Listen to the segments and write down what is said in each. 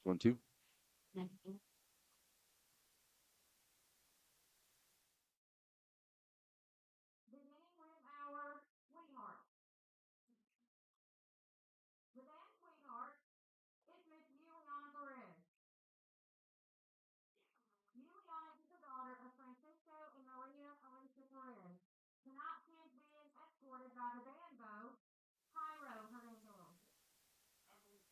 1, 2. Beginning with our sweetheart. The band sweetheart is Miss Juliana Perez. Juliana is the daughter of Francisco and Maria Alicia Perez. Tonight she is being escorted by the band bow, Cairo Hernandez.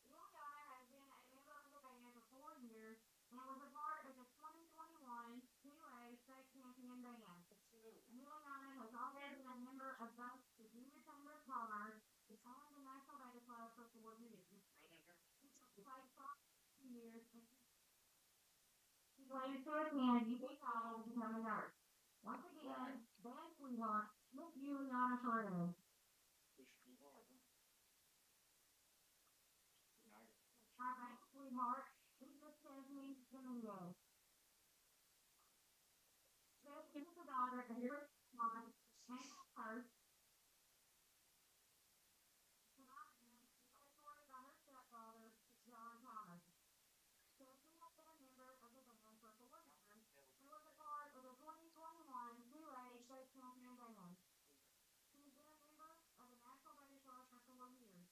Juliana has been a member of the band for 4 years and was a part of the 2021 2A state champion band. Juliana has also been a member of both the Junior Chamber of Commerce and the National Beta Club for 4 years. She played 5 years and she plans to attend UP College to become a nurse. Once again, band sweetheart, Miss Juliana Perez. Our band sweetheart is Miss Stephanie Dominguez. Stephanie is the daughter of Chris Thomas and first. Tonight, she's escorted by her stepfather, John Thomas. Stephanie has been a member of the band for 4 years and was a part of the 2021 2A state champion band. She has been a member of the National Beta Club for 4 years.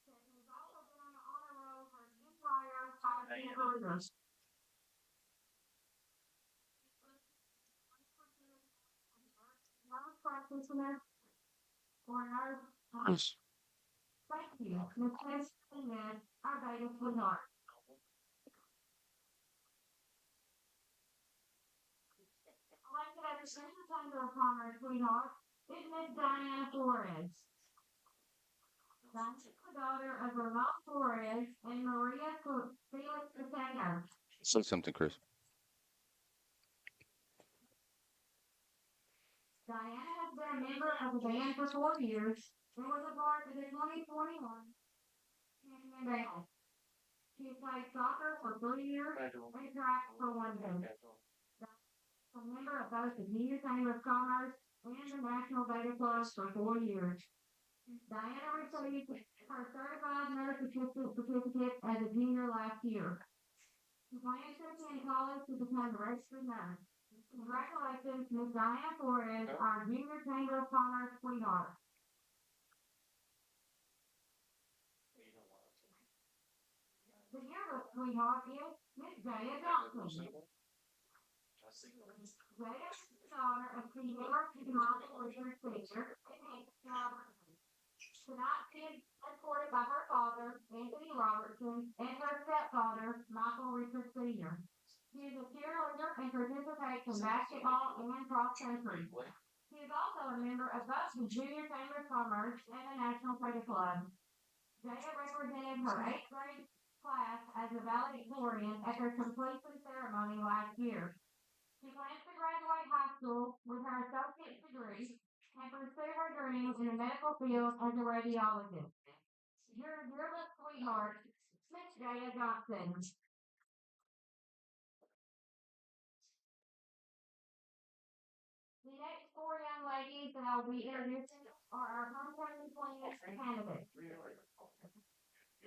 Stephanie has also been on the honor roll her entire 5-year career. Nurse practitioner or nurse. Nice. Thank you, Ms. Stephanie, our beta sweetheart. Elected as the Junior Chamber of Commerce sweetheart is Miss Diana Flores. Diana is the daughter of Ramon Flores and Maria Felix Casano. Say something, Chris. Diana has been a member of the band for 4 years and was a part of the 2021 champion band. She played soccer for 3 years and track for 1 year. A member of both the Junior Chamber of Commerce and the National Beta Club for 4 years. Diana received her certified nurse certificate as a junior last year. She plans to attend college to become a registered nurse. Congratulations, Ms. Diana Flores, our Junior Chamber of Commerce sweetheart. The yearbook sweetheart is Miss Jaya Johnson. Jaya is the daughter of Senior Michael Richard Sr. Tonight she is escorted by her father, Anthony Robertson, and her stepfather, Michael Richard Sr. She is a cheerleader and participates in basketball and cross country. She is also a member of both the Junior Chamber of Commerce and the National Beta Club. Jada represented her 8th grade class as a valedictorian at her completion ceremony last year. She plans to graduate high school with her associate's degree and pursue her dreams in the medical field as a radiologist. Your yearbook sweetheart, Miss Jada Johnson. The next 4 young ladies that I'll be introducing are our homecoming queen candidates.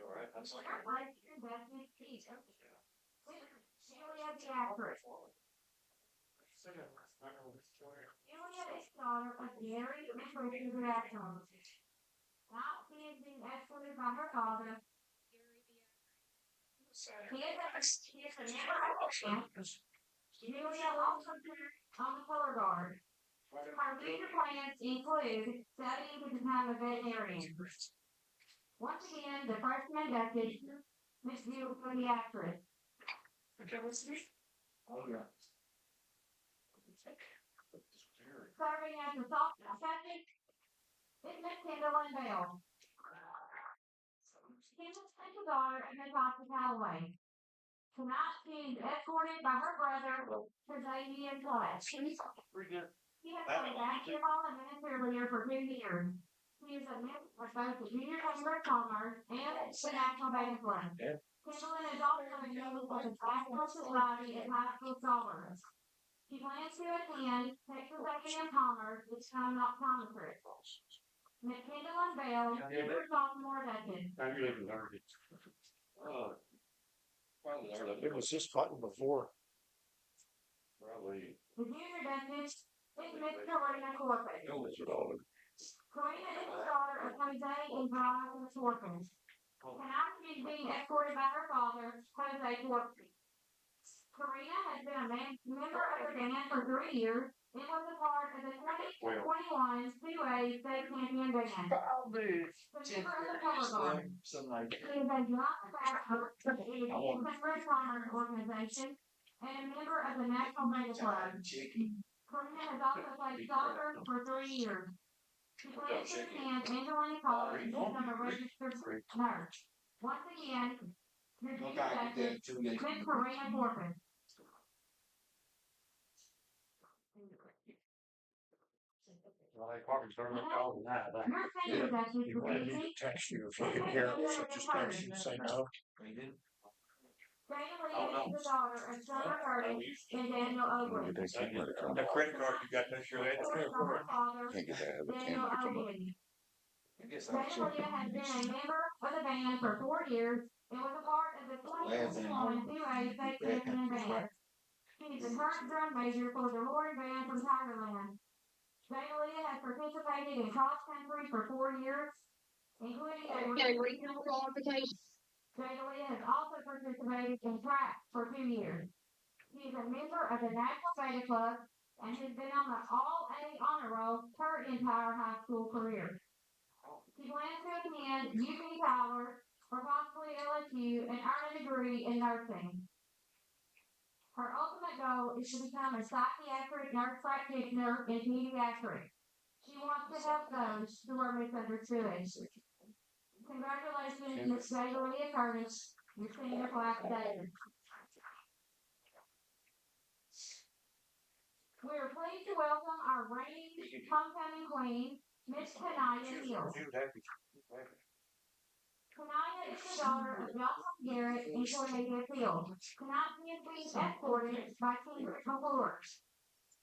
Investment teacher. Julia the actress. Julia is the daughter of Gary and Richard Jackson. Now she is being escorted by her father. He is a member of the band. Julia also appeared on the color guard. Her future plans include studying to become a veterinarian. Once again, the freshman inducted, Miss Beautiful the actress. Serving as the salt second is Miss Kendall Bell. Kendall's the daughter of Miss Oscar Calloway. Tonight she is escorted by her brother to Xavier Class. He has played basketball and been a cheerleader for 2 years. He is a member of both the Junior Chamber of Commerce and the National Beta Club. Kendall is also a member of the Basketball Society of High School Scholars. She plans to attend Texas A&M Commerce to become an optometrist. Miss Kendall Bell is her sophomore decade. It was just fighting before. Probably. The junior dentist is Miss Karina Corpus. Karina is the daughter of Jose and Veronica Corpus. Tonight she is being escorted by her father, Jose Corpus. Karina has been a member of the band for 3 years and was a part of the 2021 2A state champion band. She's a member of the cover band. She is a joint ambassador to the Consumer Commerce Organization and a member of the National Beta Club. Karina has also played soccer for 3 years. She plans to attend Angelina College and become a registered nurse. Once again, the Miss Karina Corpus. Well, they probably turned it all that. Your senior dentist is You might need easy. to text you if you can hear it, so just text you and say no. Dana Lee is the daughter of Summer Curtis and Daniel Oakley. The credit card you got this year, Her father, Daniel Oakley. Dana Lee has been a member of the band for 4 years and was a part of the 2021 2A state champion band. She is the current drum major for the Lord Band from Tigerland. Dana Lee has participated in cross country for 4 years, including a regional qualification. Dana Lee has also participated in track for 2 years. She is a member of the National Beta Club and has been on the All-A honor roll her entire high school career. She plans to attend UP Tyler or possibly LSU and earn a degree in nursing. Her ultimate goal is to become a psychiatric nurse practitioner in pediatrics. She wants to help those who are misunderstood. Congratulations, Ms. Dalia Curtis, your senior class day. We are pleased to welcome our reigning homecoming queen, Miss Tenaha Hill. Tenaha is the daughter of Jocelyn Garrett and Cornelia Hill. Tonight she is being escorted by Kendrick McClure.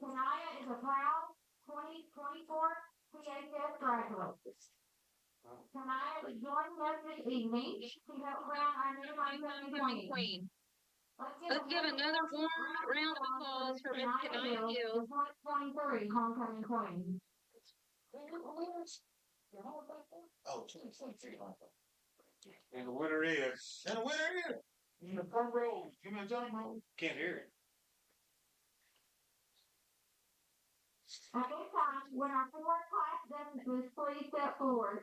Tenaha is a proud 2024 PHS graduate. Tenaha is joining us this evening to help crown our new homecoming queen. Let's give another warm round of applause for Miss Tenaha Hill, the 2023 homecoming queen. And the winner is. In the front row. Can't hear it. At this time, when our fourth class doesn't please step forward.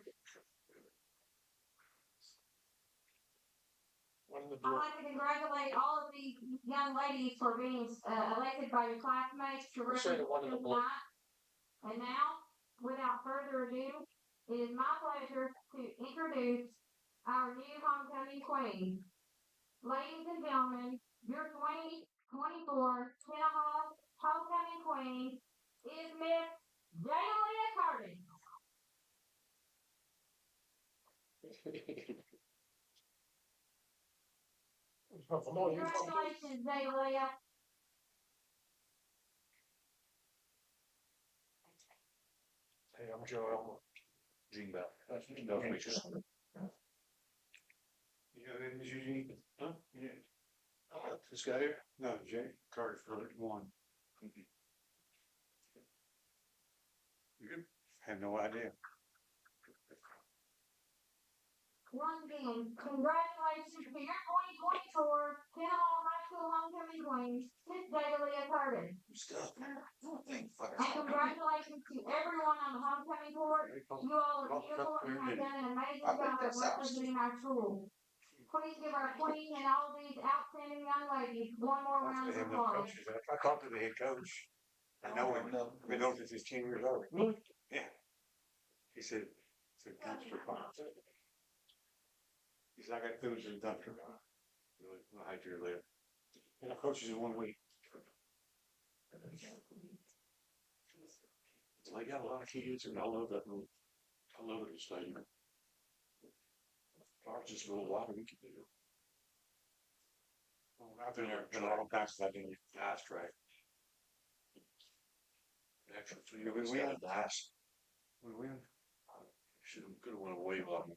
I'd like to congratulate all of these young ladies for being elected by your classmates to represent tonight. And now, without further ado, it is my pleasure to introduce our new homecoming queen. Ladies and gentlemen, your 2024 Tenaha homecoming queen is Miss Dalia Curtis. Congratulations, Dalia. Hey, I'm Joe. Gene Bell. That's me. No, me too. You know who Eugene? Huh? Yeah. This guy here? No, Jay Carter for one. You good? Had no idea. Once again, congratulations to your 2024 Tenaha High School homecoming queen, Miss Dalia Curtis. And congratulations to everyone on the homecoming court. You all are beautiful and have done an amazing job representing our school. Please give our queen and all these outstanding young ladies one more round of applause. I talked to the head coach. I know him. I've been over 15 years old. Really? Yeah. He said, dumpster fire. He said, I got food in the dumpster fire. Really? I'll hide your live. And I coaches in 1 week. So I got a lot of kids and all over the stadium. Ours just a little while we can do. I've been there a long time since I've been fast track. Actually, we had last. We win. Should have could have went away on me.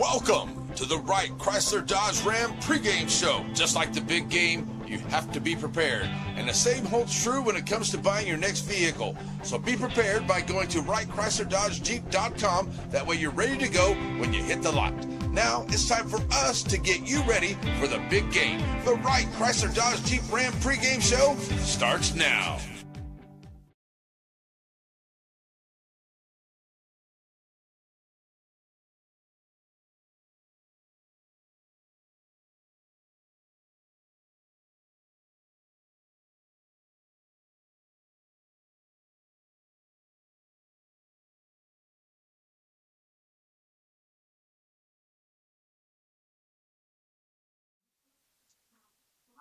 Welcome to the Wright Chrysler Dodge Ram pregame show. Just like the big game, you have to be prepared. And the same holds true when it comes to buying your next vehicle. So be prepared by going to WrightChryslerDodgeJeep.com. That way you're ready to go when you hit the lot. Now it's time for us to get you ready for the big game. The Wright Chrysler Dodge Jeep Ram pregame show starts now.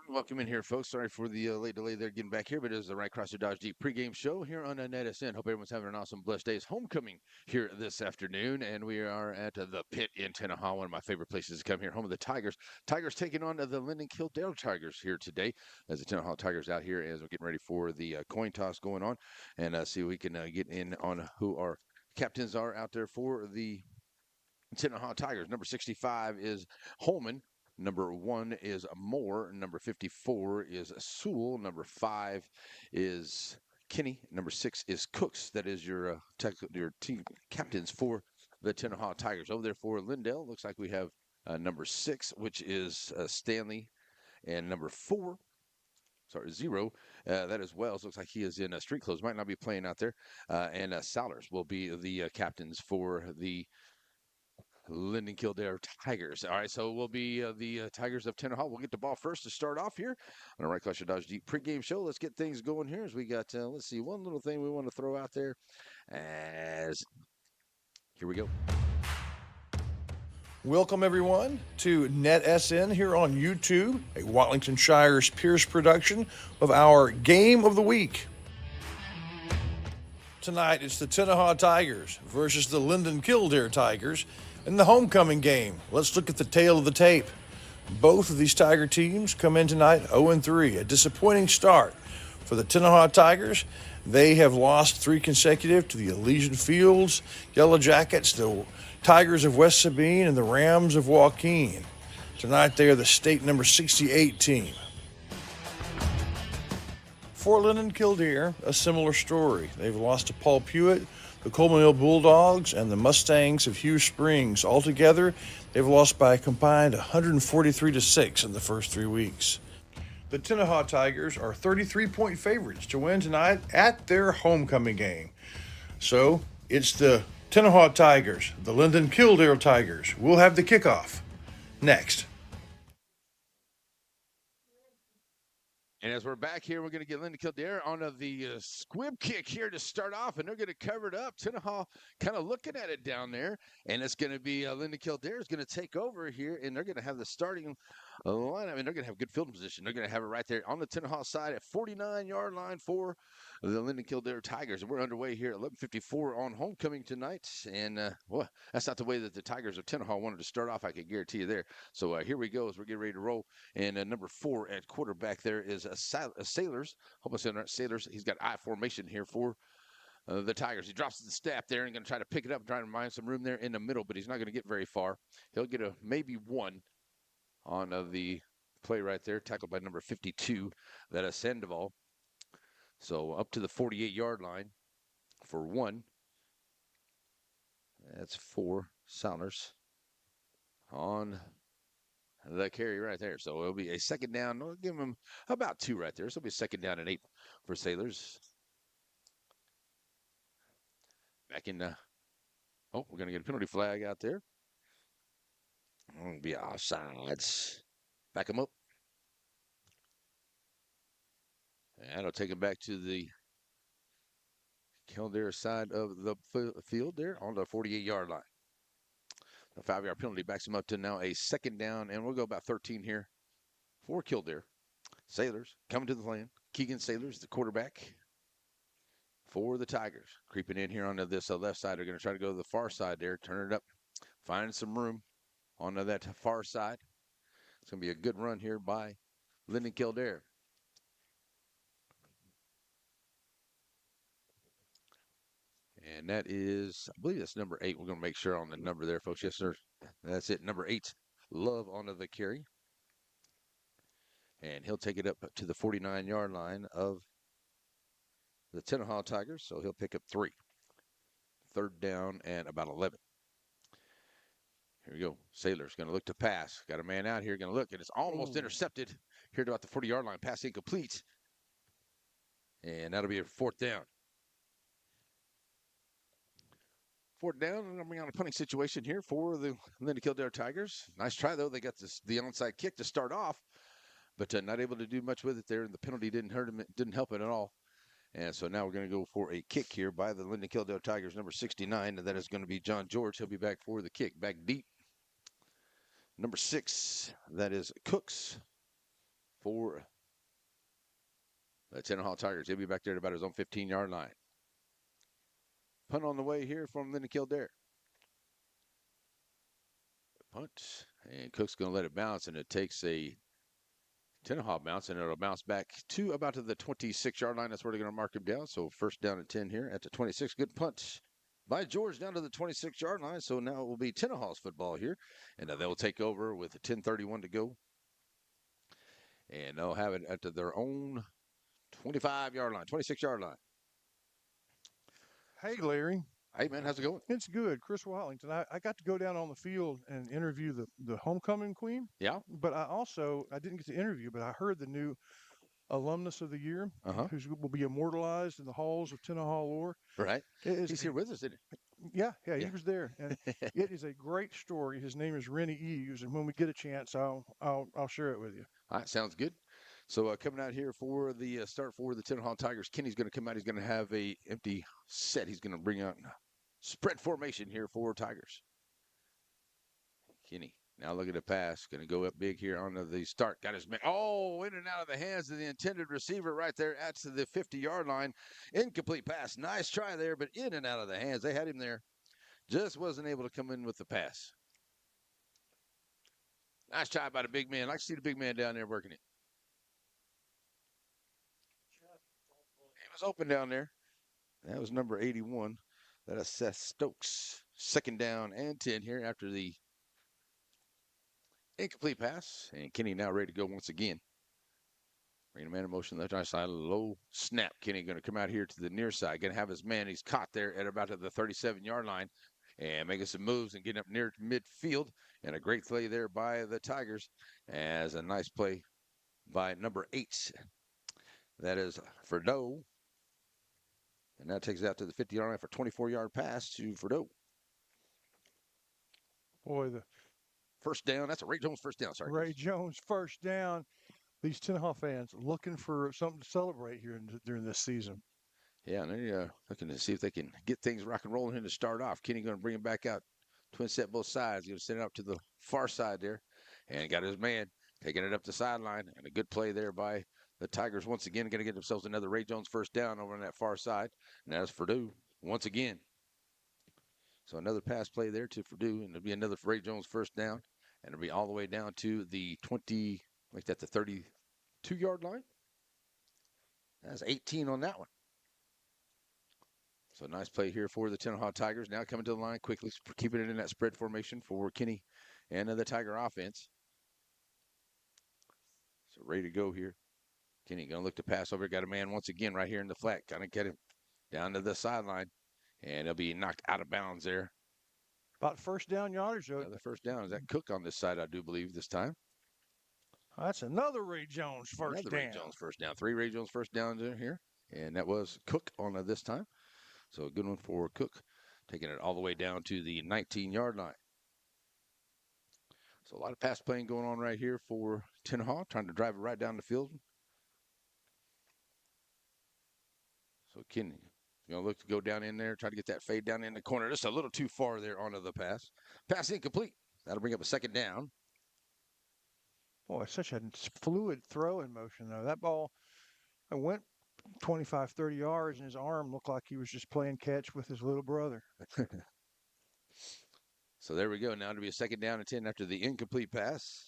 Welcome in here, folks. Sorry for the late delay there getting back here, but it is the Wright Chrysler Dodge Jeep pregame show here on NetSN. Hope everyone's having an awesome, blessed day. It's homecoming here this afternoon, and we are at the pit in Tenaha, one of my favorite places to come here, home of the Tigers. Tigers taking on the Linden-Kildare Tigers here today, as the Tenaha Tigers out here as we're getting ready for the coin toss going on, and see if we can get in on who our captains are out there for the Tenaha Tigers. Number 65 is Holman. Number 1 is Moore. Number 54 is Sewell. Number 5 is Kinney. Number 6 is Cooks. That is your team captains for the Tenaha Tigers. Over there for Lindell, looks like we have number 6, which is Stanley, and number 4. 0. That is Wells. Looks like he is in street clothes. Might not be playing out there. And Salers will be the captains for the Linden-Kildare Tigers. All right, so we'll be the Tigers of Tenaha. We'll get the ball first to start off here on the Wright Chrysler Dodge Jeep pregame show. Let's get things going here as we got, let's see, one little thing we want to throw out there as here we go. Welcome, everyone, to NetSN here on YouTube, a Watlington Shires Pierce production of our Game of the Week. Tonight, it's the Tenaha Tigers versus the Linden-Kildare Tigers in the homecoming game. Let's look at the tail of the tape. Both of these Tiger teams come in tonight 0-3, a disappointing start for the Tenaha Tigers. They have lost 3 consecutive to the Elysian Fields, Yellow Jackets, the Tigers of West Sabine, and the Rams of Joaquin. Tonight, they are the state number 68 team. For Linden-Kildare, a similar story. They've lost to Paul Pewitt, the Coleman Hill Bulldogs, and the Mustangs of Hughes Springs. Altogether, they've lost by a combined 143-6 in the first 3 weeks. The Tenaha Tigers are 33-point favorites to win tonight at their homecoming game. So, it's the Tenaha Tigers, the Linden-Kildare Tigers. We'll have the kickoff next. And as we're back here, we're going to get Linden-Kildare on the squib kick here to start off, and they're going to cover it up. Tenaha kind of looking at it down there, and it's going to be Linden-Kildare is going to take over here, and they're going to have the starting line. I mean, they're going to have good fielding position. They're going to have it right there on the Tenaha side at 49-yard line for the Linden-Kildare Tigers. And we're underway here at 11:54 on homecoming tonight, and well, that's not the way that the Tigers of Tenaha wanted to start off, I can guarantee you there. So here we go as we're getting ready to roll. And number 4 at quarterback there is Sailors. Hope I said that, Sailors. He's got I formation here for the Tigers. He drops the snap there and going to try to pick it up, trying to find some room there in the middle, but he's not going to get very far. He'll get a maybe 1 on the play right there, tackled by number 52, that is Sandoval. So up to the 48-yard line for 1. That's 4 Sailors on the carry right there. So it'll be a second down. We'll give them about 2 right there. So it'll be a second down and 8 for Sailors. Back in the, oh, we're going to get a penalty flag out there. It'll be offsides. Back them up. And it'll take him back to the Kildare side of the field there on the 48-yard line. The 5-yard penalty backs him up to now a second down, and we'll go about 13 here for Kildare. Sailors coming to the lane. Keegan Sailors, the quarterback for the Tigers. Creeping in here onto this left side. They're going to try to go to the far side there, turn it up, find some room onto that far side. It's going to be a good run here by Linden-Kildare. And that is, I believe that's number 8. We're going to make sure on the number there, folks. Yes, sir. That's it. Number 8, Love onto the carry. And he'll take it up to the 49-yard line of the Tenaha Tigers. So he'll pick up 3. 3rd down and about 11. Here we go. Sailor's going to look to pass. Got a man out here going to look, and it's almost intercepted here at about the 40-yard line. Pass incomplete. And that'll be a 4th down. 4th down, and I'm on a punting situation here for the Linden-Kildare Tigers. Nice try, though. They got the onside kick to start off, but not able to do much with it there, and the penalty didn't hurt him. It didn't help it at all. And so now we're going to go for a kick here by the Linden-Kildare Tigers, number 69, and that is going to be John George. He'll be back for the kick, back deep. Number 6, that is Cooks for the Tenaha Tigers. He'll be back there at about his own 15-yard line. Punt on the way here from Linden-Kildare. Punt, and Cook's going to let it bounce, and it takes a Tenaha bounce, and it'll bounce back to about to the 26-yard line. That's where they're going to mark him down. So 1st down and 10 here at the 26. Good punt by George down to the 26-yard line. So now it will be Tenaha's football here, and they'll take over with 10:31 to go. And they'll have it at their own 25-yard line, 26-yard line. Hey, Larry. Hey, man, how's it going? It's good. Chris Wallington. I got to go down on the field and interview the homecoming queen. Yeah. But I didn't get to interview, but I heard the new alumnus of the year who will be immortalized in the halls of Tenaha lore. Right. He's here with us, isn't he? Yeah, he was there. And it is a great story. His name is Rennie Eves, and when we get a chance, I'll share it with you. All right, sounds good. So coming out here for the start for the Tenaha Tigers, Kenny's going to come out. He's going to have a empty set. He's going to bring out spread formation here for Tigers. Kenny now look at the pass. Going to go up big here onto the start. Got his man. Oh, in and out of the hands of the intended receiver right there at the 50-yard line. Incomplete pass. Nice try there, but in and out of the hands. They had him there. Just wasn't able to come in with the pass. Nice try by the big man. I like to see the big man down there working it. He was open down there. That was number 81. That is Seth Stokes. 2nd down and 10 here after the incomplete pass. And Kenny now ready to go once again. Bringing a man in motion left side. Low snap. Kenny going to come out here to the near side. Going to have his man. He's caught there at about the 37-yard line. And making some moves and getting up near midfield. And a great play there by the Tigers. As a nice play by number 8. That is Ferdo. And that takes it out to the 50-yard line for a 24-yard pass to Ferdo. Boy, the 1st down. That's a Ray Jones 1st down. Sorry. Ray Jones 1st down. These Tenaha fans looking for something to celebrate here during this season. Yeah, and they're looking to see if they can get things rock and rolling here to start off. Kenny going to bring him back out. Twin set both sides. Going to send it up to the far side there. And got his man taking it up the sideline. And a good play there by the Tigers once again. Going to get themselves another Ray Jones 1st down over on that far side. And that's Ferdo once again. So another pass play there to Ferdo. And it'll be another Ray Jones 1st down. And it'll be all the way down to the 20, like that, the 32-yard line. That's 18 on that one. So nice play here for the Tenaha Tigers. Now coming to the line quickly, keeping it in that spread formation for Kenny and the Tiger offense. So ready to go here. Kenny going to look to pass over. Got a man once again right here in the flat. Kind of get him down to the sideline. And he'll be knocked out of bounds there. About 1st down yardage. The 1st down. Is that Cook on this side, I do believe, this time. That's another Ray Jones 1st down. Ray Jones 1st down. 3 Ray Jones 1st downs in here. And that was Cook on this time. So a good one for Cook, taking it all the way down to the 19-yard line. So a lot of pass playing going on right here for Tenaha, trying to drive it right down the field. So Kenny going to look to go down in there, try to get that fade down in the corner. Just a little too far there onto the pass. Pass incomplete. That'll bring up a 2nd down. Boy, such a fluid throw in motion, though. That ball went 25, 30 yards, and his arm looked like he was just playing catch with his little brother. So there we go. Now to be a 2nd down and 10 after the incomplete pass.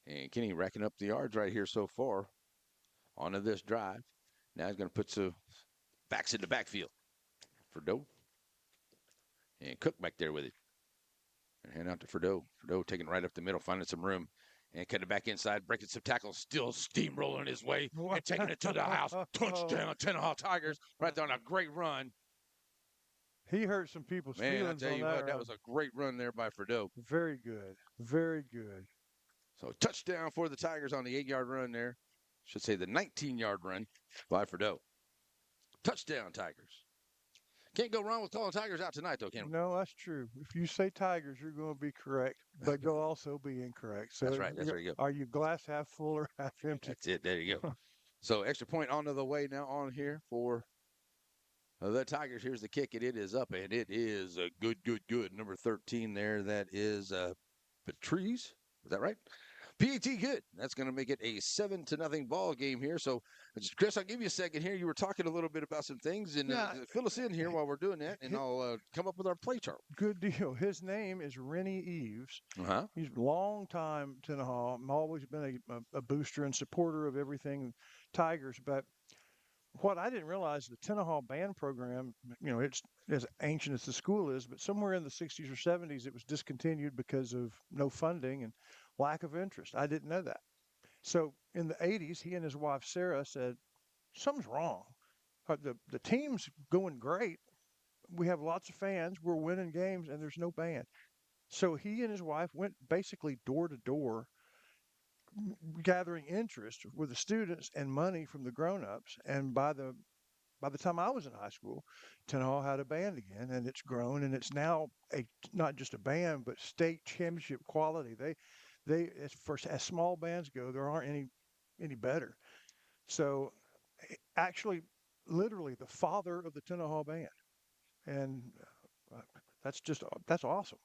And Kenny racking up the yards right here so far onto this drive. Now he's going to put Backs in the backfield. Frideau. And Cook back there with it. And hand out to Frideau. Frideau taking right up the middle, finding some room. And cutting back inside, breaking some tackles, still steamrolling his way and taking it to the house. Touchdown, Tenaha Tigers, right there on a great run. He hurt some people's Man, I feelings tell on you that what, that run. was a great run there by Frideau. Very good. Very good. So touchdown for the Tigers on the 8-yard run there. Should say the 19-yard run by Frideau. Touchdown, Tigers. Can't go wrong with calling Tigers out tonight, though, can we? No, that's true. If you say Tigers, you're going to be correct, but you'll also be incorrect. So That's right. That's right. You go. Are you glass half full or half empty? That's it. There you go. So extra point onto the way now on here for the Tigers. Here's the kick, and it is up, and it is a good. Number 13 there. That is Patrice. Is that right? PAT good. That's going to make it a 7-0 ball game here. So, Chris, I'll give you a second here. You were talking a little bit about some things, and fill us in here while we're doing that, and I'll come up with our play chart. Good deal. His name is Rennie Eves. Uh-huh. He's a long time Tenaha. I've always been a booster and supporter of everything Tigers. But what I didn't realize, the Tenaha band program, it's as ancient as the school is, but somewhere in the 60s or 70s, it was discontinued because of no funding and lack of interest. I didn't know that. So in the 80s, he and his wife, Sarah, said, something's wrong. The team's going great. We have lots of fans. We're winning games, and there's no band. So he and his wife went basically door to door, gathering interest with the students and money from the grown-ups. And by the time I was in high school, Tenaha had a band again, and it's grown, and it's now not just a band, but state championship quality. They as small bands go, there aren't any better. So actually, literally the father of the Tenaha band, and that's awesome.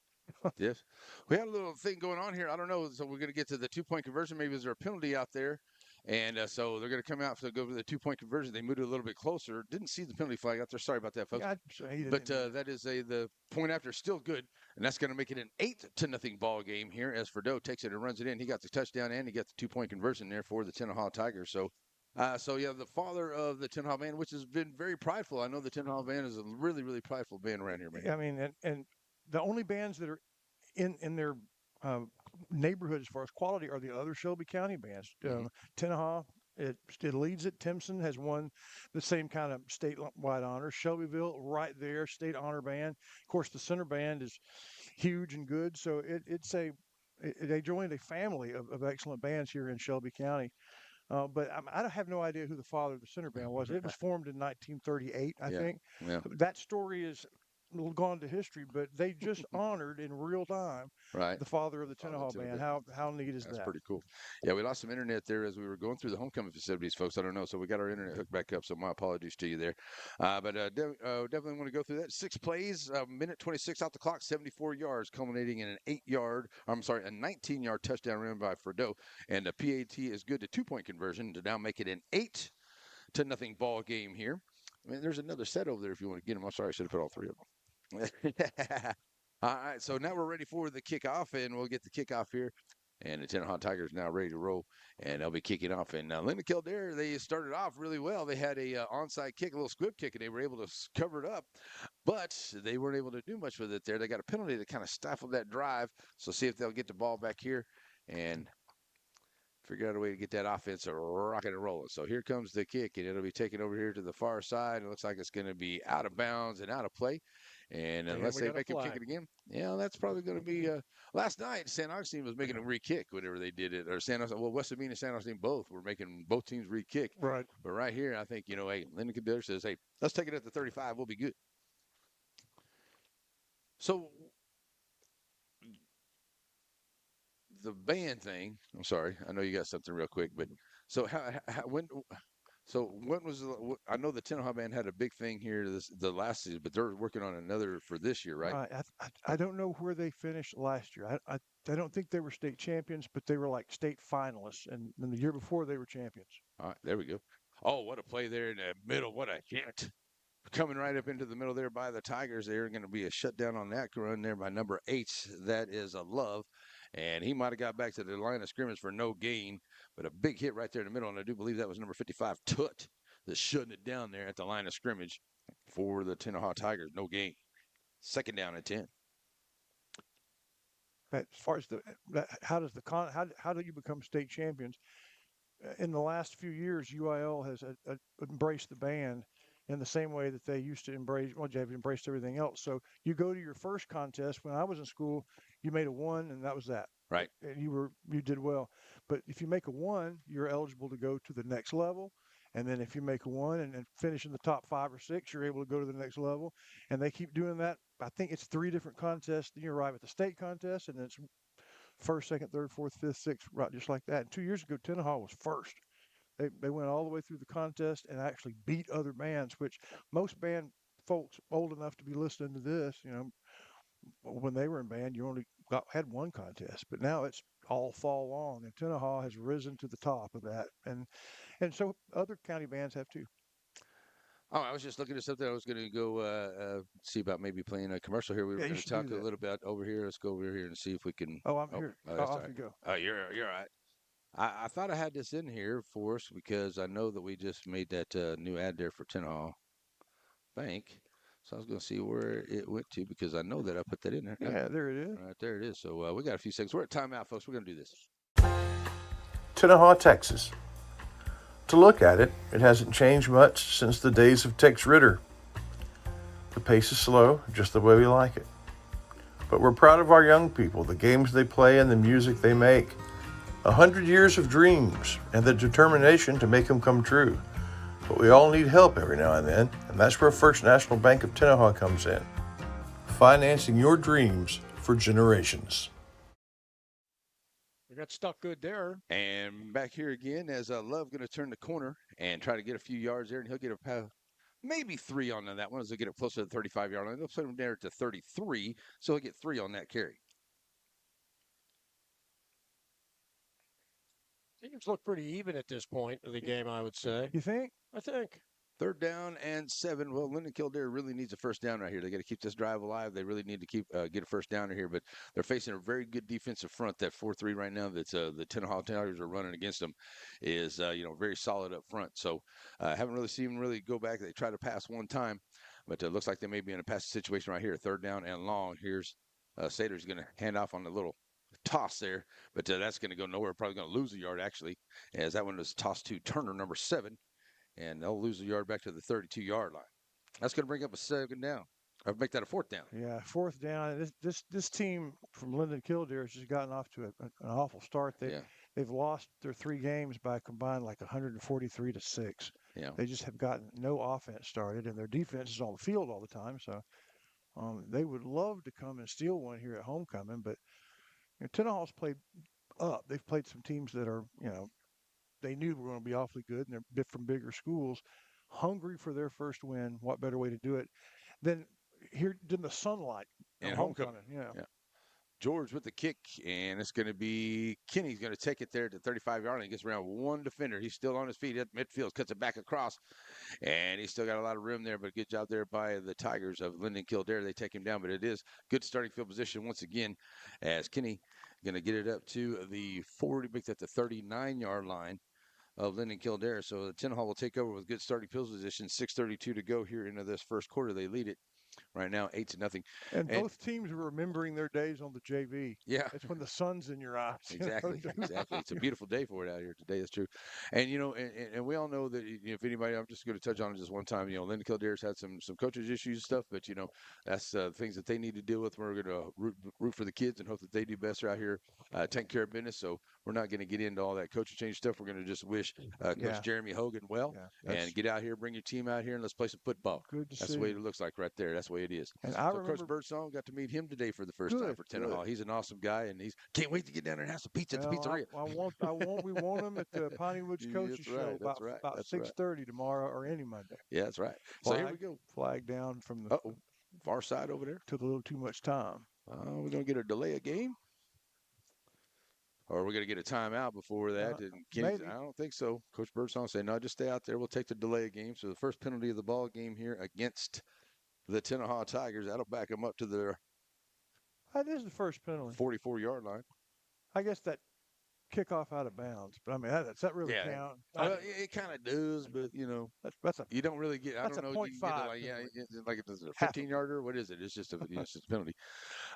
Yes. We had a little thing going on here. I don't know. So we're going to get to the 2-point conversion. Maybe is there a penalty out there? And so they're going to come out to go for the 2-point conversion. They moved it a little bit closer. Didn't see the penalty flag out there. Sorry about that, folks. Yeah, but that is the point after still good. And that's going to make it an 8-0 ball game here as Frideau takes it and runs it in. He got the touchdown and he got the 2-point conversion there for the Tenaha Tigers. So, the father of the Tenaha band, which has been very prideful. I know the Tenaha band is a really, really prideful band around here, man. I mean, and the only bands that are in their neighborhood as far as quality are the other Shelby County bands. Tenaha, it leads it. Timpson has won the same kind of statewide honors. Shelbyville, right there, state honor band. Of course, the center band is huge and good. So they joined a family of excellent bands here in Shelby County. But I have no idea who the father of the center band was. It was formed in 1938, I think. Yeah. That story is gone to history, but they just honored in real time the father of the Tenaha band. How neat is that? That's pretty cool. Yeah, we lost some internet there as we were going through the homecoming festivities, folks. I don't know. So we got our internet hooked back up, so my apologies to you there. But definitely want to go through that. 6 plays, minute 26 out the clock, 74 yards, culminating in a 19-yard touchdown run by Frideau. And the PAT is good to 2-point conversion to now make it an 8-0 ball game here. I mean, there's another set over there if you want to get them. I'm sorry, I should have put all 3 of them. All right, so now we're ready for the kickoff, and we'll get the kickoff here. And the Tenaha Tigers now ready to roll, and they'll be kicking off. And Linden-Kildare, they started off really well. They had a onside kick, a little squib kick, and they were able to cover it up. But they weren't able to do much with it there. They got a penalty that kind of stifled that drive. So see if they'll get the ball back here and figure out a way to get that offense rocking and rolling. So here comes the kick, and it'll be taken over here to the far side. It looks like it's going to be out of bounds and out of play. And unless they make him kick it again, that's probably going to be. Last night, San Augustine was making a re-kick whenever they did it, or West Sabine and San Augustine both were making both teams re-kick. Right. But right here, I think Linden-Kildare says, "Hey, let's take it at the 35. We'll be good." So the band thing. I'm sorry, I know you got something real quick, but so when was I know the Tenaha band had a big thing here the last season, but they're working on another for this year, right? I don't know where they finished last year. I don't think they were state champions, but they were like state finalists, and then the year before they were champions. All right, there we go. Oh, what a play there in the middle! What a hit! Coming right up into the middle there by the Tigers. They're going to be a shutdown on that run there by number 8. That is a Love. And he might have got back to the line of scrimmage for no gain, but a big hit right there in the middle. And I do believe that was number 55, Tut, that's shutting it down there at the line of scrimmage for the Tenaha Tigers. No gain. 2nd down and 10. But as far as how does how do you become state champions? In the last few years, UIL has embraced the band in the same way that they used to embrace. Well, they've embraced everything else. So you go to your first contest. When I was in school, you made a 1, and that was that. Right. And you did well. But if you make a 1, you're eligible to go to the next level. And then if you make a 1 and finish in the top 5 or 6, you're able to go to the next level. And they keep doing that. I think it's 3 different contests. Then you arrive at the state contest, and then it's first, second, third, fourth, fifth, sixth, right, just like that. And 2 years ago, Tenaha was first. They went all the way through the contest and actually beat other bands, which most band folks old enough to be listening to this, when they were in band, you only had 1 contest, but now it's all fall long, and Tenaha has risen to the top of that, and so other county bands have too. Oh, I was just looking at something. I was going to go see about maybe playing a commercial here. We were Yeah, you going to should talk do a that. little bit over here. Let's go over here and see if we can. Oh, I'm here. Oh, that's Off all right. you go. Oh, you're all right. I thought I had this in here for us because I know that we just made that new ad there for Tenaha Bank. So I was going to see where it went to because I know that I put that in there. Yeah, there it is. Right there it is. So we got a few seconds. We're at timeout, folks. We're going to do this. Tenaha, Texas. To look at it, it hasn't changed much since the days of Tex Ritter. The pace is slow, just the way we like it. But we're proud of our young people, the games they play and the music they make. 100 years of dreams and the determination to make them come true. But we all need help every now and then, and that's where First National Bank of Tenaha comes in. Financing your dreams for generations. We got stuck good there. And back here again as Love going to turn the corner and try to get a few yards there, and he'll get maybe 3 on that one as they get up closer to the 35-yard line. They'll put him there to 33, so he'll get 3 on that carry. Teams look pretty even at this point of the game, I would say. You think? I think. 3rd down and 7. Well, Linden-Kildare really needs a first down right here. They got to keep this drive alive. They really need to get a first down here, but they're facing a very good defensive front. That 4-3 right now that's the Tenaha Tigers are running against them is very solid up front. So haven't really seen them really go back. They tried to pass one time, but it looks like they may be in a passing situation right here. 3rd down and long. Here's Sater's going to hand off on the little toss there, but that's going to go nowhere. Probably going to lose a yard actually, as that one was tossed to Turner, number 7. And they'll lose a yard back to the 32-yard line. That's going to bring up a 2nd down. Or make that a 4th down. Yeah, 4th down. This team from Linden-Kildare has just gotten off to an awful start. They've lost their 3 games by combined like 143-6. Yeah. They just have gotten no offense started, and their defense is on the field all the time. So they would love to come and steal one here at homecoming, but Tenaha's played up. They've played some teams that are, they knew were going to be awfully good, and they're from bigger schools, hungry for their first win. What better way to do it than here in the sunlight and homecoming? Yeah. George with the kick, and it's going to be Kenny's going to take it there to 35-yard line. He gets around 1 defender. He's still on his feet at midfield, cuts it back across, and he's still got a lot of room there, but good job there by the Tigers of Linden-Kildare. They take him down, but it is good starting field position once again as Kenny going to get it up to the 40, make that the 39-yard line of Linden-Kildare. So the Tenaha will take over with good starting field position. 6:32 to go here into this first quarter. They lead it right now 8-0. And both teams are remembering their days on the JV. Yeah. It's when the sun's in your eyes. Exactly. Exactly. It's a beautiful day for it out here today. It's true. And, and we all know that if anybody, I'm just going to touch on it just one time, Linden-Kildare's had some coaches issues and stuff, but, that's things that they need to deal with. We're going to root for the kids and hope that they do best out here, taking care of business. So we're not going to get into all that coaching change stuff. We're going to just wish Coach Jeremy Hogan well and get out here, bring your team out here, and let's play some football. Good to see. That's the way it looks like right there. That's the way it is. And I remember Coach Birdsong got to meet him today for the first time for Tenaha. He's an awesome guy, and he's can't wait to get down there and have some pizza at the pizzeria. We want him at the Piney Woods Coaches Show about 6:30 tomorrow or any Monday. Yeah, that's right. So here we go. Flag down from the far side over there. Took a little too much time. We're gonna get a delay of game, or we're gonna get a timeout before that. Maybe. I don't think so. Coach Birdsong said, "No, just stay out there. We'll take the delay of game." So the first penalty of the ball game here against the Tenaha Tigers. That'll back them up to their That is the first penalty. 44-yard line. I guess that kickoff out of bounds. But I mean, does that really Yeah. count? It kind of does, but That's a you don't really get. I that's don't a know. point You can get to five like penalty. like it's a Half 15 yarder. What is it? It's just it's just a penalty.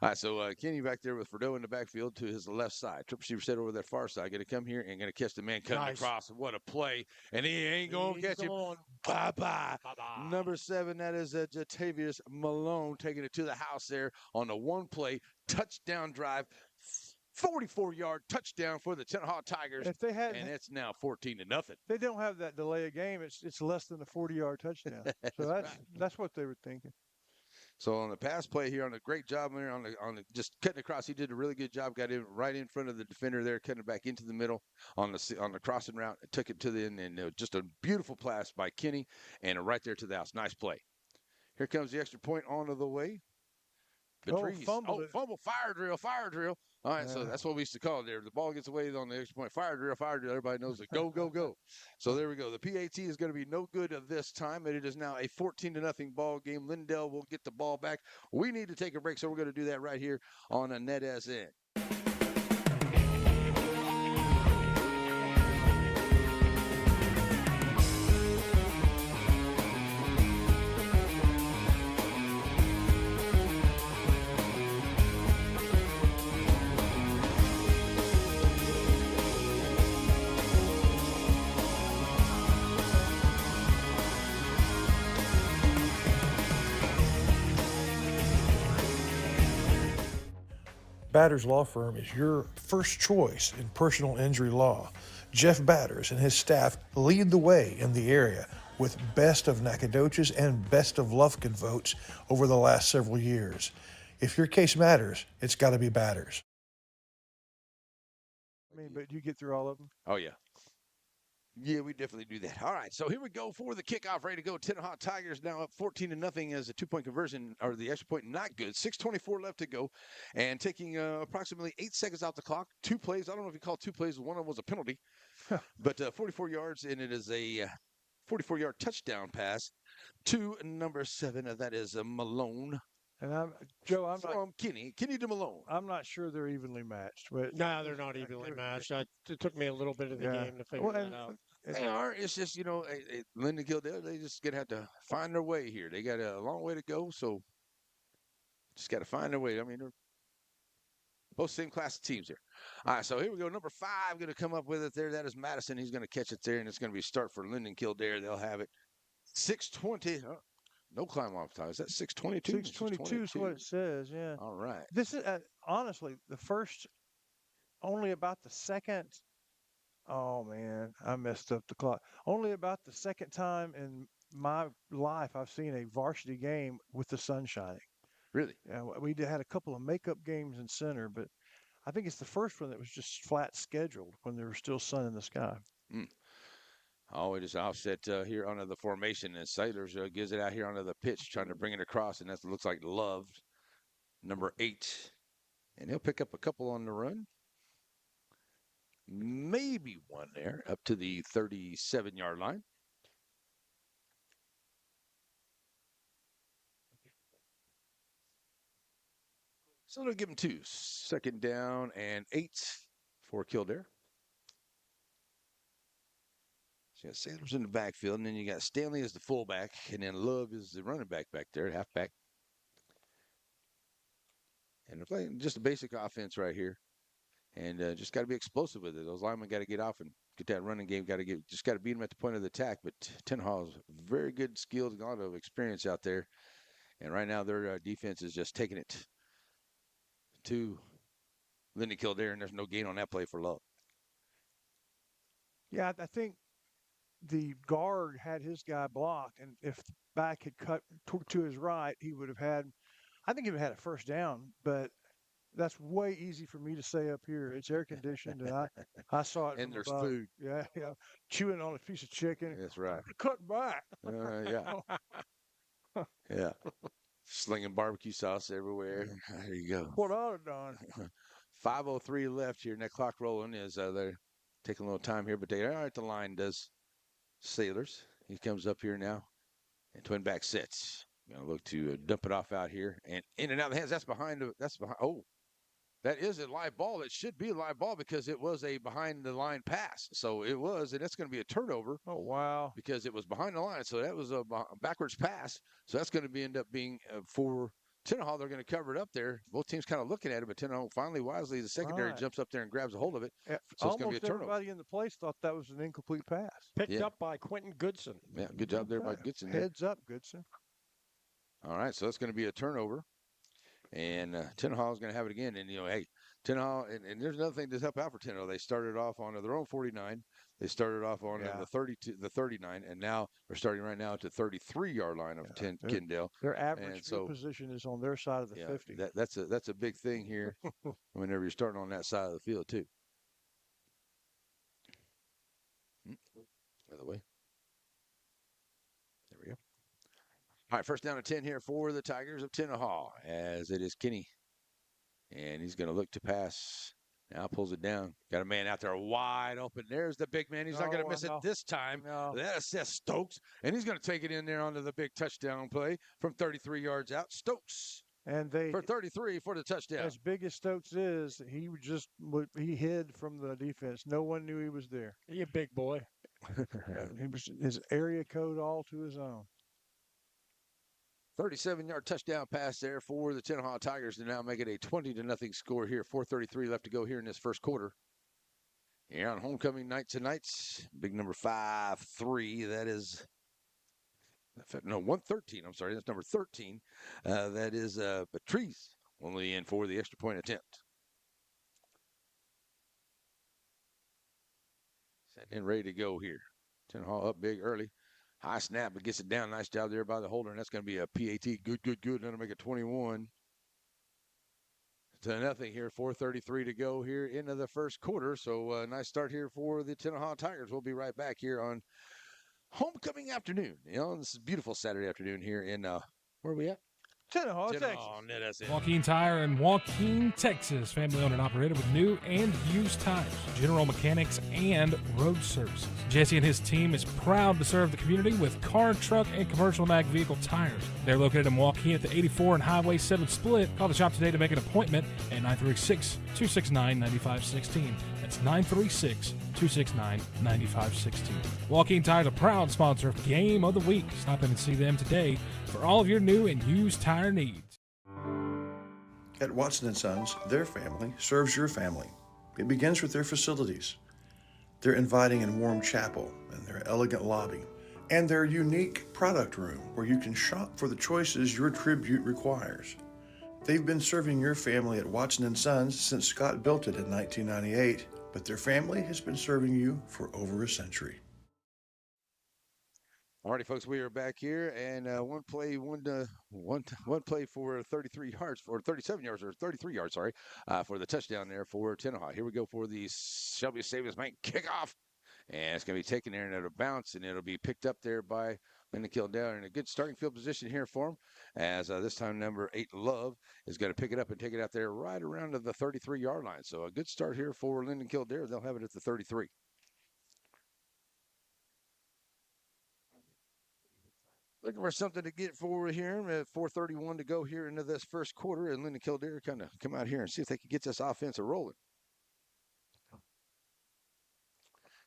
All right, so Kenny back there with Fredo in the backfield to his left side. Trip receiver set over that far side. Going to come here and going to catch the man cutting Nice. across. What a play! And he ain't going to He's catch him. on. Bye-bye. Bye-bye. Number 7, that is Jatavius Malone taking it to the house there on the one play touchdown drive. 44-yard touchdown for the Tenaha Tigers. If they had, and it's now 14-0. they don't have that delay of game. It's less than a 40-yard touchdown. So that's what they were thinking. So on the pass play here, on a great job there on the just cutting across, he did a really good job. Got in right in front of the defender there, cutting it back into the middle on the crossing route, took it to the end, and just a beautiful pass by Kenny, and right there to the house. Nice play. Here comes the extra point onto the way. Patrice. Fumble. Fumble, fire drill. All right, so that's what we used to call it there. The ball gets away on the extra point, fire drill. Everybody knows it. Go, go, go. So there we go. The PAT is going to be no good this time, and it is now a 14-0 ball game. Lindell will get the ball back. We need to take a break, so we're going to do that right here on a Net SN. Batters Law Firm is your first choice in personal injury law. Jeff Batters and his staff lead the way in the area with best of Nacogdoches and best of Lufkin votes over the last several years. If your case matters, it's got to be Batters. I mean, but you get through all of them. Oh, yeah. Yeah, we definitely do that. All right, so here we go for the kickoff. Ready to go. Tenaha Tigers now up 14-0 as a two-point conversion, or the extra point not good. 6:24 left to go, and taking approximately 8 seconds off the clock. 2 plays. I don't know if you call 2 plays. One of them was a penalty, but 44 yards, and it is a 44-yard touchdown pass to number 7. That is Malone. And I'm not from Kenny to Malone. I'm not sure they're evenly matched, but No, they're not evenly matched. It took me a little bit of the game to figure that out. They are. It's just, Linden-Kildare, they just going to have to find their way here. They got a long way to go, so just got to find their way. I mean, they're both same class of teams here. All right, so here we go. Number 5 going to come up with it there. That is Madison. He's going to catch it there, and it's going to be a start for Linden-Kildare. They'll have it. 6:20. No climb off time. Is that 6:22? 6:22 is what it says, yeah. All right. This is, honestly, only about the second, oh man, I messed up the clock. Only about the second time in my life I've seen a varsity game with the sun shining. Really? Yeah, we had a couple of makeup games in center, but I think it's the first one that was just flat scheduled when there was still sun in the sky. Oh, it is offset here under the formation, and Sailors gives it out here onto the pitch, trying to bring it across, and that looks like Love, number 8. And he'll pick up a couple on the run. Maybe one there, up to the 37-yard line. So they'll give him 2. 2nd down and 8 for Kildare. So you got Sailors in the backfield, and then you got Stanley as the fullback, and then Love is the running back there, halfback. And they're playing just a basic offense right here, and just got to be explosive with it. Those linemen got to get off and get that running game. Got to beat them at the point of the attack. But Tenaha's very good skills, a lot of experience out there, and right now their defense is just taking it to Linden-Kildare, and there's no gain on that play for Love. Yeah, I think the guard had his guy blocked, and if the back had cut to his right, he would have had, I think he would have had a first down, but that's way easy for me to say up here. It's air conditioned, and I saw it. And there's above. food. Yeah, chewing on a piece of chicken. That's right. Cut back. Yeah. Yeah. Slinging barbecue sauce everywhere. There you go. What I have done. 5:03 left here, and that clock rolling is they're taking a little time here, but they are at the line. Does Sailors? He comes up here now, and twin back sets. Gonna look to dump it off out here and in and out of the hands. That's behind. Oh, That is a live ball. It should be a live ball because it was a behind the line pass. So it was, and that's going to be a turnover. Oh, wow. Because it was behind the line. So that was a backwards pass. So that's going to end up being for Tenaha. They're going to cover it up there. Both teams kind of looking at it, but Tenaha finally, wisely, the secondary Right. jumps up there and grabs a hold of it. So it's Almost going to be a turnover. everybody in the place thought that was an incomplete pass. Picked up by Quentin Goodson. Yeah, good job there by Goodson. Heads up, Goodson. All right, so that's going to be a turnover. And Tenaha is going to have it again. And, hey, Tenaha, and there's another thing to help out for Tenaha. They started off on their own 49. They started off on the 32, the 39, and now they're starting right now at the 33-yard line of Tyndale. Their average field position is on their side of the 50. That's a big thing here whenever you're starting on that side of the field, too. By the way. There we go. All right, first down and 10 here for the Tigers of Tenaha, as it is Kenny. And he's going to look to pass. Now pulls it down. Got a man out there wide open. There's the big man. He's not going to miss it this time. No. That's Stokes. And he's going to take it in there onto the big touchdown play from 33 yards out. Stokes. And for 33 for the touchdown. As big as Stokes is, he hid from the defense. No one knew he was there. He a big boy. He was his area code all to his own. 37-yard touchdown pass there for the Tenaha Tigers to now make it a 20-0 score here. 4:33 left to go here in this first quarter. Here on homecoming night tonight, big number 5-3. That is, no, 113. I'm sorry, that's number 13. That is Patrice only in for the extra point attempt. Set and ready to go here. Tenaha up big early. High snap, but gets it down. Nice job there by the holder, and that's going to be a PAT. Good. That'll make it 21-0 here. 4:33 to go here into the first quarter. So nice start here for the Tenaha Tigers. We'll be right back here on homecoming afternoon. This is a beautiful Saturday afternoon here in where are we at? Tenaha, Texas. That's it. Joaquin Tire in Joaquin, Texas. Family owned and operated with new and used tires, general mechanics, and road services. Jesse and his team is proud to serve the community with car, truck, and commercial and ag vehicle tires. They're located in Joaquin at the 84 and Highway 7 split. Call the shop today to make an appointment at 936-269-9516. That's 936-269-9516. Joaquin Tire is a proud sponsor of Game of the Week. Stop in and see them today for all of your new and used tire needs. At Watson & Sons, their family serves your family. It begins with their facilities, their inviting and warm chapel, and their elegant lobby, and their unique product room where you can shop for the choices your tribute requires. They've been serving your family at Watson & Sons since Scott built it in 1998, but their family has been serving you for over a century. Alrighty, folks, we are back here, and one play for 33 yards, or 37 yards, or 33 yards, sorry, for the touchdown there for Tenaha. Here we go for the Shelby Savings Bank kickoff, and it's going to be taken there and it'll bounce, and it'll be picked up there by Linden-Kildare in a good starting field position here for him, as this time number 8, Love, is going to pick it up and take it out there right around to the 33-yard line. So a good start here for Linden-Kildare. They'll have it at the 33. Looking for something to get forward here at 4:31 to go here into this first quarter, and Linden-Kildare kind of come out here and see if they can get this offense rolling.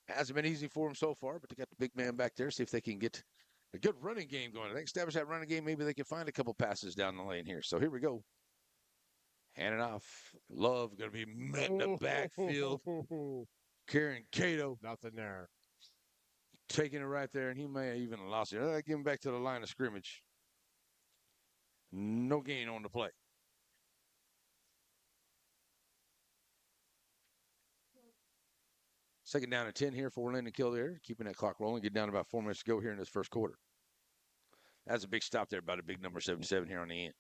Hasn't been easy for them so far, but they got the big man back there. See if they can get a good running game going. If they establish that running game, maybe they can find a couple passes down the lane here. So here we go. Handing off. Love going to be met in the backfield. Karen Cato. Nothing there. Taking it right there, and he may have even lost it. Give him back to the line of scrimmage. No gain on the play. Second down and 10 here for Linden-Kildare, keeping that clock rolling. Get down about 4 minutes to go here in this first quarter. That's a big stop there by the big number 77 here on the end.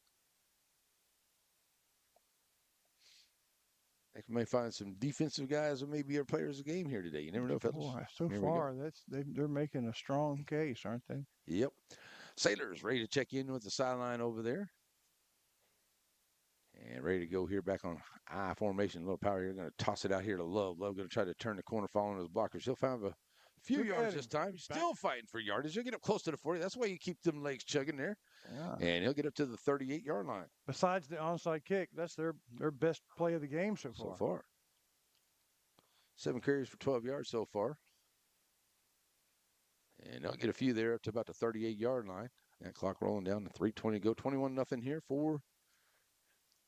I think we may find some defensive guys who may be our players of the game here today. You never know, fellas. Boy, so far, they're making a strong case, aren't they? Yep. Sailors ready to check in with the sideline over there. And ready to go here back on I formation. A little power here. Going to toss it out here to Love. Love going to try to turn the corner following his blockers. He'll find a few Look at yards him. this time. He's still fighting for yardage. He'll get up close to the 40. That's why you keep them legs chugging there. Yeah. And he'll get up to the 38-yard line Besides the onside kick, that's their best play of the game so so far. far. 7 carries for 12 yards so far. And they'll get a few there up to about the 38-yard line. That clock rolling down to 3:20 to go. 21-0 here for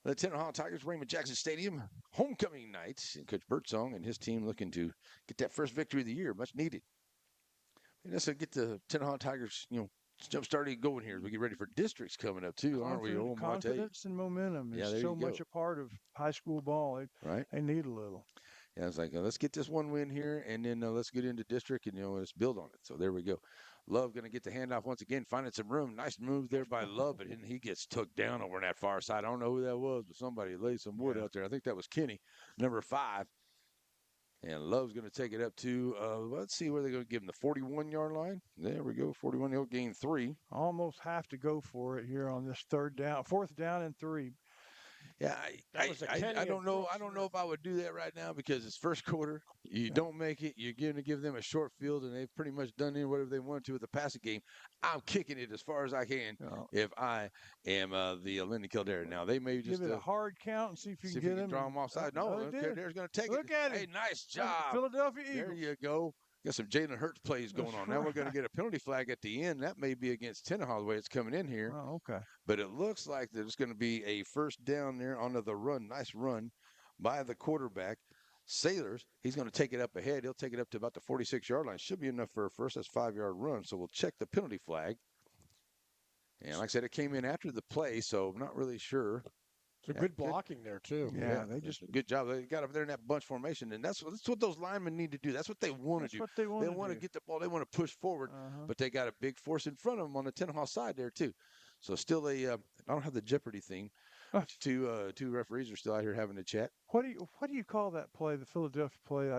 the Tenaha Tigers, Raymond Jackson Stadium, homecoming night. And Coach Birdsong and his team looking to get that first victory of the year, much needed. And that's to get the Tenaha Tigers, jump started going here as we get ready for districts coming up too, aren't we? Oh, my, I tell you. Confidence and momentum Yeah, is there so you go. much a part of high school ball. Right. They need a little. Yeah, it's like, let's get this one win here, and then let's get into district, and, let's build on it. So there we go. Love going to get the handoff once again, finding some room. Nice move there by Love, but then he gets took down over on that far side. I don't know who that was, but somebody laid some wood out there. I think that was Kenny, number 5. And Love's going to take it up to, let's see where they're going to give him, the 41-yard line. There we go, 41. He'll gain 3. Almost have to go for it here on this 4th down and 3. Yeah, Kenny I don't know. Brooks I don't know if I would do that right now because it's first quarter. You don't make it. You're going to give them a short field, and they've pretty much done whatever they want to with the passing game. I'm kicking it as far as I can if I am the Linden-Kildare. Now, they may just give it a hard count and see if you can get him. draw them offside. No, Kildare's going to take Look it. at Hey, him. nice job. Philadelphia Eagles. There you go. Got some Jalen Hurts plays going on. Now we're going to get a penalty flag at the end. That may be against Tenaha the way it's coming in here. Oh, okay. But it looks like there's going to be a first down there onto the run. Nice run by the quarterback. Sailors, he's going to take it up ahead. He'll take it up to about the 46-yard line. Should be enough for a first. That's 5-yard run. So we'll check the penalty flag. And like I said, it came in after the play, so I'm not really sure. It's a good blocking there, too. Yeah, they just good job. They got up there in that bunch formation, and that's what those linemen need to do. That's what they want to do. What they want to get the ball. They want to push forward, but they got a big force in front of them on the Tenaha side there too. So still I don't have the Jeopardy thing. Two referees are still out here having a chat. What do you call that play? The Philadelphia play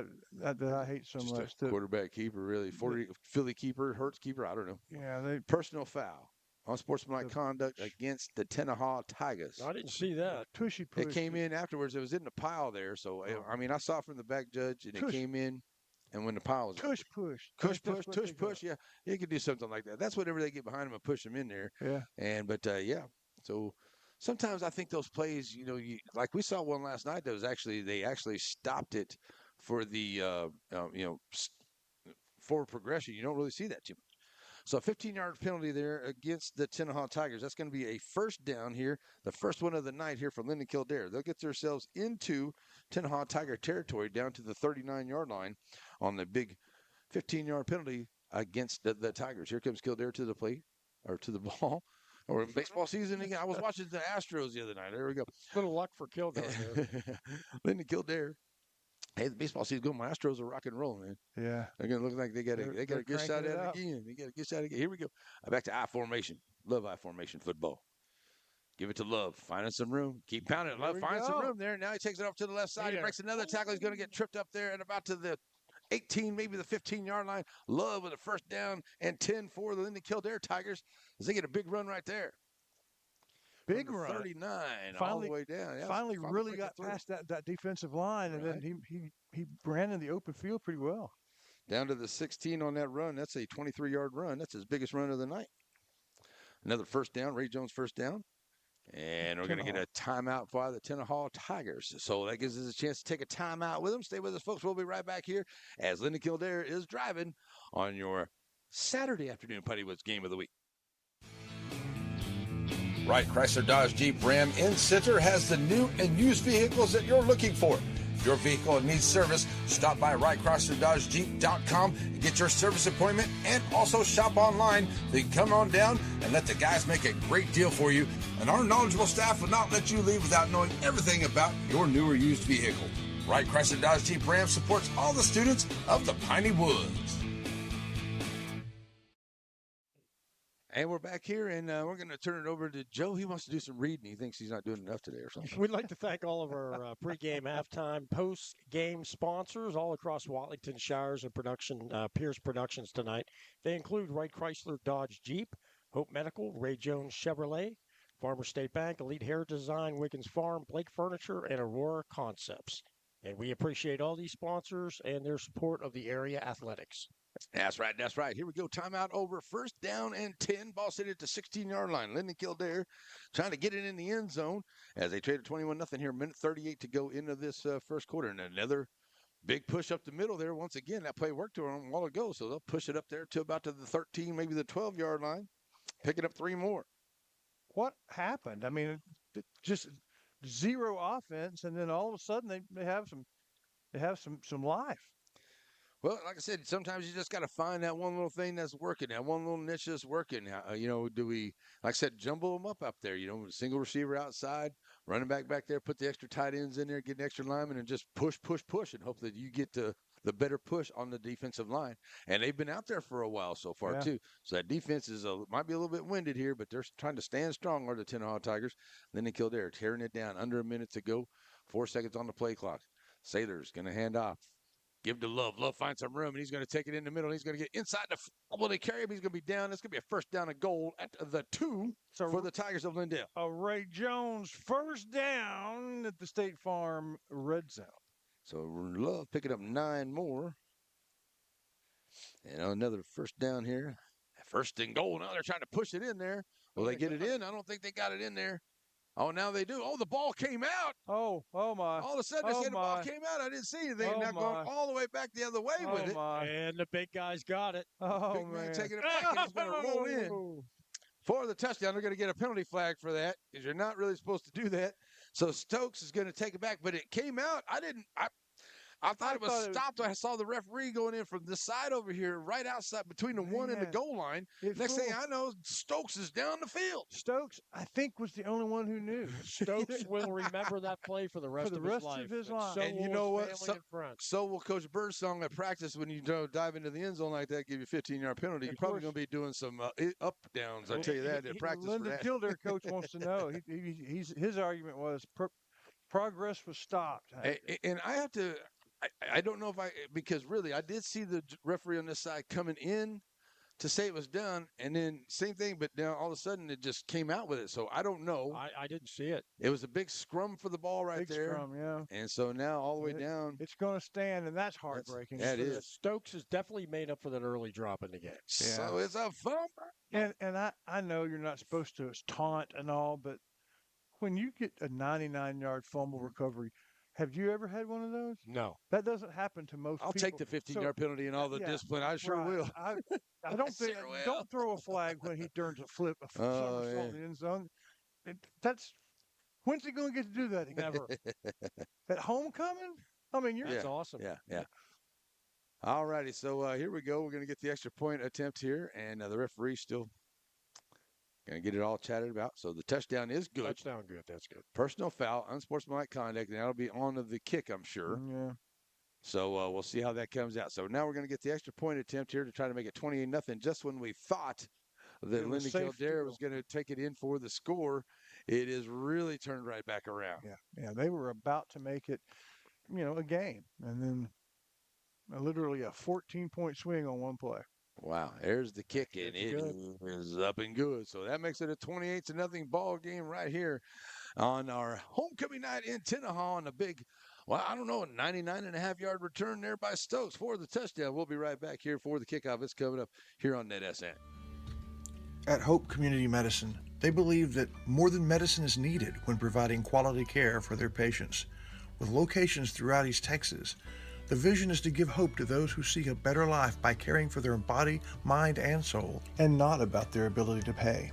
that I hate so Just much. a quarterback keeper, really. Philly keeper, Hurts keeper. I don't know. Yeah, Personal foul. Unsportsmanlike conduct against the Tenaha Tigers. I didn't see that. Tushy push. It came in afterwards. It was in the pile there. So, I saw from the back judge, and it came in. And when the pile was push. Yeah, you could do something like that. That's whenever they get behind them and push them in there. Yeah. So sometimes I think those plays, like we saw one last night. They actually stopped it for the forward progression. You don't really see that too much. So a 15-yard penalty there against the Tenaha Tigers. That's going to be a first down here, the first one of the night here for Linden-Kildare. They'll get themselves into Tenaha Tiger territory down to the 39-yard line on the big 15-yard penalty against the Tigers. Here comes Kildare to the plate, or to the ball. Or in baseball season again. I was watching the Astros the other night. There we go. Little luck for Kildare there. Linden-Kildare. Hey, the baseball season's going. My Astros are rock and roll, man. Yeah. They're going to look like they got a good shot at it again. They got a good shot again. Here we go. Back to I formation. Love I formation football. Give it to Love. Finding some room. Keep pounding. Love finds some room there. Now he takes it off to the left side. He breaks another tackle. He's going to get tripped up there and about to the 18, maybe the 15-yard line. Love with a first down and 10 for the Linden-Kildare Tigers as they get a big run right there. Big run. 39 finally, all the way down. Yeah, finally really got past that defensive line, and then he ran in the open field pretty well. Down to the 16 on that run. That's a 23-yard run. That's his biggest run of the night. Another first down. Ray Jones first down. And we're going to get a timeout by the Tenaha Tigers. So that gives us a chance to take a timeout with them. Stay with us, folks. We'll be right back here as Linden-Kildare is driving on your Saturday afternoon Putty Woods Game of the Week. Right, Chrysler Dodge Jeep Ram in Center has the new and used vehicles that you're looking for. If your vehicle needs service, stop by WrightChryslerDodgeJeep.com and get your service appointment, and also shop online. So you can come on down and let the guys make a great deal for you. And our knowledgeable staff will not let you leave without knowing everything about your new or used vehicle. Wright Chrysler Dodge Jeep Ram supports all the students of the Piney Woods. And we're back here, and we're going to turn it over to Joe. He wants to do some reading. He thinks he's not doing enough today or something. We'd like to thank all of our pregame, halftime, post-game sponsors all across Watlington Shires and Pierce Productions tonight. They include Wright Chrysler Dodge Jeep, Hope Medical, Ray Jones Chevrolet, Farmer State Bank, Elite Hair Design, Wiggins Farm, Blake Furniture, and Aurora Concepts. And we appreciate all these sponsors and their support of the area athletics. That's right. That's right. Here we go. Timeout over. First down and 10. Ball set at the 16-yard line. Linden-Kildare trying to get it in the end zone as they traded 21-0 here. Minute 38 to go into this first quarter. And another big push up the middle there. Once again, that play worked to them a while ago. So they'll push it up there to about to the 13, maybe the 12-yard line. Picking up 3 more. What happened? I mean, just zero offense, and then all of a sudden they have some life. Well, like I said, sometimes you just got to find that one little thing that's working, that one little niche that's working. Do we, like I said, jumble them up there? Single receiver outside, running back there, put the extra tight ends in there, get an extra lineman, and just push, and hope that you get the better push on the defensive line. And they've been out there for a while so far, too. So that defense might be a little bit winded here, but they're trying to stand strong, are the Tenaha Tigers. Linden-Kildare tearing it down. Under a minute to go. 4 seconds on the play clock. Sailor's going to hand off. Give to Love. Love finds some room, and he's going to take it in the middle. He's going to get inside the fumble. They carry him. He's going to be down. It's going to be a first down and goal at the 2 for the Tigers of Lindale. A Ray Jones first down at the State Farm red zone. So Love picking up 9 more. And another first down here. First and goal. Now they're trying to push it in there. Will they get it in? I don't think they got it in there. Oh, now they do. Oh, the ball came out. Oh my. All of a sudden, they said the ball came out. I didn't see anything. Now going all the way back the other way with it. And the big guys got it. Oh, man. Taking it back, and it's going to roll in. For the touchdown, they're going to get a penalty flag for that because you're not really supposed to do that. So Stokes is going to take it back, but it came out. I thought it was stopped. I saw the referee going in from the side over here, right outside between the 1 and the goal line. Next thing I know, Stokes is down the field. Stokes, I think, was the only one who knew. Stokes will remember that play for the rest of his life. So and you know what? So will Coach Birdsong at practice when you dive into the end zone like that, give you a 15-yard penalty. You're probably going to be doing some up downs. I'll tell you that at practice. Linden-Kildare coach wants to know. His argument was progress was stopped. And I have to. I don't know because really I did see the referee on this side coming in to say it was done, and then same thing, but now all of a sudden it just came out with it. So I don't know. I didn't see it. It was a big scrum for the ball right there. Scrum, yeah. And so now all the way down. It's going to stand, and that's heartbreaking. That is. Stokes has definitely made up for that early drop in the game. So it's a fumble. And I know you're not supposed to taunt and all, but when you get a 99-yard fumble recovery, have you ever had one of those? No. That doesn't happen to most people. I'll take the 15-yard penalty and all the discipline. I sure will. I don't think don't throw a flag when he turns a somersault in the end zone. When's he going to get to do that? Never. At homecoming? I mean, that's awesome. Yeah. All righty, so here we go. We're going to get the extra point attempt here, and the referee still going to get it all chatted about. So the touchdown is good. Touchdown good. That's good. Personal foul, unsportsmanlike conduct, and that'll be on to the kick, I'm sure. Yeah. So we'll see how that comes out. So now we're going to get the extra point attempt here to try to make it 28-0. Just when we thought that Linden-Kildare was going to take it in for the score, it is really turned right back around. Yeah, they were about to make it, a game, and then literally a 14-point swing on one play. Wow, there's the kick, and it is up and good. So that makes it a 28-0 ball game right here on our homecoming night in Tenaha on a big, 99.5-yard return there by Stokes for the touchdown. We'll be right back here for the kickoff. It's coming up here on NetSN. At Hope Community Medicine, they believe that more than medicine is needed when providing quality care for their patients. With locations throughout East Texas, the vision is to give hope to those who seek a better life by caring for their body, mind, and soul, and not about their ability to pay.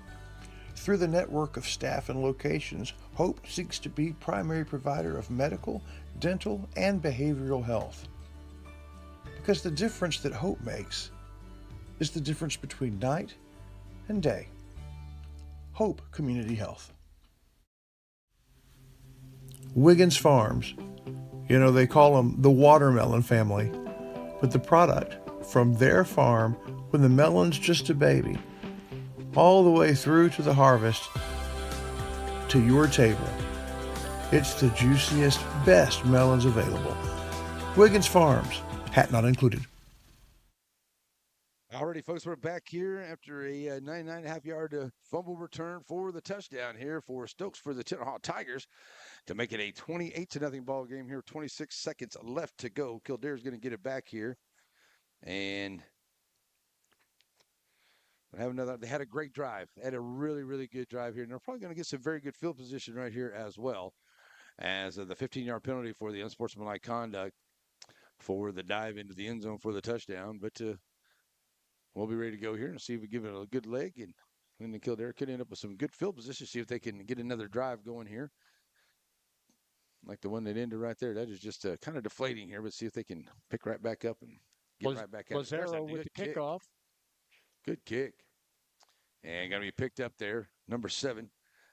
Through the network of staff and locations, Hope seeks to be primary provider of medical, dental, and behavioral health. Because the difference that Hope makes is the difference between night and day. Hope Community Health. Wiggins Farms. They call them the watermelon family, but the product from their farm, when the melon's just a baby, all the way through to the harvest, to your table. It's the juiciest, best melons available. Wiggins Farms, hat not included. Alrighty, folks, we're back here after a 99.5-yard fumble return for the touchdown here for Stokes for the Tenaha Tigers to make it a 28-0 ball game here. 26 seconds left to go. Kildare's going to get it back here. And have another. They had a great drive. They had a really, really good drive here. And they're probably going to get some very good field position right here as well as the 15-yard penalty for the unsportsmanlike conduct for the dive into the end zone for the touchdown. But we'll be ready to go here and see if we give it a good leg. And Linden-Kildare could end up with some good field position. See if they can get another drive going here. Like the one that ended right there. That is just kind of deflating here. But see if they can pick right back up and get right back at it. Lazaro with the kickoff. Good kick. And going to be picked up there. Number 7.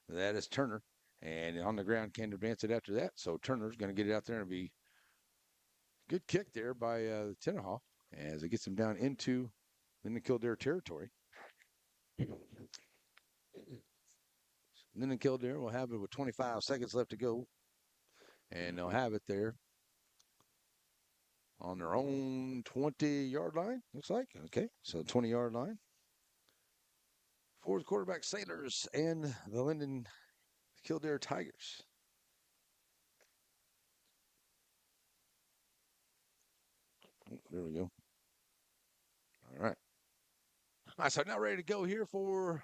That is Turner. And on the ground, can't advance it after that. So Turner's going to get it out there and be good kick there by Tenaha as it gets him down into Linden-Kildare territory. Linden-Kildare will have it with 25 seconds left to go. And they'll have it there on their own 20-yard line, looks like. Okay, so 20-yard line. For the quarterback Sailors and the Linden-Kildare Tigers. Oh, there we go. All right. All right, so now ready to go here for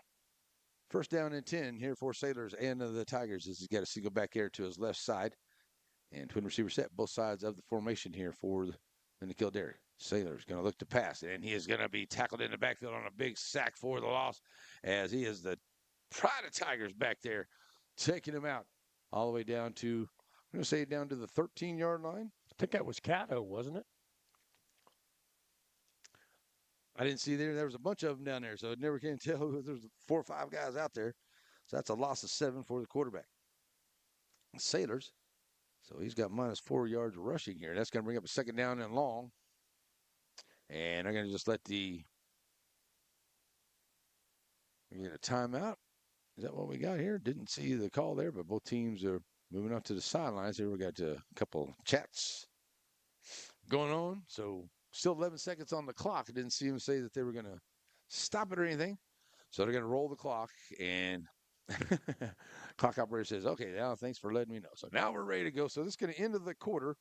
first down and 10 here for Sailors and the Tigers. As he's got a single back air to his left side. And twin receiver set both sides of the formation here for Linden-Kildare. Sailor's going to look to pass, and he is going to be tackled in the backfield on a big sack for the loss, as he is the pride of Tigers back there, taking him out all the way down to, I'm going to say down to the 13-yard line. I think that was Cato, wasn't it? I didn't see there. There was a bunch of them down there, so I never can tell. There's 4 or 5 guys out there. So that's a loss of 7 for the quarterback. Sailors. So he's got minus 4 yards rushing here. That's going to bring up a second down and long. And they're going to just let we get a timeout. Is that what we got here? Didn't see the call there, but both teams are moving up to the sidelines. Here we got a couple chats going on. So still 11 seconds on the clock. I didn't see them say that they were going to stop it or anything. So they're going to roll the clock, and clock operator says, okay, now thanks for letting me know. So now we're ready to go. So this is going to end of the quarter,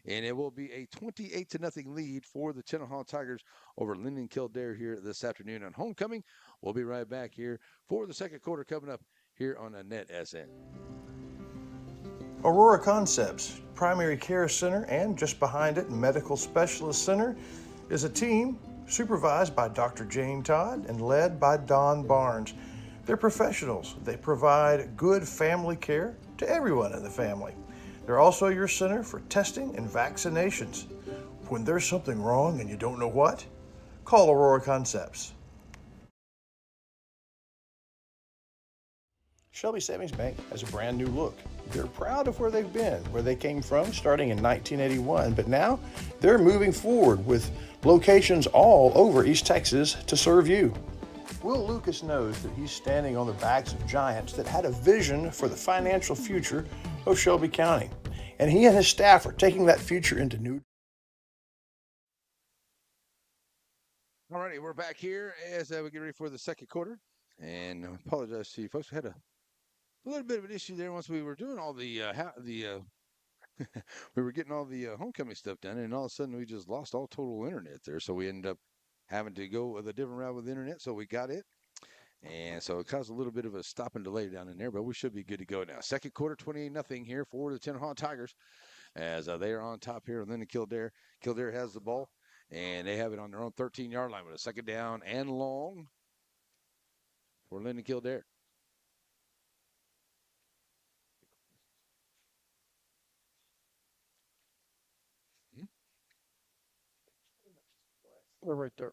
and it will be a 28-0 lead for the Tenaha Tigers over Linden-Kildare here this afternoon on homecoming. We'll be right back here for the second quarter coming up here on Net SN. Aurora Concepts Primary Care Center, and just behind it, Medical Specialist Center, is a team supervised by Dr. Jane Todd and led by Don Barnes. They're professionals. They provide good family care to everyone in the family. They're also your center for testing and vaccinations. When there's something wrong and you don't know what, call Aurora Concepts. Shelby Savings Bank has a brand new look. They're proud of where they've been, where they came from starting in 1981, but now they're moving forward with locations all over East Texas to serve you. Will Lucas knows that he's standing on the backs of giants that had a vision for the financial future of Shelby County, and he and his staff are taking that future into new. All righty, we're back here as we get ready for the second quarter, and I apologize to you folks. We had a little bit of an issue there once we were doing all we were getting all the homecoming stuff done, and all of a sudden we just lost all total internet there. So we ended up having to go with a different route with the internet. So we got it, and so it caused a little bit of a stop and delay down in there, but we should be good to go now. Second quarter, 28-0 here for the Tenaha Tigers, as they are on top here. And then Kildare has the ball, and they have it on their own 13-yard line with a second down and long for Linden-Kildare. They're right there.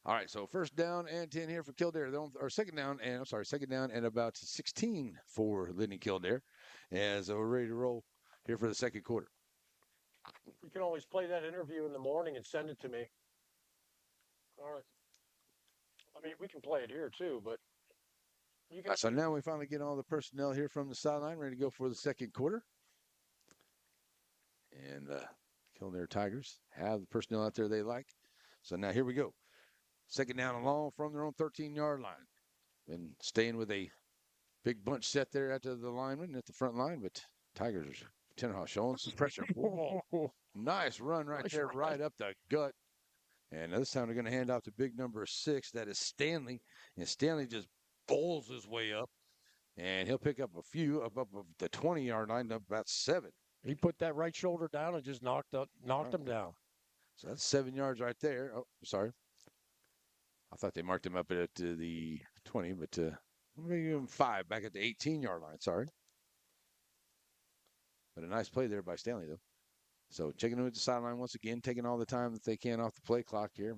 All right, so first down and 10 here for Kildare. Or second down and about 16 for Linden-Kildare, as we're ready to roll here for the second quarter. You can always play that interview in the morning and send it to me. All right. I mean, we can play it here too, but you can. So now we finally get all the personnel here from the sideline, ready to go for the second quarter. And Kildare Tigers have the personnel out there they like. So now here we go. Second down and long from their own 13-yard line. And staying with a big bunch set there at the lineman at the front line, but Tigers, Tenaha showing some pressure. Whoa. Nice run right there, right up the gut And this time they're going to hand off to big number 6. That is Stanley. And Stanley just bowls his way up. And he'll pick up a few up the 20-yard line, up about 7. He put that right shoulder down and just knocked him down. So that's 7 yards right there. Oh, sorry. I thought they marked him up at the 20, but maybe give him 5 back at the 18-yard line. Sorry. But a nice play there by Stanley, though. So checking in with the sideline once again, taking all the time that they can off the play clock here.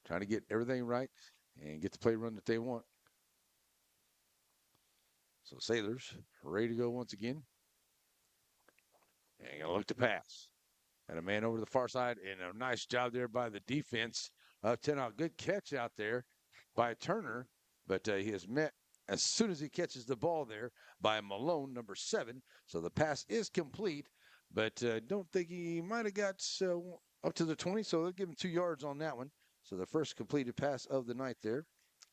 Trying to get everything right and get the play run that they want. So Sailors ready to go once again. And going to look to pass. And a man over to the far side, and a nice job there by the defense of Tenaha. Good catch out there by Turner, but he is met as soon as he catches the ball there by Malone, number 7. So the pass is complete, but don't think he might have got up to the 20, so they'll give him 2 yards on that one. So the first completed pass of the night there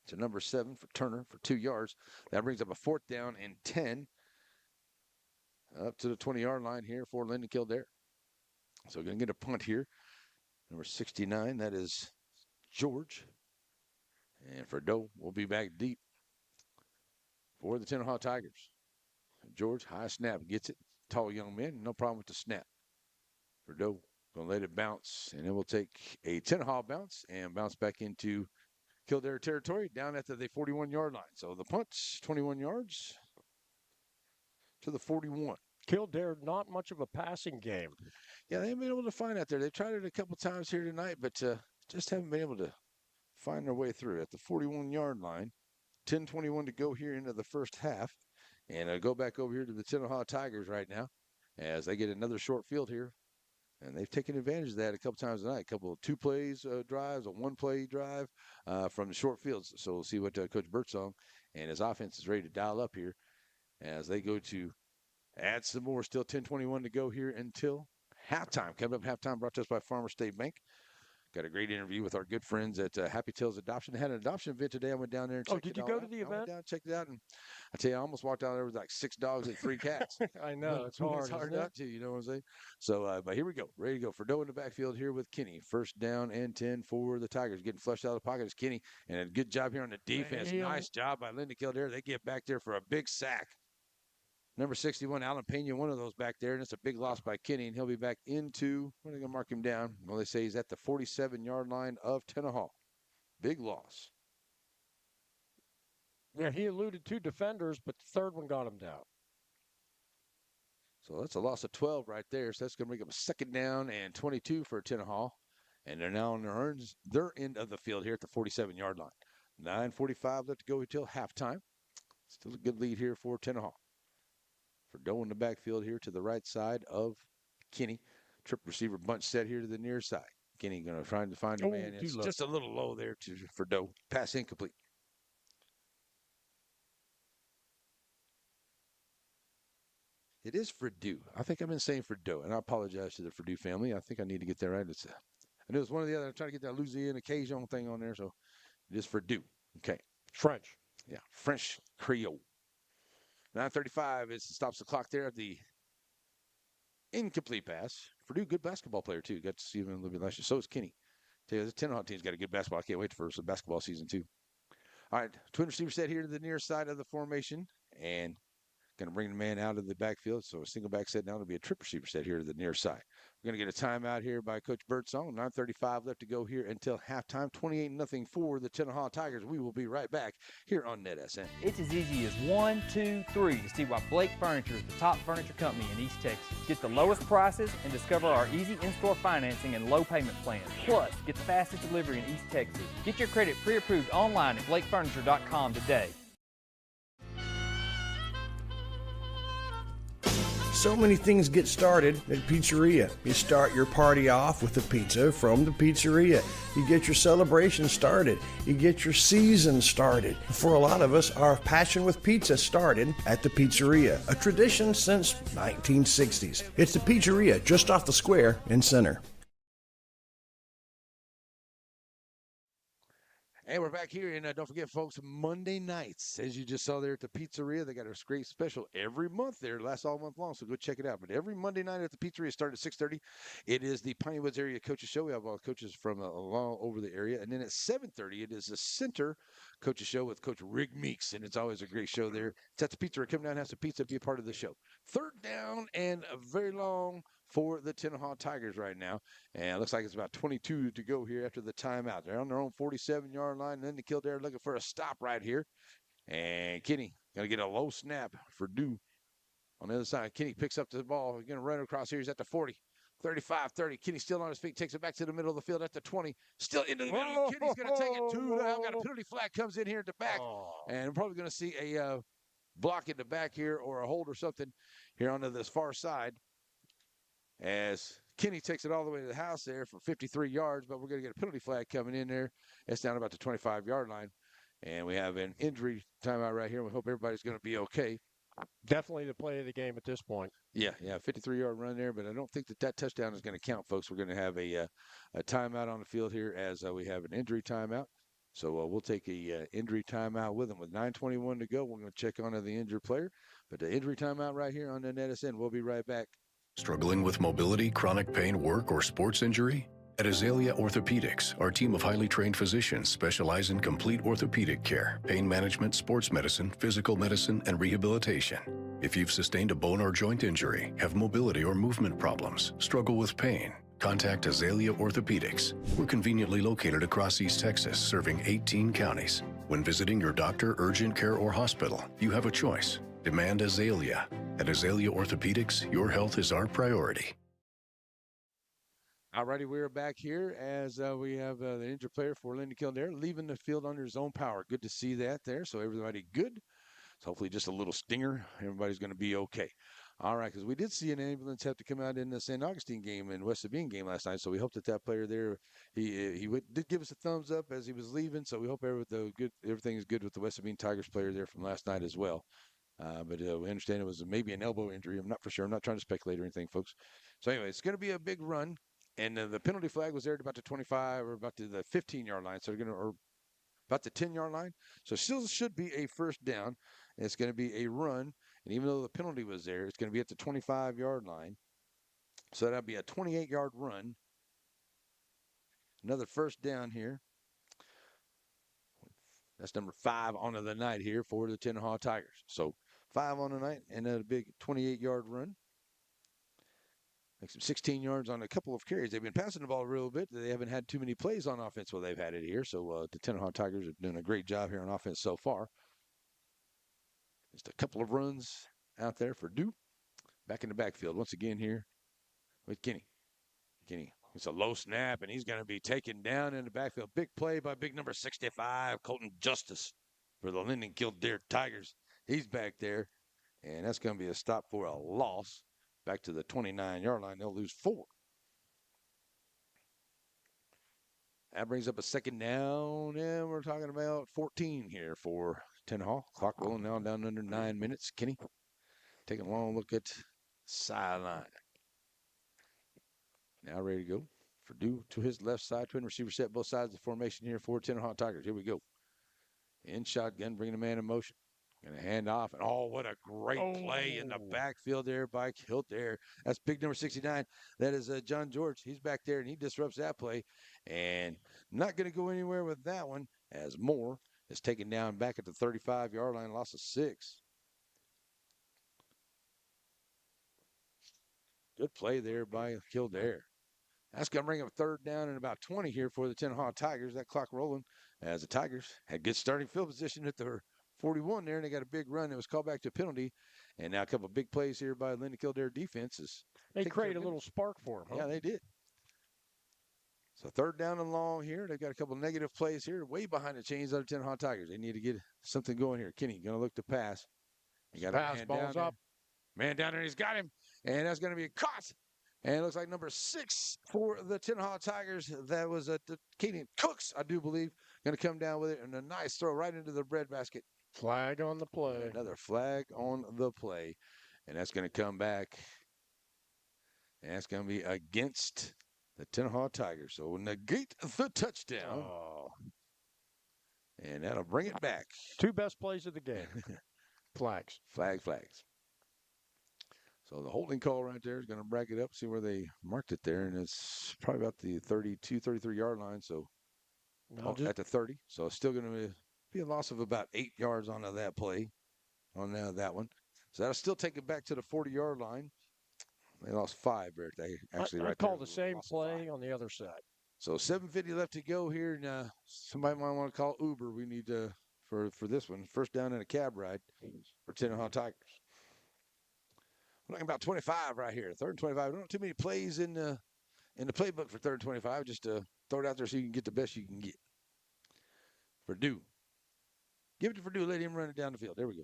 to number 7 for Turner for 2 yards. That brings up a 4th down and 10 up to the 20-yard line here for Linden-Kildare. So we're going to get a punt here. Number 69, that is George. And Ferdo will be back deep for the Tenaha Tigers. George, high snap, gets it. Tall young man, no problem with the snap. Ferdo going to let it bounce, and it will take a Tenaha bounce and bounce back into Kildare territory down at the 41-yard line. So the punt's 21 yards to the 41. Kildare, not much of a passing game. Yeah, they haven't been able to find out there. They've tried it a couple times here tonight, but just haven't been able to find their way through at the 41-yard line. 10:21 to go here into the first half. And I go back over here to the Tenaha Tigers right now as they get another short field here. And they've taken advantage of that a couple times tonight. A couple of 2-play drives, a 1-play drive from the short fields. So we'll see what Coach Birdsong and his offense is ready to dial up here as they go to add some more. Still 10:21 to go here until halftime. Coming up halftime brought to us by Farmer State Bank. Got a great interview with our good friends at Happy Tales Adoption. They had an adoption event today. I went down there and checked it out. Oh, did you go to the event? I went down, checked it out, and I tell you, I almost walked out there with like 6 dogs and 3 cats. I know, it's hard. It's hard not to, you know what I'm saying? So, but here we go. Ready to go. Ferdo in the backfield here with Kenny. First down and 10 for the Tigers. Getting flushed out of the pocket is Kenny. And a good job here on the defense. Nice job by Linden-Kildare. They get back there for a big sack. Number 61, Alan Pena, one of those back there, and it's a big loss by Kenny, and he'll be back into, what are they going to mark him down? Well, they say he's at the 47-yard line of Tenaha. Big loss. Yeah, he eluded 2 defenders, but the third one got him down. So that's a loss of 12 right there. So that's going to bring up a 2nd down and 22 for Tenaha. And they're now on their end of the field here at the 47-yard line. 9:45 left to go until halftime. Still a good lead here for Tenaha. Ferdo in the backfield here to the right side of Kenny. Trip receiver bunch set here to the near side. Kenny going to try to find a man. It's just a little low there to Ferdo. Pass incomplete. It is Ferdo. I think I've been saying Ferdo, and I apologize to the Ferdo family. I think I need to get that right. I knew it was one of the other. I'm trying to get that Louisiana Cajun thing on there, so it is Ferdo. Okay. French. Yeah, French Creole. 9:35 stops the clock there at the incomplete pass. Ferdo, good basketball player, too. Got to see him a little bit last year. So is Kenny. Tell you, the Tenaha team's got a good basketball. I can't wait for the basketball season, too. All right, twin receiver set here to the near side of the formation. And going to bring the man out of the backfield. So a single back set now to be a trip receiver set here to the near side. We're going to get a timeout here by Coach Birdsong. 9:35 left to go here until halftime. 28-0 for the Tenaha Tigers. We will be right back here on NetSN. It's as easy as 1, 2, 3 to see why Blake Furniture is the top furniture company in East Texas. Get the lowest prices and discover our easy in-store financing and low payment plans. Plus, get the fastest delivery in East Texas. Get your credit pre-approved online at blakefurniture.com today. So many things get started at Pizzeria. You start your party off with a pizza from the pizzeria. You get your celebration started. You get your season started. For a lot of us, our passion with pizza started at the pizzeria, a tradition since 1960s. It's the Pizzeria just off the square in Center. And we're back here, and don't forget, folks, Monday nights, as you just saw there at the pizzeria, they got a great special every month there, lasts all month long, so go check it out. But every Monday night at the pizzeria, start at 6:30. It is the Piney Woods Area Coaches Show. We have all coaches from all over the area. And then at 7:30, it is the Center Coaches Show with Coach Rick Meeks, and it's always a great show there. It's at the pizzeria. Come down, have some pizza, be a part of the show. Third down and very long for the Tenaha Tigers right now. And it looks like it's about 22 to go here after the timeout. They're on their own 47-yard line. Linden-Kildare looking for a stop right here. And Kenny going to get a low snap for Dew on the other side. Kenny picks up the ball. He's going to run across here. He's at the 40. 35-30. Kenny still on his feet. Takes it back to the middle of the field at the 20. Still into the middle. Kenny's going to take it to now. Got a penalty flag comes in here at the back. And we're probably going to see a block in the back here or a hold or something here onto this far side. As Kenny takes it all the way to the house there for 53 yards, but we're going to get a penalty flag coming in there. It's down about the 25-yard line. And we have an injury timeout right here. We hope everybody's going to be okay. Definitely the play of the game at this point. Yeah, 53-yard run there, but I don't think that touchdown is going to count, folks. We're going to have a timeout on the field here as we have an injury timeout. So we'll take a injury timeout with them. With 9:21 to go, we're going to check on the injured player. But the injury timeout right here on the NetSN. We'll be right back. Struggling with mobility, chronic pain, work, or sports injury? At Azalea Orthopedics, our team of highly trained physicians specialize in complete orthopedic care, pain management, sports medicine, physical medicine, and rehabilitation. If you've sustained a bone or joint injury, have mobility or movement problems, struggle with pain, contact Azalea Orthopedics. We're conveniently located across East Texas, serving 18 counties. When visiting your doctor, urgent care, or hospital, you have a choice. Demand Azalea. At Azalea Orthopedics, your health is our priority. Alrighty, we're back here as we have the injured player for Linden-Kildare leaving the field under his own power. Good to see that there. So everybody good. So hopefully just a little stinger. Everybody's going to be okay. All right, because we did see an ambulance have to come out in the St. Augustine game and West Sabine game last night. So we hope that player there, he did give us a thumbs up as he was leaving. So we hope everything is good with the West Sabine Tigers player there from last night as well. But we understand it was maybe an elbow injury. I'm not for sure. I'm not trying to speculate or anything, folks. So anyway, it's going to be a big run. And the penalty flag was there at about the 25 or about to the 15-yard line. So they're going to, or about the 10-yard line. So still should be a first down. And it's going to be a run. And even though the penalty was there, it's going to be at the 25-yard line. So that'll be a 28-yard run. Another first down here. That's number 5 on the night here for the Tenaha Tigers. So 5 on the night and a big 28-yard run. Makes them 16 yards on a couple of carries. They've been passing the ball a little bit. They haven't had too many plays on offense while they've had it here. So the Tenaha Tigers are doing a great job here on offense so far. Just a couple of runs out there for Dew. Back in the backfield once again here with Kenny. Kenny, it's a low snap, and he's going to be taken down in the backfield. Big play by big number 65, Colton Justice for the Linden-Kildare Tigers. He's back there, and that's going to be a stop for a loss. Back to the 29-yard line. They'll lose 4. That brings up a second down, and we're talking about 14 here for Tenaha. Clock rolling now down under 9 minutes. Kenny taking a long look at sideline. Now ready to go for Dew to his left side. Twin receiver set both sides of the formation here for Tenaha Tigers. Here we go. In shotgun, bringing the man in motion. Going to hand off. And, what a great play in the backfield there by Kildare. That's big number 69. That is John George. He's back there, and he disrupts that play. And not going to go anywhere with that one as Moore is taken down back at the 35-yard line, loss of 6. Good play there by Kildare. That's going to bring up third down and about 20 here for the Tenaha Tigers. That clock rolling as the Tigers had good starting field position at their 41 there, and they got a big run. It was called back to a penalty, and now a couple of big plays here by Linden-Kildare defenses. They created a little spark for them. Huh? Yeah, they did. So third down and long here. They've got a couple of negative plays here, way behind the chains of the Tenaha Tigers. They need to get something going here. Kenny going to look to pass. He got pass, ball's up. Man down there, he's got him, and that's going to be a caught. And it looks like number 6 for the Tenaha Tigers. That was Kaden Cooks, I do believe, going to come down with it, and a nice throw right into the breadbasket. Flag on the play. Another flag on the play. And that's going to come back. And that's going to be against the Tenaha Tigers. So negate the touchdown. And that'll bring it back. 2 best plays of the game. Flags. Flags. So the holding call right there is going to break it up, see where they marked it there, and it's probably about the 32, 33-yard line, so at the 30. So it's still going to be a loss of about 8 yards on that play, on that one. So that'll still take it back to the 40-yard line. They lost 5 there. They actually I call the same play on the other side. So 7:50 left to go here, and somebody might want to call Uber. We need to for this one. First down and a cab ride for Tenaha Tigers. We're looking about 25 right here. 3rd and 25. Don't too many plays in the playbook for 3rd and 25. Just throw it out there so you can get the best you can get. Purdue. Give it to Purdue. Let him run it down the field. There we go.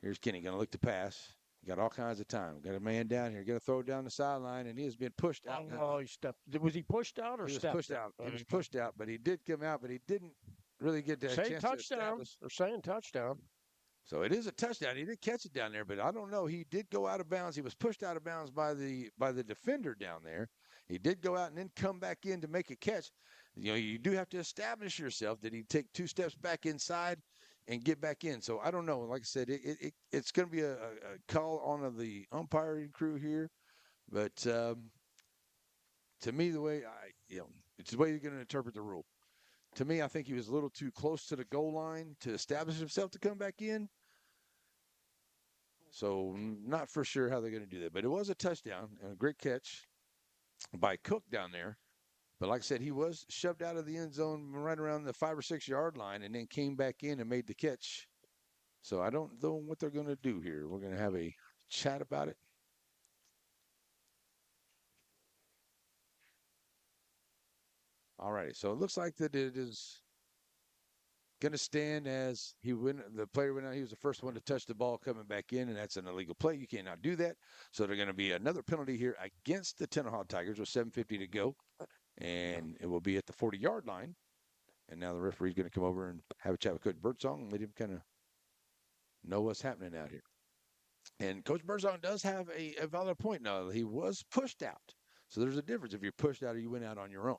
Here's Kenny going to look to pass. Got all kinds of time. Got a man down here. Going to throw it down the sideline, and he has been pushed out. Oh, he stepped. Was he pushed out or he was stepped? Pushed out. He was pushed out, but he did come out, but he didn't really get that chance touchdown. to establish. They're saying touchdown. So it is a touchdown. He did catch it down there, but I don't know. He did go out of bounds. He was pushed out of bounds by the defender down there. He did go out and then come back in to make a catch. You know, you do have to establish yourself. Did he take 2 steps back inside and get back in? So I don't know. Like I said, it's going to be a call on the umpiring crew here. But to me, the way it's the way you're going to interpret the rule. To me, I think he was a little too close to the goal line to establish himself to come back in. So not for sure how they're going to do that. But it was a touchdown and a great catch by Cook down there. But like I said, he was shoved out of the end zone right around the 5 or 6 yard line and then came back in and made the catch. So I don't know what they're going to do here. We're going to have a chat about it. All righty. So it looks like that it is going to stand as the player went out. He was the first one to touch the ball coming back in, and that's an illegal play. You cannot do that. So they're going to be another penalty here against the Tenaha Tigers with 7:50 to go. And it will be at the 40-yard line. And now the referee's going to come over and have a chat with Coach Birdsong and let him kind of know what's happening out here. And Coach Birdsong does have a valid point now. He was pushed out. So there's a difference if you're pushed out or you went out on your own.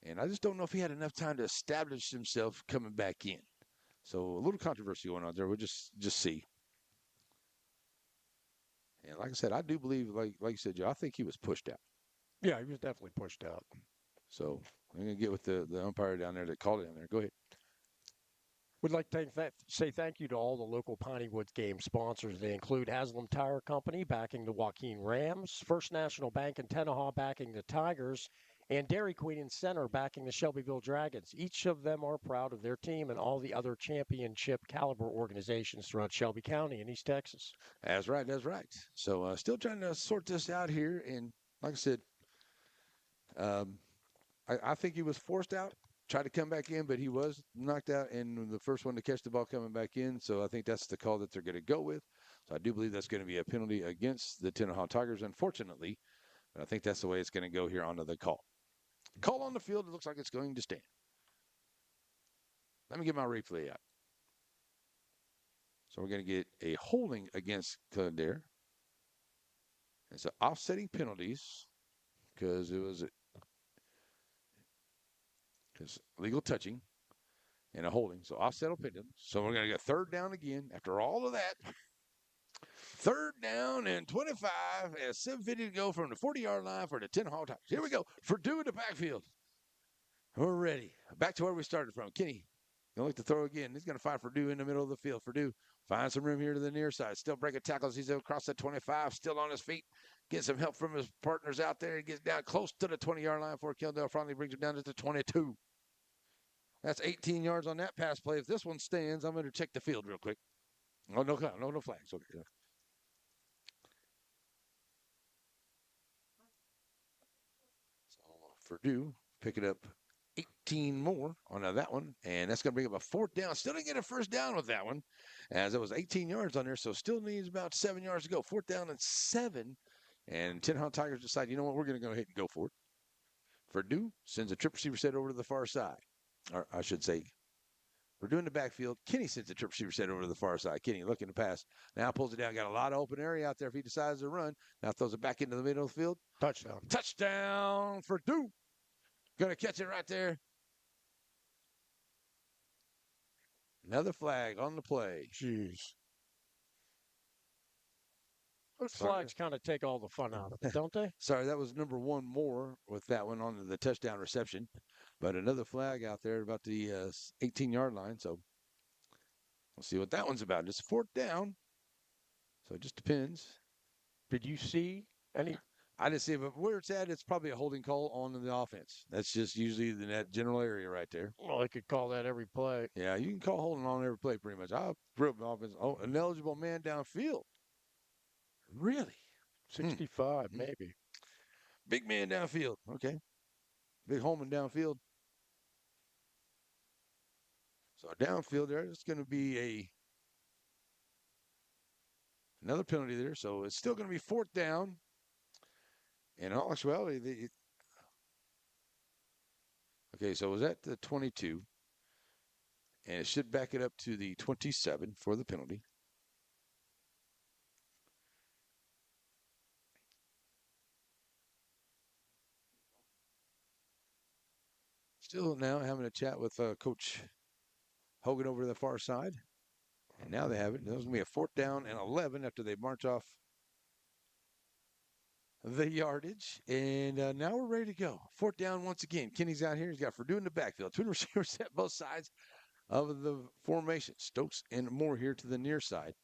And I just don't know if he had enough time to establish himself coming back in. So a little controversy going on there. We'll just see. And like I said, I do believe, like you said, Joe, I think he was pushed out. Yeah, he was definitely pushed out. So I'm going to get with the umpire down there that called it in there. Go ahead. We'd like to say thank you to all the local Piney Woods game sponsors. They include Haslam Tire Company backing the Joaquin Rams, First National Bank in Tenaha backing the Tigers, and Dairy Queen and Center backing the Shelbyville Dragons. Each of them are proud of their team and all the other championship caliber organizations throughout Shelby County and East Texas. That's right. So still trying to sort this out here. And like I said, I think he was forced out, tried to come back in, but he was knocked out and the first one to catch the ball coming back in. So I think that's the call that they're going to go with. So I do believe that's going to be a penalty against the Tenaha Tigers, unfortunately. But I think that's the way it's going to go here onto the call. Call on the field, it looks like it's going to stand. Let me get my replay out. So we're going to get a holding against Kildare. It's an offsetting penalties because it was legal touching and a holding. So offset penalties. So we're going to get 3rd down again after all of that. 3rd down and 25 and 7:50 to go from the 40-yard line for the Tenaha Tigers. Here we go. Purdue in the backfield. We're ready. Back to where we started from. Kenny going to look to throw again. He's going to find Purdue in the middle of the field. Purdue finds some room here to the near side. Still breaking tackles. He's across the 25, still on his feet. Gets some help from his partners out there. He gets down close to the 20-yard line before Kildare finally brings him down to the 22. That's 18 yards on that pass play. If this one stands, I'm going to check the field real quick. Oh, no flags. Okay. Purdue picking up 18 more on that one, and that's going to bring up a 4th down. Still didn't get a 1st down with that one, as it was 18 yards on there, so still needs about 7 yards to go. 4th down and 7, and Tenaha Tigers decide, you know what, we're going to go ahead and go for it. Purdue sends a trip receiver set over to the far side, or I should say, Purdue in the backfield. Kenny sends a trip receiver set over to the far side. Kenny looking to pass. Now pulls it down. Got a lot of open area out there if he decides to run. Now throws it back into the middle of the field. Touchdown. Touchdown, Purdue. Going to catch it right there Another flag on the play. Jeez. Those Sorry. flags kind of take all the fun out of it, don't they? Sorry, that was number one more with that one on the touchdown reception. But another flag out there about the 18-yard line. So we'll see what that one's about. It's a fourth down. So it just depends. Did you see any? I didn't see it, but where it's at, it's probably a holding call on the offense. That's just usually in that general area right there. Well, they could call that every play. Yeah, you can call holding on every play pretty much. I grew up in offense. Oh, an eligible man downfield. Really? 65, maybe. Big man downfield. Okay. Big Holman downfield. So downfield there, it's going to be another penalty there. So it's still going to be fourth down. And in all actuality, okay, so it was at the 22. And it should back it up to the 27 for the penalty. Still now having a chat with Coach Hogan over the far side. And now they have it. There's going to be a fourth down and 11 after they march off the yardage. And now we're ready to go. Fourth down once again. Kenny's out here. He's got Purdue in the backfield. Twin receivers at both sides of the formation. Stokes and Moore here to the near side.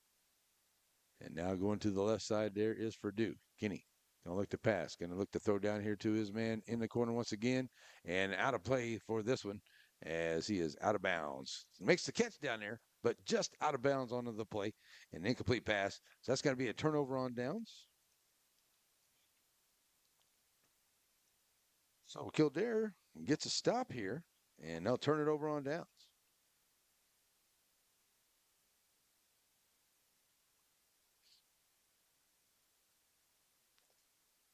And now going to the left side there is Purdue. Kenny going to look to pass. Going to look to throw down here to his man in the corner once again. And out of play for this one as he is out of bounds. Makes the catch down there, but just out of bounds onto the play. An incomplete pass. So that's going to be a turnover on downs. So Kildare gets a stop here, and they'll turn it over on downs.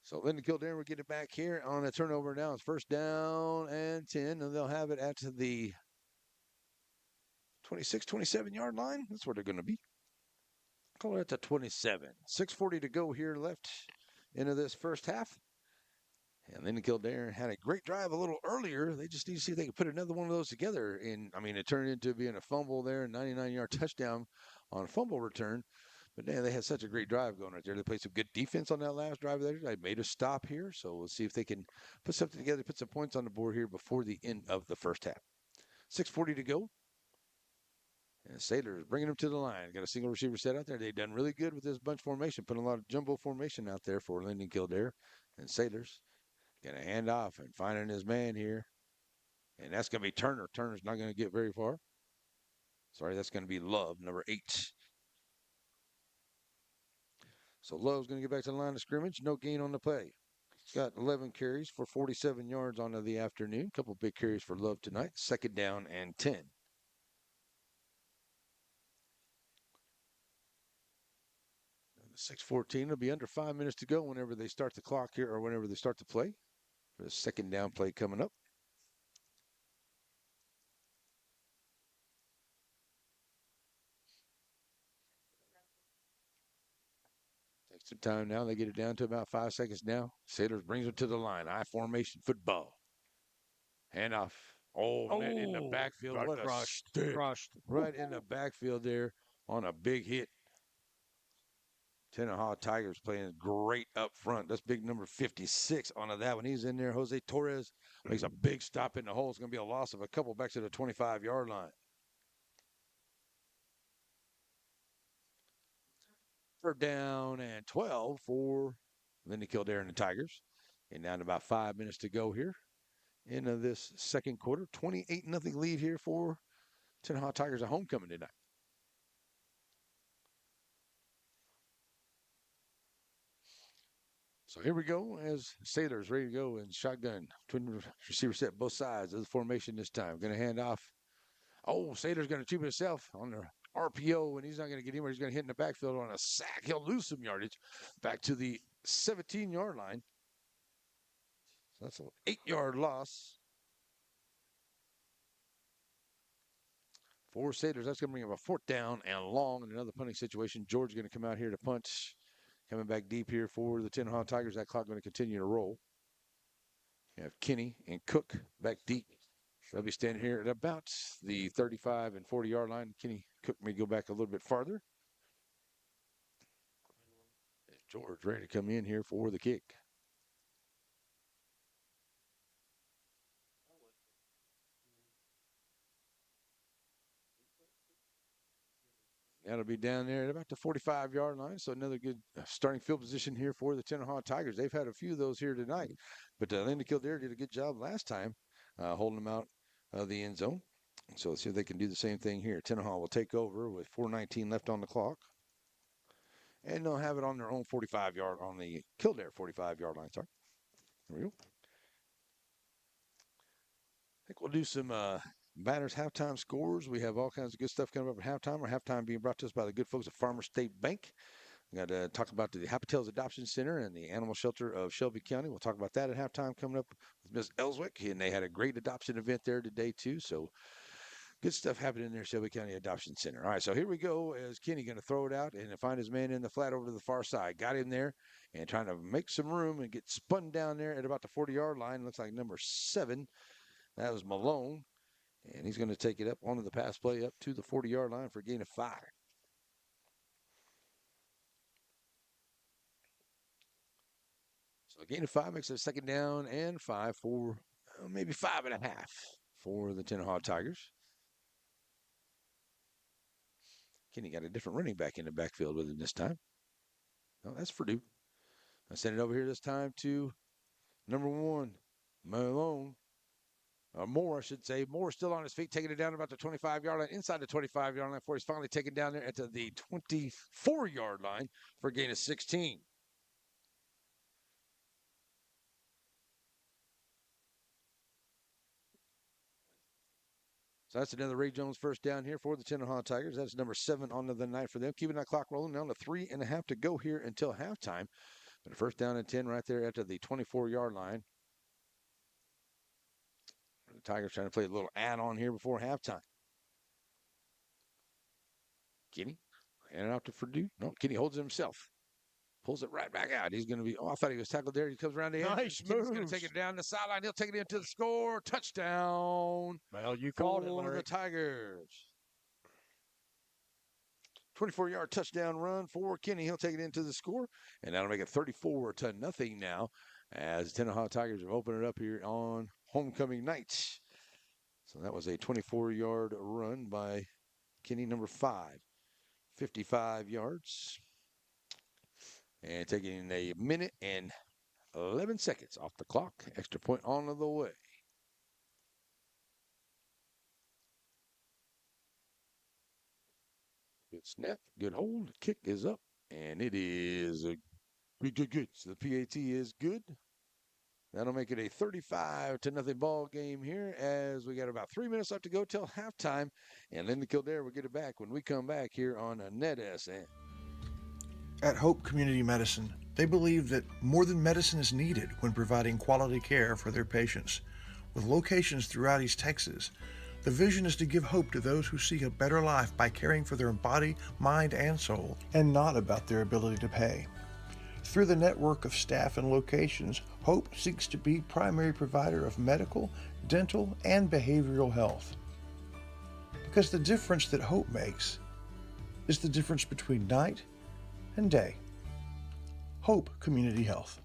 So Linden-Kildare will get it back here on a turnover now. It's first down and 10, and they'll have it at the 26, 27-yard line. That's where they're going to be. Call it at the 27. 6:40 to go here left into this first half. And Linden-Kildare had a great drive a little earlier. They just need to see if they can put another one of those together. And, I mean, it turned into being a fumble there, 99-yard touchdown on a fumble return. But man, they had such a great drive going right there. They played some good defense on that last drive there. They made a stop here. So we'll see if they can put something together, put some points on the board here before the end of the first half. 6:40 to go. And Sailors bringing them to the line. Got a single receiver set out there. They've done really good with this bunch formation, putting a lot of jumbo formation out there for Linden-Kildare. And Sailors going to hand off and finding his man here. And that's going to be Turner. Turner's not going to get very far. Sorry, that's going to be Love, number 8. So Love's going to get back to the line of scrimmage. No gain on the play. He's got 11 carries for 47 yards on the afternoon. Couple big carries for Love tonight. Second down and 10. 6:14. It'll be under 5 minutes to go whenever they start the clock here or whenever they start the play. For the second down play coming up. Takes some time now. They get it down to about 5 seconds now. Sailors brings it to the line. I formation football. Handoff. Oh, in the backfield. What crushed. Right in the backfield there on a big hit. Tenaha Tigers playing great up front. That's big number 56 on that one. He's in there. Jose Torres makes a big stop in the hole. It's going to be a loss of a couple back to the 25-yard line. Third down and 12 for Linden-Kildare and the Tigers. And down to about 5 minutes to go here into this second quarter. 28-0 lead here for Tenaha Tigers at homecoming tonight. So here we go as Sailors ready to go in shotgun. Twin receiver set both sides of the formation this time. Going to hand off. Oh, Sailors going to achieve himself on the RPO, and he's not going to get anywhere. He's going to hit in the backfield on a sack. He'll lose some yardage back to the 17-yard line. So that's an 8-yard loss for Sailors. That's going to bring him a fourth down and long in another punting situation. George going to come out here to punt. Coming back deep here for the Tenaha Tigers. That clock going to continue to roll. You have Kenny and Cook back deep They'll be standing here at about the 35 and 40-yard line. Kenny Cook may go back a little bit farther. And George ready to come in here for the kick. That'll be down there at about the 45-yard line. So another good starting field position here for the Tenaha Tigers. They've had a few of those here tonight. But Linden-Kildare did a good job last time holding them out of the end zone. So let's see if they can do the same thing here. Tenaha will take over with 4:19 left on the clock. And they'll have it on their own 45-yard, on the Kildare 45-yard line. Sorry. There we go. I think we'll do some Banners halftime scores. We have all kinds of good stuff coming up at halftime. Our halftime being brought to us by the good folks at Farmer State Bank. We got to talk about the Happy Tales Adoption Center and the Animal Shelter of Shelby County. We'll talk about that at halftime coming up with Ms. Ellswick. And they had a great adoption event there today, too. So good stuff happening there, Shelby County Adoption Center. All right, so here we go as Kenny going to throw it out and find his man in the flat over to the far side. Got him there and trying to make some room and get spun down there at about the 40-yard line. Looks like number 7. That was Malone. And he's going to take it up onto the pass play up to the 40-yard line for a gain of 5. So a gain of 5 makes it a second down and 5 for maybe 5.5 for the Tenaha Tigers. Kenny got a different running back in the backfield with him this time. Oh, that's Purdue. I send it over here this time to number 1, Malone. Moore, I should say. Moore still on his feet, taking it down about the 25-yard line, inside the 25-yard line before he's finally taken down there at the 24-yard line for a gain of 16. So that's another Ray Jones first down here for the Tenaha Tigers. That's number 7 on the night for them. Keeping that clock rolling down to 3.5 to go here until halftime. But a first down and 10 right there at the 24-yard line. The Tigers trying to play a little add-on here before halftime. Kenny, hand it out to Purdue. No, Kenny holds it himself. Pulls it right back out. He's going to be, I thought he was tackled there. He comes around the end. Nice Kenny's going moves. to take it down the sideline. He'll take it into the score. Touchdown. Well, you called it, for Larry. the Tigers. 24-yard touchdown run for Kenny. He'll take it into the score. And that'll make it 34-0 now as the Tenaha Tigers have opened it up here on homecoming night. So that was a 24-yard run by Kenny, number 5. 55 yards. And taking a minute and 11 seconds off the clock. Extra point on the way. Good snap, good hold. The kick is up, and it is a good. So the PAT is good. That'll make it a 35-0 ball game here as we got about 3 minutes left to go till halftime. And Linden-Kildare will get it back when we come back here on NetSN. At Hope Community Medicine, they believe that more than medicine is needed when providing quality care for their patients. With locations throughout East Texas, the vision is to give hope to those who seek a better life by caring for their body, mind, and soul, and not about their ability to pay. Through the network of staff and locations, Hope seeks to be primary provider of medical, dental, and behavioral health. Because the difference that Hope makes is the difference between night and day. Hope Community Health.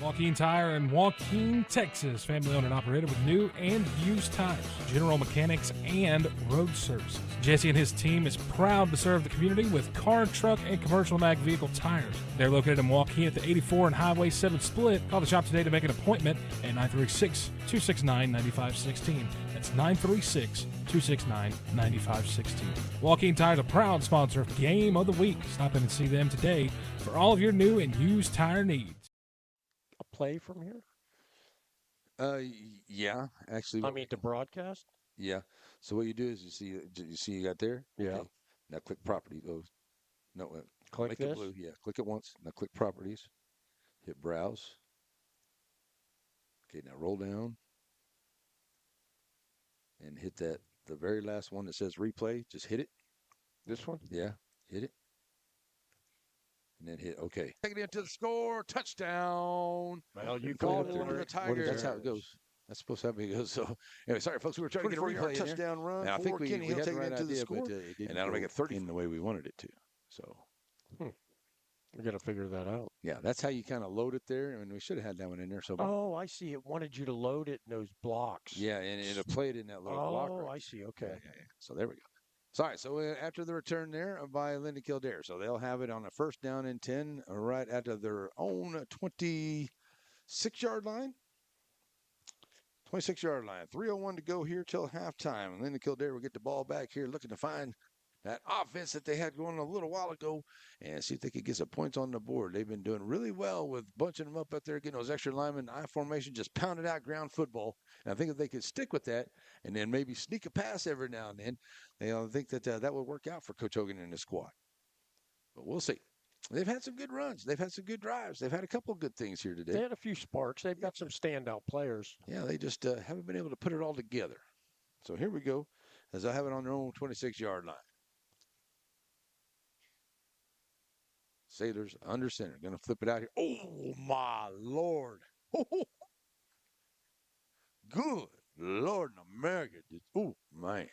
Joaquin Tire in Joaquin, Texas. Family owned and operated with new and used tires, general mechanics, and road services. Jesse and his team is proud to serve the community with car, truck, and commercial mag vehicle tires. They're located in Joaquin at the 84 and Highway 7 split. Call the shop today to make an appointment at 936-269-9516. That's 936-269-9516. Joaquin Tire is a proud sponsor of Game of the Week. Stop in and see them today for all of your new and used tire needs. Play from here? Yeah, actually. I mean, to broadcast? Yeah. So what you do is you see you got there? Yeah. Okay. Now click property. Oh, no, Click make this? it blue. Yeah, click it once. Now click properties. Hit browse. Okay, now roll down. And hit the very last one that says replay. Just hit it. This one? Yeah, hit it. And then hit OK. Take it into the score. Touchdown. Well, you called called it, it. the Tigers. That's how it goes. That's supposed to happen. Because, so anyway, sorry, folks. We were trying to get a 24-yard replay in there. touchdown run And I for think we Kenny Hill had the taking right it to the idea, score. but it didn't And that'll go make it 30 in the way we wanted it to. So, We got to figure that out. yeah, that's how you kind of load it there. And we should have had that one in there. So, Oh, I see. It wanted you to load it in those blocks. yeah, and it'll play it in that little block. Oh, Right. I see. Okay. Yeah. So there we go. Sorry. So after the return there by Linden-Kildare, so they'll have it on a first down and 10 right at their own 26-yard line. 26-yard line. 3:01 to go here till halftime. And Linden-Kildare will get the ball back here, looking to find that offense that they had going a little while ago and see if they could get some points on the board. They've been doing really well with bunching them up there, getting those extra linemen, I formation, just pounded out ground football. And I think if they could stick with that and then maybe sneak a pass every now and then, I think that that would work out for Coach Hogan and his squad. But we'll see. They've had some good runs. They've had some good drives. They've had a couple of good things here today. They had a few sparks. They've got some standout players. Yeah, they just haven't been able to put it all together. So here we go, as I have it on their own 26-yard line. Sailors under center. Going to flip it out here. Oh, my Lord. Good Lord in America. Oh, man.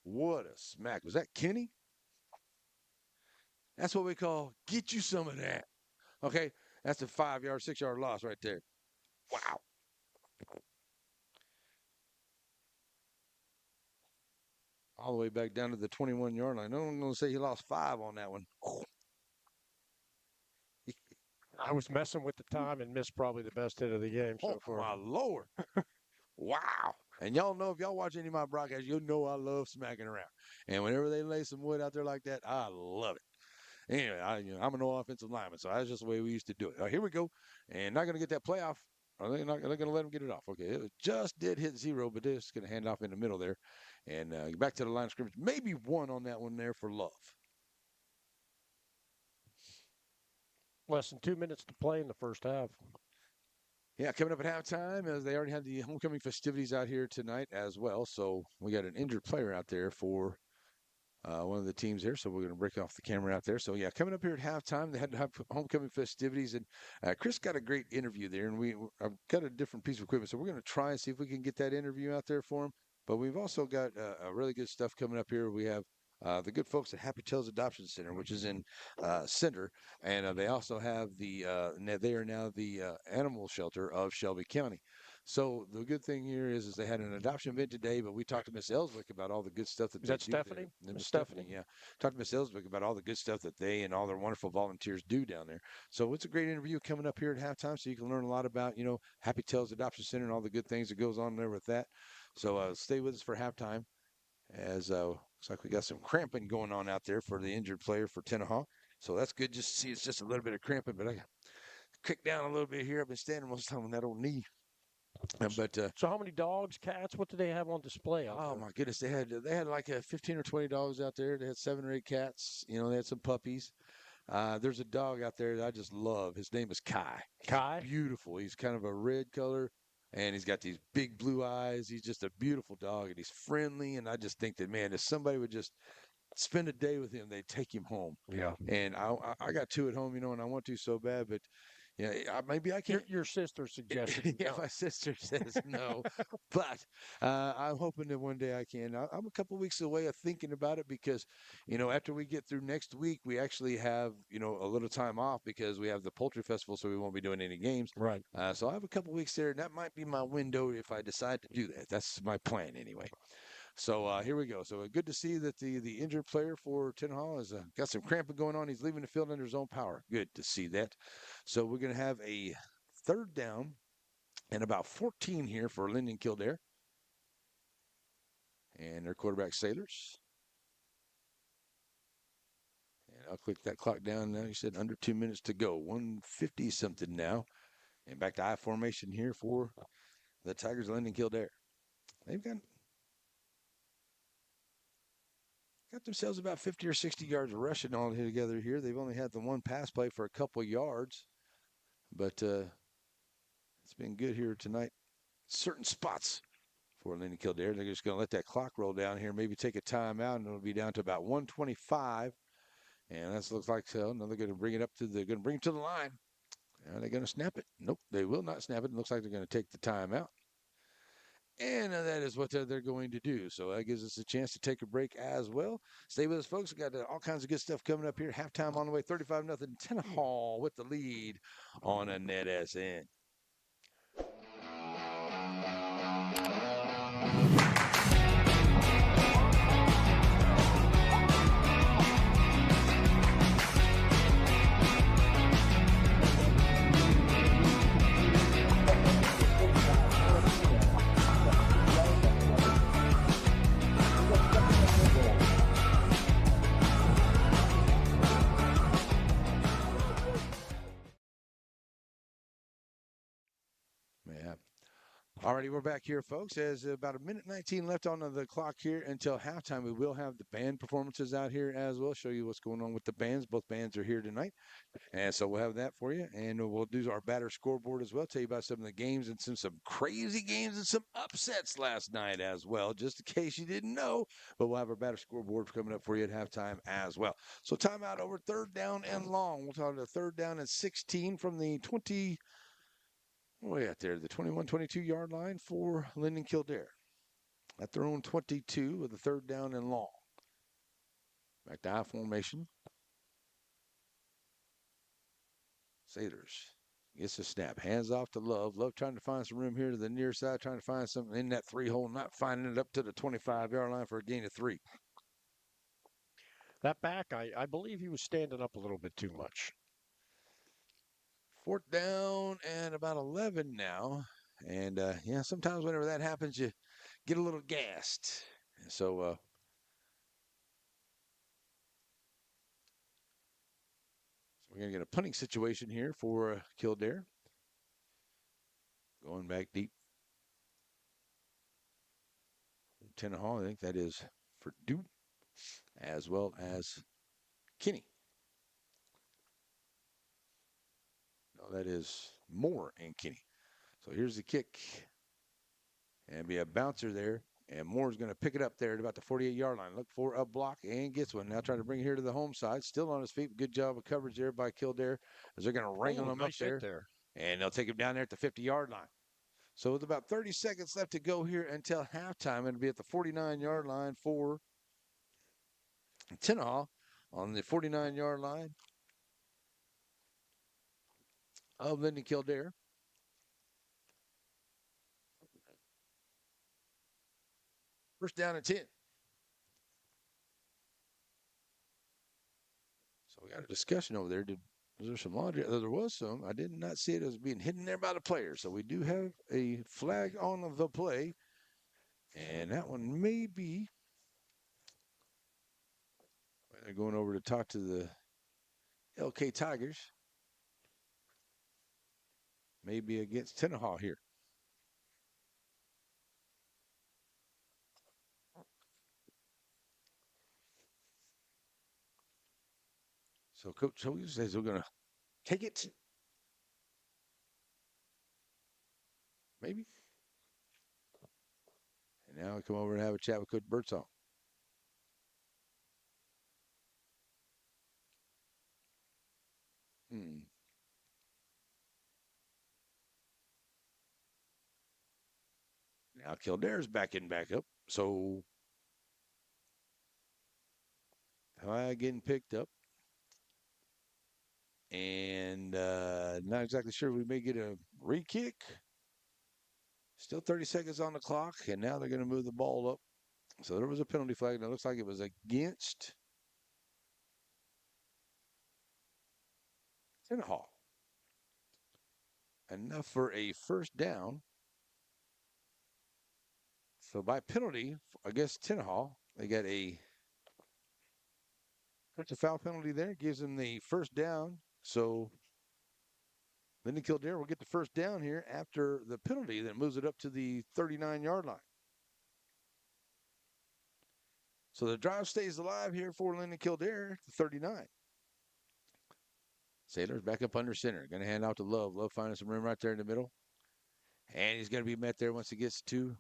What a smack. Was that Kenny? That's what we call get you some of that. Okay? That's a 5-yard, 6-yard loss right there. Wow. All the way back down to the 21-yard line. I'm going to say he lost 5 on that one. I was messing with the time and missed probably the best hit of the game so far. My Lord. Wow. And y'all know, if y'all watch any of my broadcasts, you'll know I love smacking around. And whenever they lay some wood out there like that, I love it. Anyway, I'm an offensive lineman, so that's just the way we used to do it. Here we go. And not going to get that playoff. They're not going to let them get it off. Okay, it just did hit 0, but they're just going to hand off in the middle there. And back to the line of scrimmage. Maybe 1 on that one there for Love. Less than 2 minutes to play in the first half. Yeah, coming up at halftime, as they already had the homecoming festivities out here tonight as well. So we got an injured player out there for one of the teams there. So we're going to break off the camera out there. So, yeah, coming up here at halftime, they had to have homecoming festivities. And Chris got a great interview there. And I've got a different piece of equipment. So we're going to try and see if we can get that interview out there for him. But we've also got really good stuff coming up here. We have the good folks at Happy Tales Adoption Center, which is in Center, and they also have they are now the animal shelter of Shelby County. So the good thing here is they had an adoption event today, but we talked to Miss Ellswick about all the good stuff that Is that they do Stephanie? there. Miss Stephanie, yeah. Talked to Miss Ellswick about all the good stuff that they and all their wonderful volunteers do down there. So it's a great interview coming up here at halftime, so you can learn a lot about, Happy Tales Adoption Center and all the good things that goes on there with that. So stay with us for halftime, as looks like we got some cramping going on out there for the injured player for Tenaha. So that's good just to see. It's just a little bit of cramping, but I got kicked down a little bit here. I've been standing most of the time on that old knee. So how many dogs, cats? What do they have on display out there? My goodness, they had like 15 or 20 dogs out there. They had 7 or 8 cats. They had some puppies. There's a dog out there that I just love. His name is Kai. Kai? He's beautiful. He's kind of a red color, and he's got these big blue eyes. He's just a beautiful dog, and he's friendly. And I just think that, man, if somebody would just spend a day with him, they'd take him home. Yeah. And I got 2 at home, and I want to so bad, but maybe I can't. Your sister suggested. Yeah, my sister says no, but I'm hoping that one day I can. I'm a couple weeks away of thinking about it because, after we get through next week, we actually have, a little time off because we have the poultry festival, so we won't be doing any games. Right. So I have a couple weeks there, and that might be my window if I decide to do that. That's my plan anyway. So here we go. So good to see that the injured player for Tenaha has got some cramping going on. He's leaving the field under his own power. Good to see that. So we're going to have a 3rd down and about 14 here for Linden-Kildare. And their quarterback, Sailors. And I'll click that clock down now. You said under 2 minutes to go. 150 something now. And back to I formation here for the Tigers of Linden-Kildare. They've got themselves about 50 or 60 yards rushing all together here. They've only had the one pass play for a couple yards, but it's been good here tonight. Certain spots for Linden-Kildare. They're just going to let that clock roll down here, maybe take a timeout, and it'll be down to about 125. And that looks like so. Now they're going to bring it up to going to bring it to the line Are they going to snap it? Nope, they will not snap it. It looks like they're going to take the timeout. And that is what they're going to do. So that gives us a chance to take a break as well. Stay with us, folks. We got all kinds of good stuff coming up here. Halftime on the way, 35-0. Tenaha with the lead on a net SN. Yeah. Alrighty, we're back here, folks. There's about a minute 19 left on the clock here until halftime. We will have the band performances out here as well. Show you what's going on with the bands. Both bands are here tonight. And so we'll have that for you. And we'll do our batter scoreboard as well. Tell you about some of the games and some crazy games and some upsets last night as well, just in case you didn't know. But we'll have our batter scoreboard coming up for you at halftime as well. So timeout over 3rd down and long. We'll talk about 3rd down and 16 from the 20. Way out there, the 21-22 yard line for Linden-Kildare. At their own 22 with a 3rd down and long. Back to I formation. Sailors gets a snap. Hands off to Love. Love trying to find some room here to the near side, trying to find something in that 3-hole, not finding it up to the 25-yard line for a gain of 3. That back, I believe he was standing up a little bit too much. 4th down and about 11 now. And, yeah, sometimes whenever that happens, you get a little gassed. So, we're going to get a punting situation here for Kildare. Going back deep. Tenaha, I think that is for Duke, as well as Kinney. No, that is Moore and Kinney. So here's the kick. And be a bouncer there. And Moore's going to pick it up there at about the 48-yard line. Look for a block and gets one. Now trying to bring it here to the home side. Still on his feet. Good job of coverage there by Kildare as they're going to wrangle him nice up there. And they'll take him down there at the 50-yard line. So with about 30 seconds left to go here until halftime, it'll be at the 49-yard line for Tenaha on the 49-yard line of Linden-Kildare. First down and 10. So we got a discussion over there. Was there some laundry? There was some. I did not see it as being hidden there by the player. So we do have a flag on the play. And that one may be. They're going over to talk to the LK Tigers. Maybe against Tenaha here. So Coach Hogan says we're going to take it. Maybe. And now we come over and have a chat with Coach Birdsong. Now Kildare's back up. So flag getting picked up. And not exactly sure we may get a re-kick. Still 30 seconds on the clock, and now they're going to move the ball up. So there was a penalty flag, and it looks like it was against Tenaha. Enough for a first down. So by penalty against Tenaha, they got a foul penalty there. Gives them the first down. So Linden-Kildare will get the first down here after the penalty that moves it up to the 39-yard line. So the drive stays alive here for Linden-Kildare, the 39. Sailors back up under center. Going to hand out to Love. Love finding some room right there in the middle. And he's going to be met there once he gets to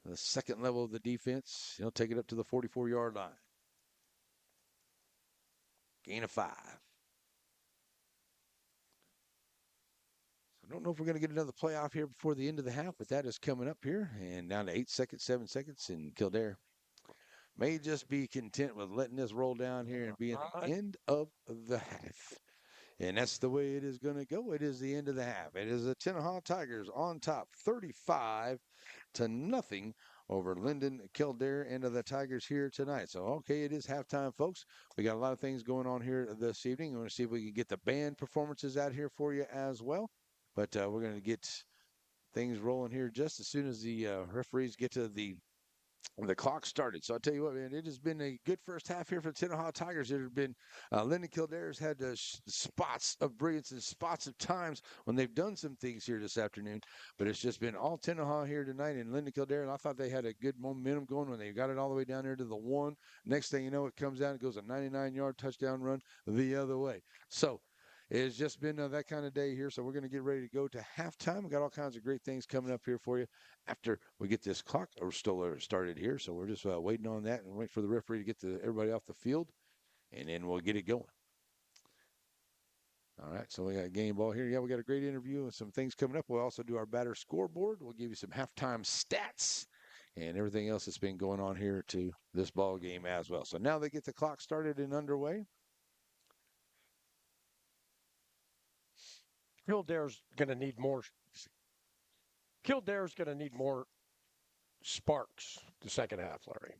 the second level of the defense. He'll take it up to the 44-yard line. Gain of 5. I don't know if we're going to get another playoff here before the end of the half, but that is coming up here. And down to 8 seconds, 7 seconds, and Kildare may just be content with letting this roll down here and being the end of the half. And that's the way it is going to go. It is the end of the half. It is the Tenaha Tigers on top, 35-0 over Linden-Kildare and the Tigers here tonight. So, okay, it is halftime, folks. We got a lot of things going on here this evening. I'm going to see if we can get the band performances out here for you as well. But we're going to get things rolling here just as soon as the referees get to the clock started. So I'll tell you what, man, it has been a good first half here for the Tenaha Tigers. There have been Linden-Kildare's had spots of brilliance and spots of times when they've done some things here this afternoon, but it's just been all Tenaha here tonight in Linden-Kildare, and I thought they had a good momentum going when they got it all the way down there to the 1. Next thing you know, it comes out and goes a 99-yard touchdown run the other way. So it's just been that kind of day here, so we're going to get ready to go to halftime. We got all kinds of great things coming up here for you after we get this clock started here. So we're just waiting on that and wait for the referee to get everybody off the field, and then we'll get it going. All right, so we got a game ball here. Yeah, we got a great interview and some things coming up. We'll also do our batter scoreboard. We'll give you some halftime stats and everything else that's been going on here to this ball game as well. So now they get the clock started and underway. Kildare's going to need more. Kildare's going to need more sparks the second half, Larry.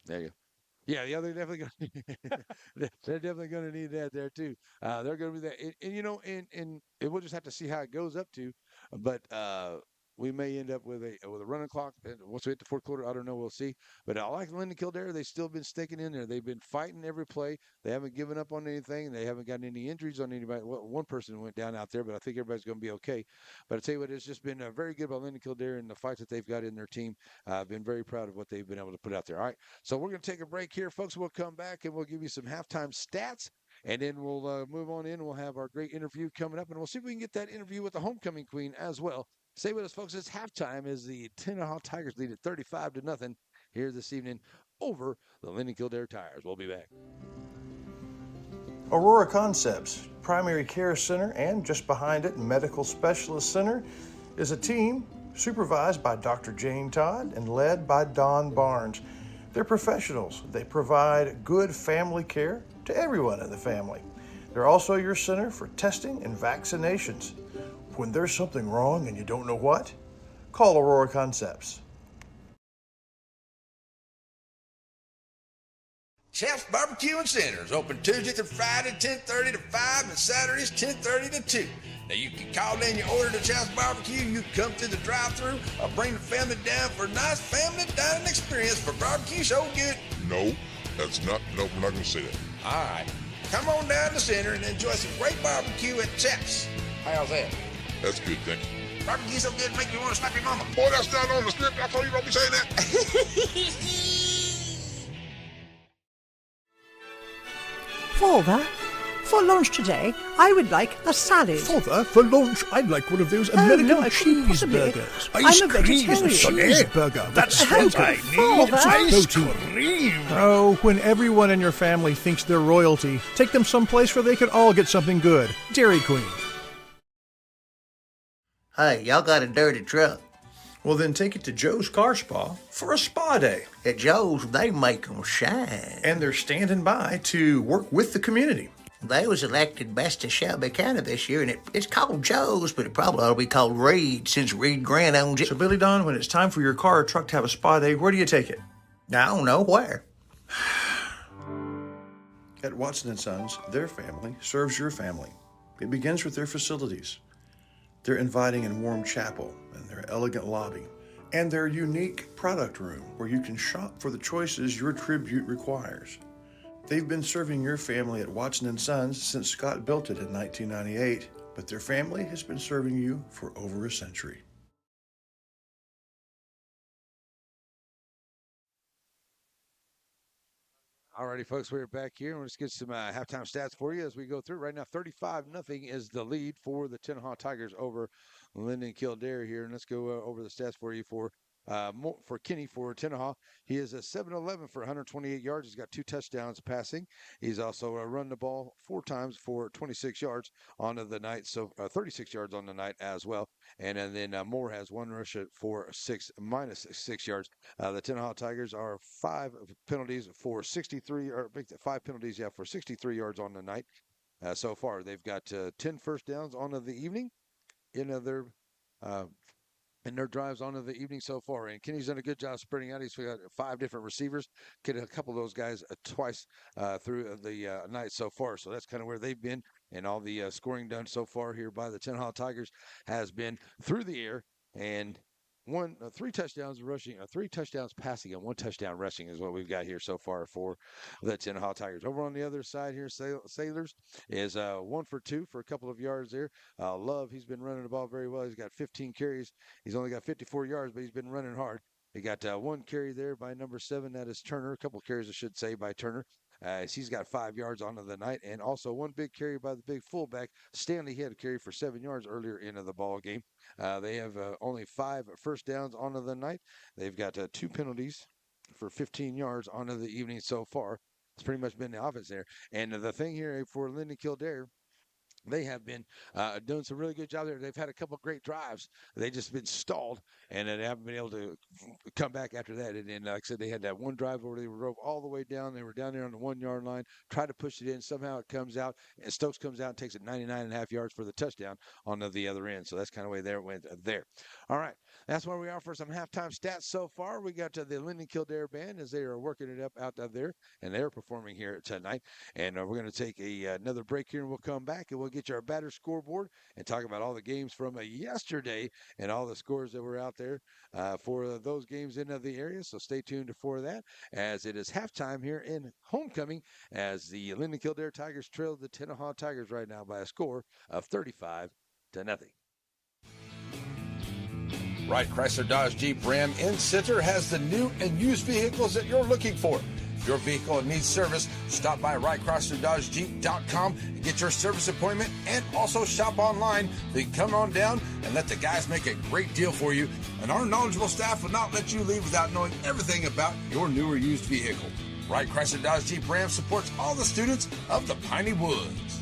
There you go. Yeah, they're definitely going. They're definitely going to need that there too. They're going to be that, and we'll just have to see how it goes up to. But we may end up with a running clock once we hit the fourth quarter. I don't know. We'll see. But I like Linden-Kildare. They've still been sticking in there. They've been fighting every play. They haven't given up on anything. They haven't gotten any injuries on anybody. Well, one person went down out there, but I think everybody's going to be okay. But I tell you what, it's just been very good by Linden-Kildare and the fights that they've got in their team. I've been very proud of what they've been able to put out there. All right, so we're going to take a break here, folks. We'll come back and we'll give you some halftime stats. And then we'll move on in. We'll have our great interview coming up, and we'll see if we can get that interview with the homecoming queen as well. Stay with us, folks. It's halftime as the Tenaha Tigers lead at 35-0 here this evening over the Linden-Kildare Tigers. We'll be back. Aurora Concepts Primary Care Center and just behind it, Medical Specialist Center, is a team supervised by Dr. Jane Todd and led by Don Barnes. They're professionals. They provide good family care to everyone in the family. They're also your center for testing and vaccinations. When there's something wrong and you don't know what, call Aurora Concepts. Chef's Barbecue and Centers, open Tuesday through Friday, 10:30 to 5, and Saturdays, 10:30 to 2. Now, you can call in your order to Chef's Barbecue, you can come through the drive-thru, or bring the family down for a nice family dining experience for barbecue so good. No, we're not going to say that. All right, come on down to the center and enjoy some great barbecue at Chef's. How's that? That's good, thank you. Barbecue so good, make you want to slap your mama. Boy, that's not on the script. I told you don't be saying that. Father, for lunch today, I would like a salad. Father, for lunch, I'd like one of those American cheeseburgers. I'm a vegetarian. Cheeseburger. That's what I need. Ice cream. Oh, when everyone in your family thinks they're royalty, take them someplace where they could all get something good. Dairy Queen. Hey, y'all got a dirty truck. Well, then take it to Joe's Car Spa for a spa day. At Joe's, they make them shine. And they're standing by to work with the community. They was elected best of Shelby County this year, and it's called Joe's, but it probably ought to be called Reed, since Reed Grant owns it. So, Billy Don, when it's time for your car or truck to have a spa day, where do you take it? I don't know where. At Watson & Sons, their family serves your family. It begins with their facilities. Their inviting and warm chapel, and their elegant lobby, and their unique product room where you can shop for the choices your tribute requires. They've been serving your family at Watson & Sons since Scott built it in 1998, but their family has been serving you for over a century. Alrighty, folks, we're back here. Let's get some halftime stats for you as we go through. Right now, 35-0 is the lead for the Tenaha Tigers over Linden-Kildare here. And let's go over the stats for you for For Kenny for Tenaha. He is a 7-11 for 128 yards. He's got 2 touchdowns passing. He's also run the ball 4 times for 26 yards on the night, so 36 yards on the night as well. And then Moore has 1 rush for minus 6 yards. The Tenaha Tigers are 5 penalties for 63, or 5 penalties, for 63 yards on the night. So far, they've got 10 first downs on the evening in their drives on the evening so far. And Kenny's done a good job spreading out. He's got 5 different receivers, get a couple of those guys twice through the night so far. So that's kind of where they've been. And all the scoring done so far here by the Tenaha Tigers has been through the air. And 3 touchdowns rushing, 3 touchdowns passing, and 1 touchdown rushing is what we've got here so far for the Tenaha Tigers. Over on the other side here, Sailors is 1 for 2 for a couple of yards there. Love, he's been running the ball very well. He's got 15 carries. He's only got 54 yards, but he's been running hard. He got 1 carry there by number 7. That is Turner. A couple of carries, I should say, by Turner. He's got 5 yards onto the night, and also 1 big carry by the big fullback. Stanley, he had a carry for 7 yards earlier into the ball game. They have only 5 first downs onto the night. They've got 2 penalties for 15 yards onto the evening so far. It's pretty much been the offense there. And the thing here for Linden-Kildare, they have been doing some really good job there. They've had a couple of great drives. They just been stalled, and they haven't been able to come back after that. And like I said, they had that 1 drive where they drove all the way down. They were down there on the 1-yard line, tried to push it in. Somehow it comes out, and Stokes comes out and takes it 99.5 yards for the touchdown on the other end. So that's kind of the way there it went there. All right, that's where we are for some halftime stats so far. We got the Linden-Kildare band as they are working it up out there, and they're performing here tonight. And we're going to take another break here, and we'll come back, and we'll get you our batter scoreboard and talk about all the games from yesterday and all the scores that were out there for those games in the area. So stay tuned for that, as it is halftime here in homecoming, as the Linden-Kildare Tigers trail the Tenaha Tigers right now by a score of 35-0. Wright Chrysler Dodge Jeep Ram in Center has the new and used vehicles that you're looking for. If your vehicle needs service, stop by WrightChryslerDodgeJeep.com and get your service appointment, and also shop online. Then come on down and let the guys make a great deal for you. And our knowledgeable staff will not let you leave without knowing everything about your new or used vehicle. Wright Chrysler Dodge Jeep Ram supports all the students of the Piney Woods.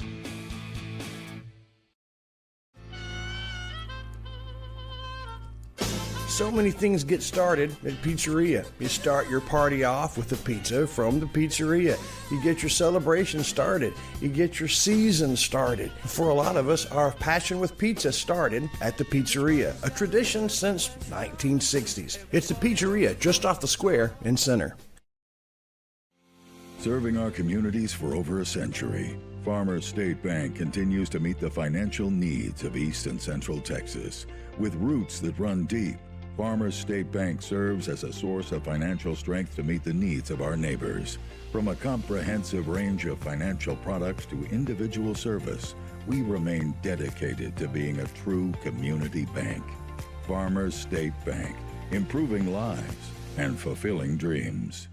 So many things get started at Pizzeria. You start your party off with a pizza from the pizzeria. You get your celebration started. You get your season started. For a lot of us, our passion with pizza started at the Pizzeria, a tradition since 1960s. It's the Pizzeria just off the square in Center. Serving our communities for over a century, Farmers State Bank continues to meet the financial needs of East and Central Texas. With roots that run deep, Farmers State Bank serves as a source of financial strength to meet the needs of our neighbors. From a comprehensive range of financial products to individual service, we remain dedicated to being a true community bank. Farmers State Bank, improving lives and fulfilling dreams.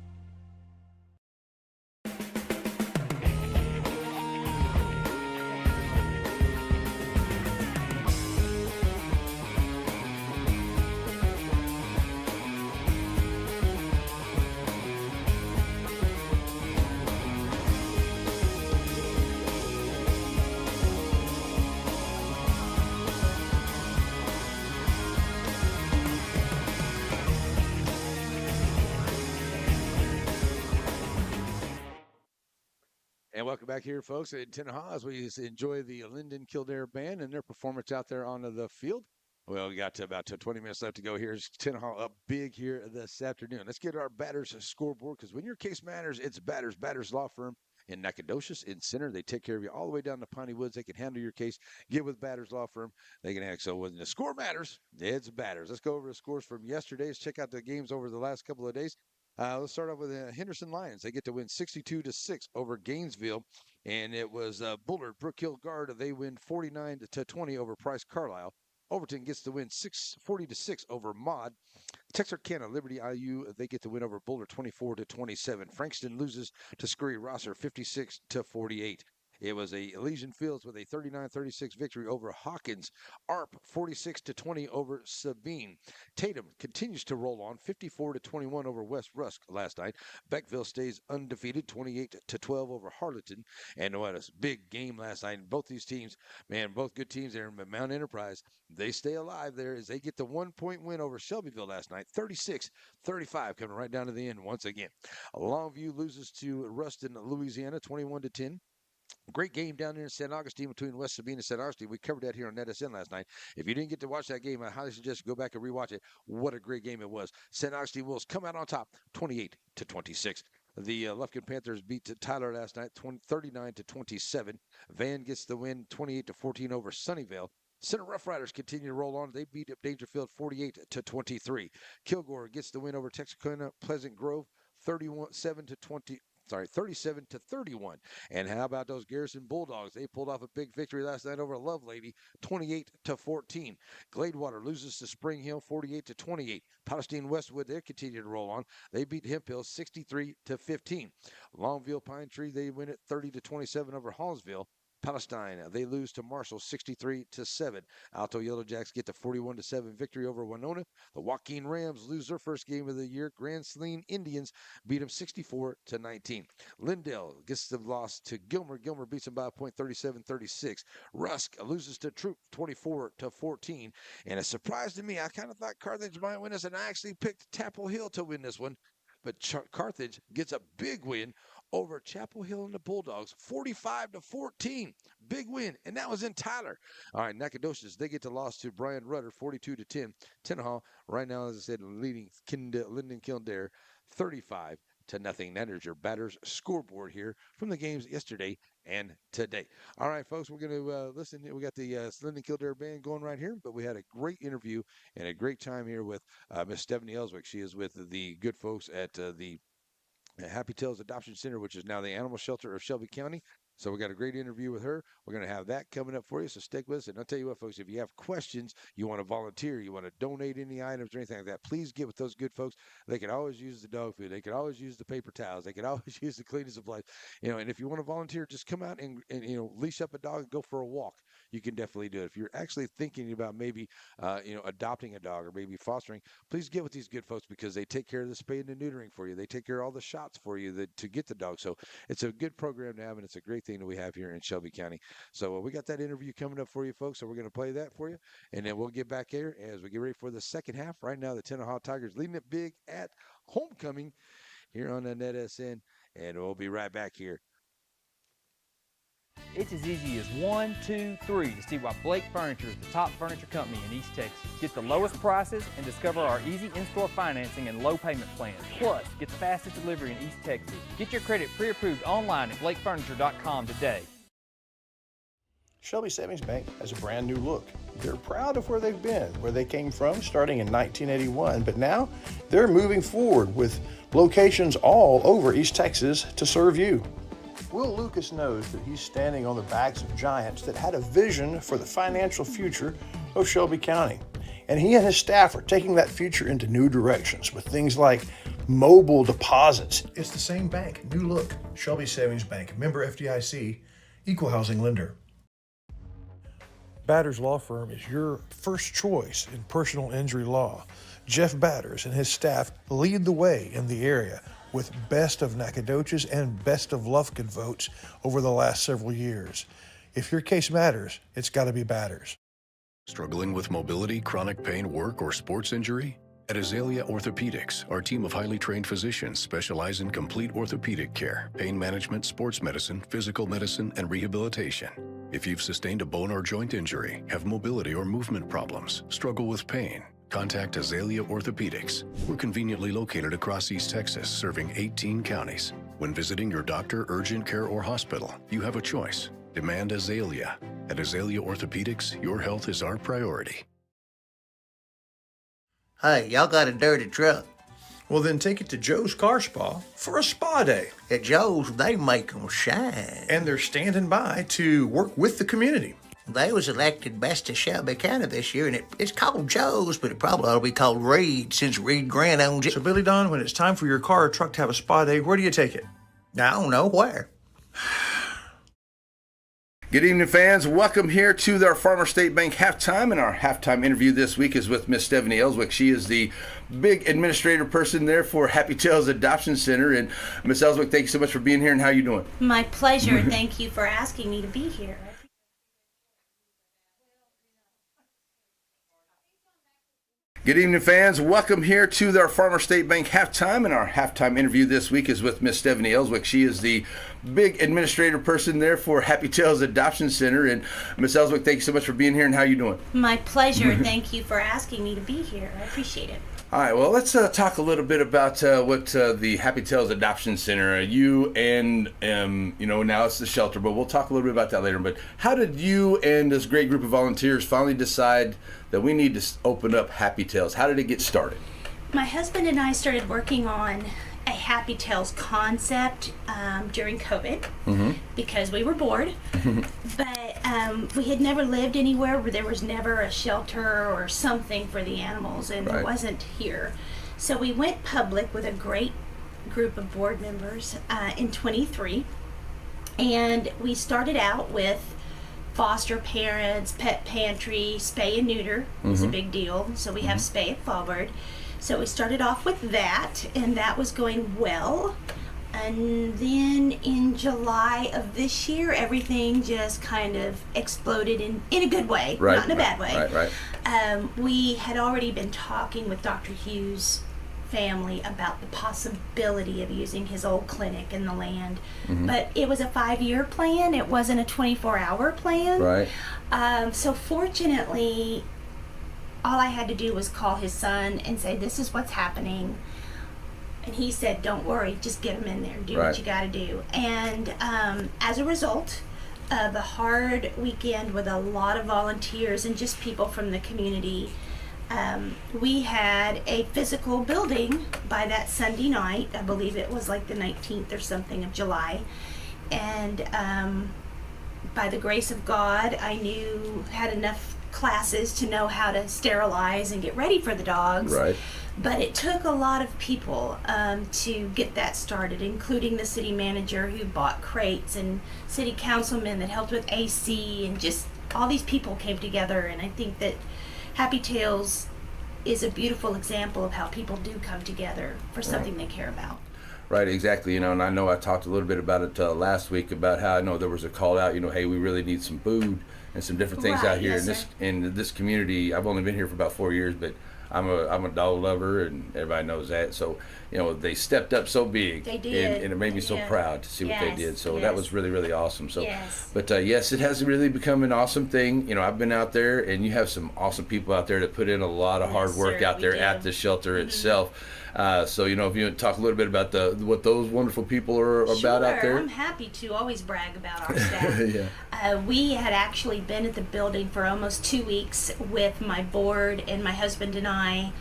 And welcome back here, folks, at Tenaha, as we enjoy the Linden-Kildare band and their performance out there on the field. Well, we got about 20 minutes left to go here. Tenaha up big here this afternoon. Let's get our batters scoreboard, because when your case matters, it's Batters. Batters Law Firm in Nacogdoches, in Center. They take care of you all the way down to Piney Woods. They can handle your case. Get with Batters Law Firm. They can act. So when the score matters, it's Batters. Let's go over the scores from yesterday. Let's check out the games over the last couple of days. Let's start off with the Henderson Lions. They get to win 62-6 over Gainesville, and it was Bullard, Brook Hill Guard. They win 49-20 over Price Carlisle. Overton gets to win 40-6 over Maud. Texarkana Liberty IU, they get to win over Boulder 24-27. Frankston loses to Scurry Rosser 56-48. It was a Elysian Fields with a 39-36 victory over Hawkins. ARP 46-20 over Sabine. Tatum continues to roll on 54-21 over West Rusk last night. Beckville stays undefeated 28-12 over Harleton. And what a big game last night. And both these teams, man, both good teams there in Mount Enterprise. They stay alive there as they get the 1-point win over Shelbyville last night. 36-35 coming right down to the end once again. Longview loses to Ruston, Louisiana 21-10. Great game down there in St. Augustine between West Sabine and St. Augustine. We covered that here on NetSN last night. If you didn't get to watch that game, I highly suggest you go back and rewatch it. What a great game it was. St. Augustine Wolves come out on top 28-26. The Lufkin Panthers beat Tyler last night 39-27. Van gets the win 28-14 over Sunnyvale. Center Rough Riders continue to roll on. They beat up Dangerfield 48-23. Kilgore gets the win over Texarkana Pleasant Grove 37-31. And how about those Garrison Bulldogs? They pulled off a big victory last night over Lovelady, 28-14. Gladewater loses to Spring Hill, 48-28. Palestine Westwood, they continue to roll on. They beat Hemphill, 63-15. Longville Pine Tree, they win it 30-27 over Hallsville. Palestine, they lose to Marshall 63-7. Alto Yellowjacks get the 41-7 victory over Winona. The Joaquin Rams lose their first game of the year. Grand Saline Indians beat them 64-19. Lindell gets the loss to Gilmer. Gilmer beats them by a point 37-36. Rusk loses to Troop 24-14. And a surprise to me, I kind of thought Carthage might win this, and I actually picked Chapel Hill to win this one. But Carthage gets a big win over Chapel Hill and the Bulldogs, 45-14. Big win, and that was in Tyler. All right, Nacogdoches, they get the loss to Brian Rudder, 42-10. Tenaha, right now, as I said, leading Linden-Kildare, 35-0. That is your batters scoreboard here from the games yesterday and today. All right, folks, we're going to listen. We got the Linden-Kildare band going right here, but we had a great interview and a great time here with Miss Stephanie Ellswick. She is with the good folks at the Happy Tales Adoption Center, which is now the animal shelter of Shelby County. So we got a great interview with her. We're going to have that coming up for you, so stick with us. And I'll tell you what, folks, if you have questions, you want to volunteer, you want to donate any items or anything like that, please get with those good folks. They can always use the dog food. They can always use the paper towels. They can always use the cleaning supplies. And if you want to volunteer, just come out and leash up a dog and go for a walk. You can definitely do it. If you're actually thinking about maybe, adopting a dog or maybe fostering, please get with these good folks because they take care of the spaying and neutering for you. They take care of all the shots for you to get the dog. So it's a good program to have, and it's a great thing that we have here in Shelby County. So we got that interview coming up for you, folks. So we're going to play that for you, and then we'll get back here as we get ready for the second half. Right now, the Tenaha Tigers leading it big at homecoming here on the NetSN, and we'll be right back here. It's as easy as 1, 2, 3 to see why Blake Furniture is the top furniture company in East Texas. Get the lowest prices and discover our easy in-store financing and low payment plans. Plus, get the fastest delivery in East Texas. Get your credit pre-approved online at blakefurniture.com today. Shelby Savings Bank has a brand new look. They're proud of where they've been, where they came from starting in 1981, but now they're moving forward with locations all over East Texas to serve you. Will Lucas knows that he's standing on the backs of giants that had a vision for the financial future of Shelby County. And he and his staff are taking that future into new directions with things like mobile deposits. It's the same bank, new look. Shelby Savings Bank, member FDIC, equal housing lender. Batters Law Firm is your first choice in personal injury law. Jeff Batters and his staff lead the way in the area with Best of Nacogdoches and Best of Lufkin votes over the last several years. If your case matters, it's got to be Batters. Struggling with mobility, chronic pain, work, or sports injury? At Azalea Orthopedics, our team of highly trained physicians specialize in complete orthopedic care, pain management, sports medicine, physical medicine, and rehabilitation. If you've sustained a bone or joint injury, have mobility or movement problems, struggle with pain, contact Azalea Orthopedics. We're conveniently located across East Texas, serving 18 counties. When visiting your doctor, urgent care, or hospital, you have a choice. Demand Azalea. At Azalea Orthopedics, your health is our priority. Hey, y'all got a dirty truck. Well, then take it to Joe's Car Spa for a spa day. At Joe's, they make them shine. And they're standing by to work with the community. They was elected best of Shelby County this year, and it's called Joe's, but it probably ought to be called Reed since Reed Grant owns it. So, Billy Don, when it's time for your car or truck to have a spa day, where do you take it? I don't know where. Good evening, fans. Welcome here to our Farmer State Bank halftime. And our halftime interview this week is with Miss Stephanie Ellswick. She is the big administrative person there for Happy Tales Adoption Center. And Miss Ellswick, thank you so much for being here. And how you doing? My pleasure. Thank you for asking me to be here. Good evening, fans. Welcome here to our Farmer State Bank halftime. And our halftime interview this week is with Miss Stephanie Ellswick. She is the big administrative person there for Happy Tales Adoption Center. And Miss Ellswick, thank you so much for being here. And how you doing? My pleasure. Thank you for asking me to be here. I appreciate it. All right, well, let's talk a little bit about what the Happy Tales Adoption Center, you and, now it's the shelter, but we'll talk a little bit about that later. But how did you and this great group of volunteers finally decide that we need to open up Happy Tales? How did it get started? My husband and I started working on a Happy Tales concept during COVID because we were bored. But we had never lived anywhere where there was never a shelter or something for the animals, and it wasn't here. So we went public with a great group of board members in 23, and we started out with foster parents, pet pantry, spay and neuter is a big deal. So we have spay at Fumble. So we started off with that, and that was going well. And then in July of this year, everything just kind of exploded in a good way, not in a bad way. We had already been talking with Dr. Hughes' family about the possibility of using his old clinic in the land. But it was a 5-year plan. It wasn't a 24-hour plan. So fortunately, all I had to do was call his son and say, this is what's happening. And he said, don't worry, just get them in there, do what you got to do. And as a result of a hard weekend with a lot of volunteers and just people from the community, we had a physical building by that Sunday night. I believe it was like the 19th or something of July. And by the grace of God, I had enough classes to know how to sterilize and get ready for the dogs. But it took a lot of people to get that started, including the city manager who bought crates and city councilmen that helped with AC, and just all these people came together. And I think that Happy Tales is a beautiful example of how people do come together for something they care about. Right, exactly. And I know I talked a little bit about it last week about how I know there was a call out, hey, we really need some food and some different things out here in this community. I've only been here for about 4 years, but I'm a dog lover, and everybody knows that. So, they stepped up so big. They did. And it made me so proud to see what they did. So that was really, really awesome. So, Yes. But yes, it has really become an awesome thing. I've been out there, and you have some awesome people out there that put in a lot of hard work out there at the shelter itself. So, if you talk a little bit about what those wonderful people are about out there. I'm happy to always brag about our staff. We had actually been at the building for almost 2 weeks with my board and my husband and I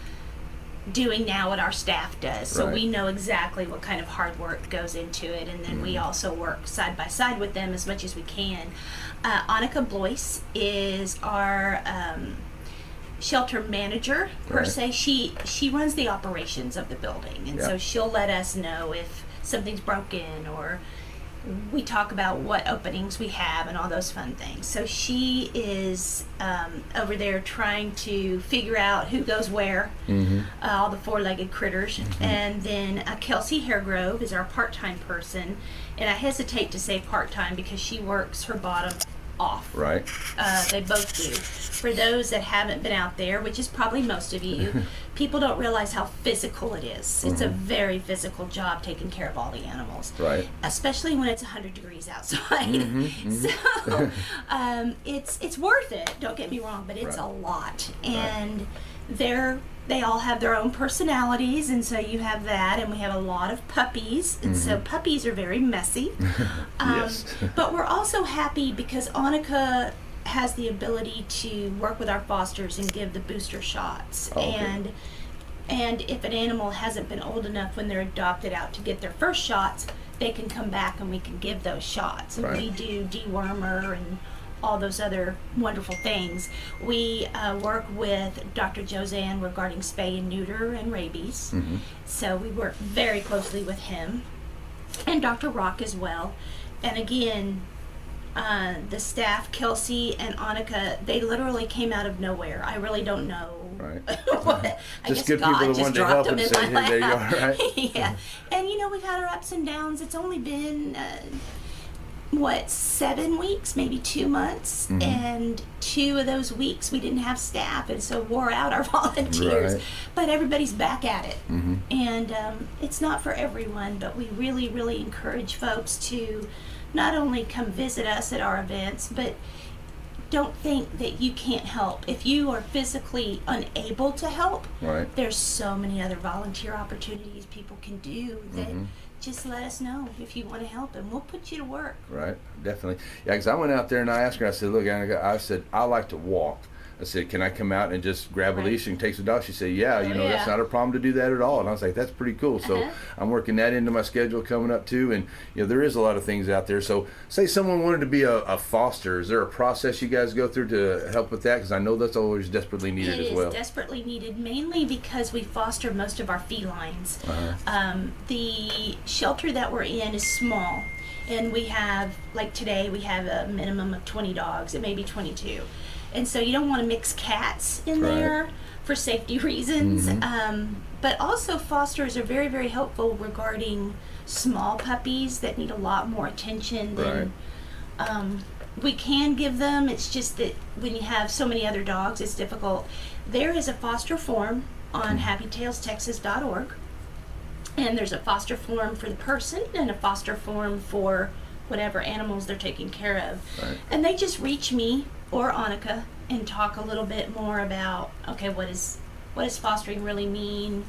doing now what our staff does. So we know exactly what kind of hard work goes into it. And then we also work side by side with them as much as we can. Annika Blois is our shelter manager per se. She runs the operations of the building, and so she'll let us know if something's broken, or we talk about what openings we have and all those fun things. So she is over there trying to figure out who goes where, all the four-legged critters. And then Kelsey Hairgrove is our part-time person, and I hesitate to say part-time because she works her bottom off. They both do. For those that haven't been out there, which is probably most of you, people don't realize how physical it is. It's a very physical job taking care of all the animals, especially when it's 100 degrees outside. So it's worth it. Don't get me wrong, but it's a lot, and they all have their own personalities, and so you have that, and we have a lot of puppies, and so puppies are very messy. But we're also happy because Annika has the ability to work with our fosters and give the booster shots. And if an animal hasn't been old enough when they're adopted out to get their first shots, they can come back and we can give those shots. And we do dewormer and all those other wonderful things. We work with Dr. Josanne regarding spay and neuter and rabies. So we work very closely with him, and Dr. Rock as well. And again, The staff, Kelsey and Annika, they literally came out of nowhere. I really don't know. Right. What, I Just guess good God people that just wanted to dropped help them and in say, my hey, there you lap. are, right? Yeah. And we've had our ups and downs. It's only been 7 weeks, maybe 2 months, and 2 of those weeks we didn't have staff, and so wore out our volunteers. Right. But everybody's back at it, and it's not for everyone, but we really, really encourage folks to not only come visit us at our events, but don't think that you can't help. If you are physically unable to help, Right. there's so many other volunteer opportunities people can do that just let us know if you want to help, and we'll put you to work. Right, definitely. Yeah, because I went out there and I asked her, I said, look, Annika, I said, I like to walk. I said, can I come out and just grab a leash and take some dogs? She said, yeah, that's not a problem to do that at all. And I was like, that's pretty cool. So I'm working that into my schedule coming up too. And, there is a lot of things out there. So say someone wanted to be a foster. Is there a process you guys go through to help with that? Because I know that's always desperately needed as well. It is desperately needed, mainly because we foster most of our felines. The shelter that we're in is small. And we have, like today, we have a minimum of 20 dogs. It may be 22. And so you don't want to mix cats in there for safety reasons. But also fosters are very, very helpful regarding small puppies that need a lot more attention than we can give them. It's just that when you have so many other dogs, it's difficult. There is a foster form on happytailstexas.org. And there's a foster form for the person and a foster form for whatever animals they're taking care of. And they just reach me or Annika and talk a little bit more about, okay, what does fostering really mean?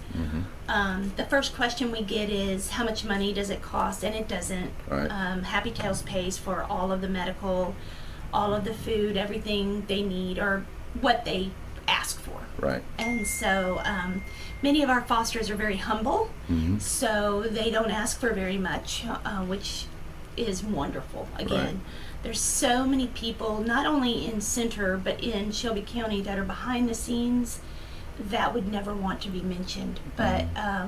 The first question we get is, how much money does it cost? And it doesn't. Happy Tails pays for all of the medical, all of the food, everything they need, or what they ask for. Right. And so many of our fosters are very humble, so they don't ask for very much, which is wonderful. Again, there's so many people, not only in Center, but in Shelby County, that are behind the scenes that would never want to be mentioned. But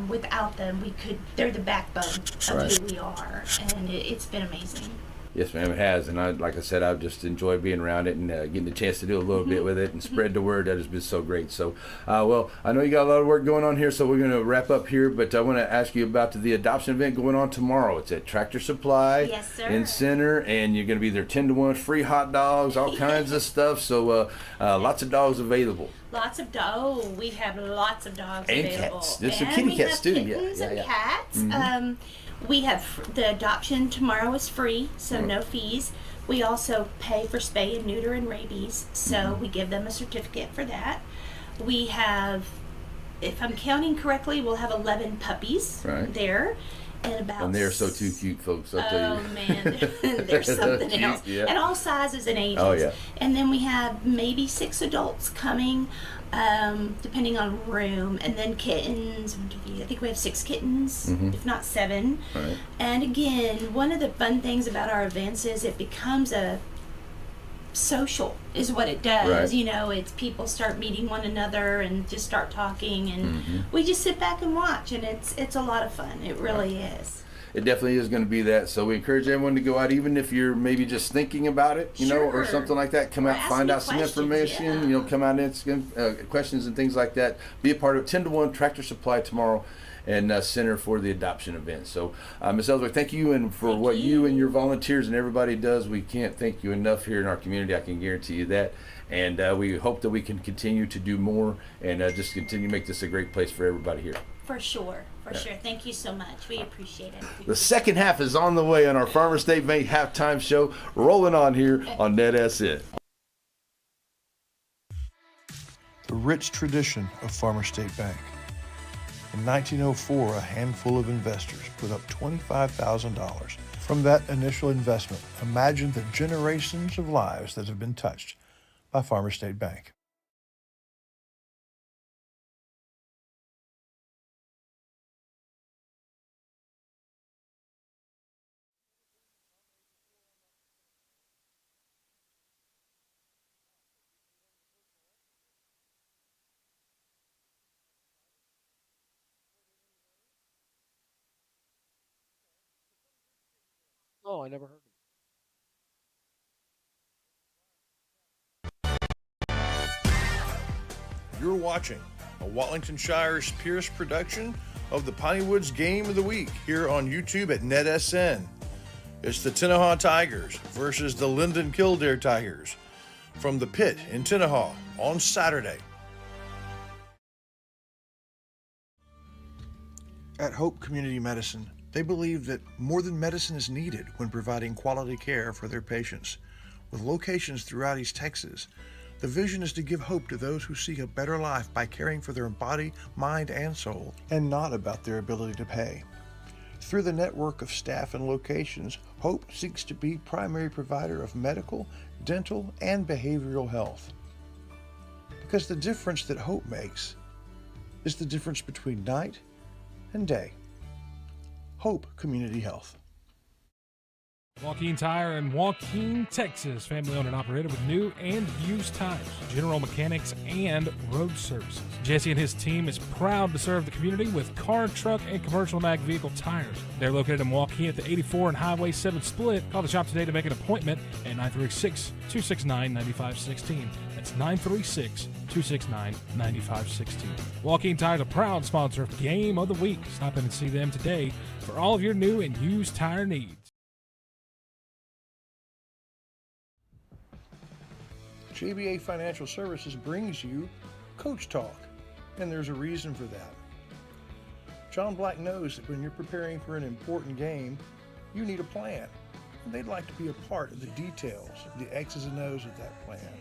without them, they're the backbone of who we are, and it's been amazing. Yes, ma'am, it has. And like I said, I've just enjoyed being around it and getting the chance to do a little bit with it and spread the word. That has been so great. So, well, I know you got a lot of work going on here, so we're going to wrap up here. But I want to ask you about the adoption event going on tomorrow. It's at Tractor Supply in Center, and you're going to be there 10 to 1, free hot dogs, all kinds of stuff. So, lots of dogs available. Lots of dogs. We have lots of dogs and available. Cats. There's some kitty cats too. Kittens and cats. We have the adoption tomorrow is free, so no fees. We also pay for spay and neuter and rabies, so we give them a certificate for that. We have, if I'm counting correctly, we'll have 11 puppies there. And they're so too cute, folks. I'll tell you. Oh man, they're something else. And all sizes and ages. Oh yeah. And then we have maybe 6 adults coming, depending on room, and then kittens. I think we have 6 kittens, if not 7. And again, one of the fun things about our events is it becomes a social, is what it does. It's people start meeting one another and just start talking, and we just sit back and watch, and it's a lot of fun. It really is. It definitely is going to be that. So we encourage everyone to go out, even if you're maybe just thinking about it, or something like that. Come out, find out some information. Come out and ask questions and things like that. Be a part of 10 to 1 Tractor Supply tomorrow, and Center for the adoption event. So, Ms. Ellsworth, thank you, and for what you and your volunteers and everybody does. We can't thank you enough here in our community. I can guarantee you that. And we hope that we can continue to do more and just continue to make this a great place for everybody here. For sure. Thank you so much. We appreciate it. The second half is on the way on our Farmer State Bank halftime show, rolling on here on NetSN. The rich tradition of Farmer State Bank. In 1904, a handful of investors put up $25,000. From that initial investment, imagine the generations of lives that have been touched by Farmer State Bank. Oh, I never heard of it. You're watching a Watlington Shires Pierce production of the Piney Woods Game of the Week here on YouTube at NetSN. It's the Tenaha Tigers versus the Linden-Kildare Tigers from the Pit in Tenaha on Saturday. At Hope Community Medicine, they believe that more than medicine is needed when providing quality care for their patients. With locations throughout East Texas, the vision is to give hope to those who seek a better life by caring for their body, mind, and soul, and not about their ability to pay. Through the network of staff and locations, Hope seeks to be primary provider of medical, dental, and behavioral health. Because the difference that Hope makes is the difference between night and day. Hope Community Health. Joaquin Tire in Joaquin, Texas. Family owned and operated with new and used tires, general mechanics, and road services. Jesse and his team is proud to serve the community with car, truck, and commercial mag vehicle tires. They're located in Joaquin at the 84 and Highway 7 split. Call the shop today to make an appointment at 936-269-9516. That's 936-269-9516. Joaquin Tire is a proud sponsor of Game of the Week. Stop in and see them today for all of your new and used tire needs. JBA Financial Services brings you Coach Talk, and there's a reason for that. John Black knows that when you're preparing for an important game, you need a plan, and they'd like to be a part of the details, the X's and O's of that plan.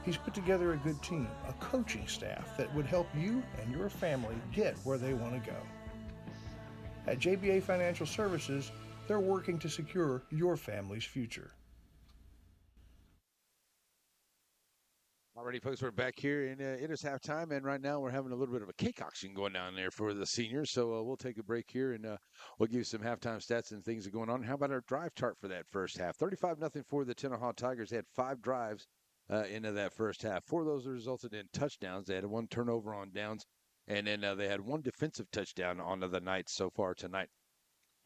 He's put together a good team, a coaching staff that would help you and your family get where they want to go. At JBA Financial Services, they're working to secure your family's future. Alrighty, folks, we're back here, and it is halftime, and right now we're having a little bit of a cake auction going down there for the seniors, so we'll take a break here, and we'll give you some halftime stats and things that are going on. How about our drive chart for that first half? 35-0 for the Tenaha Tigers. They had 5 drives into that first half. 4 of those resulted in touchdowns. They had 1 turnover on downs, and then they had 1 defensive touchdown on the night so far tonight.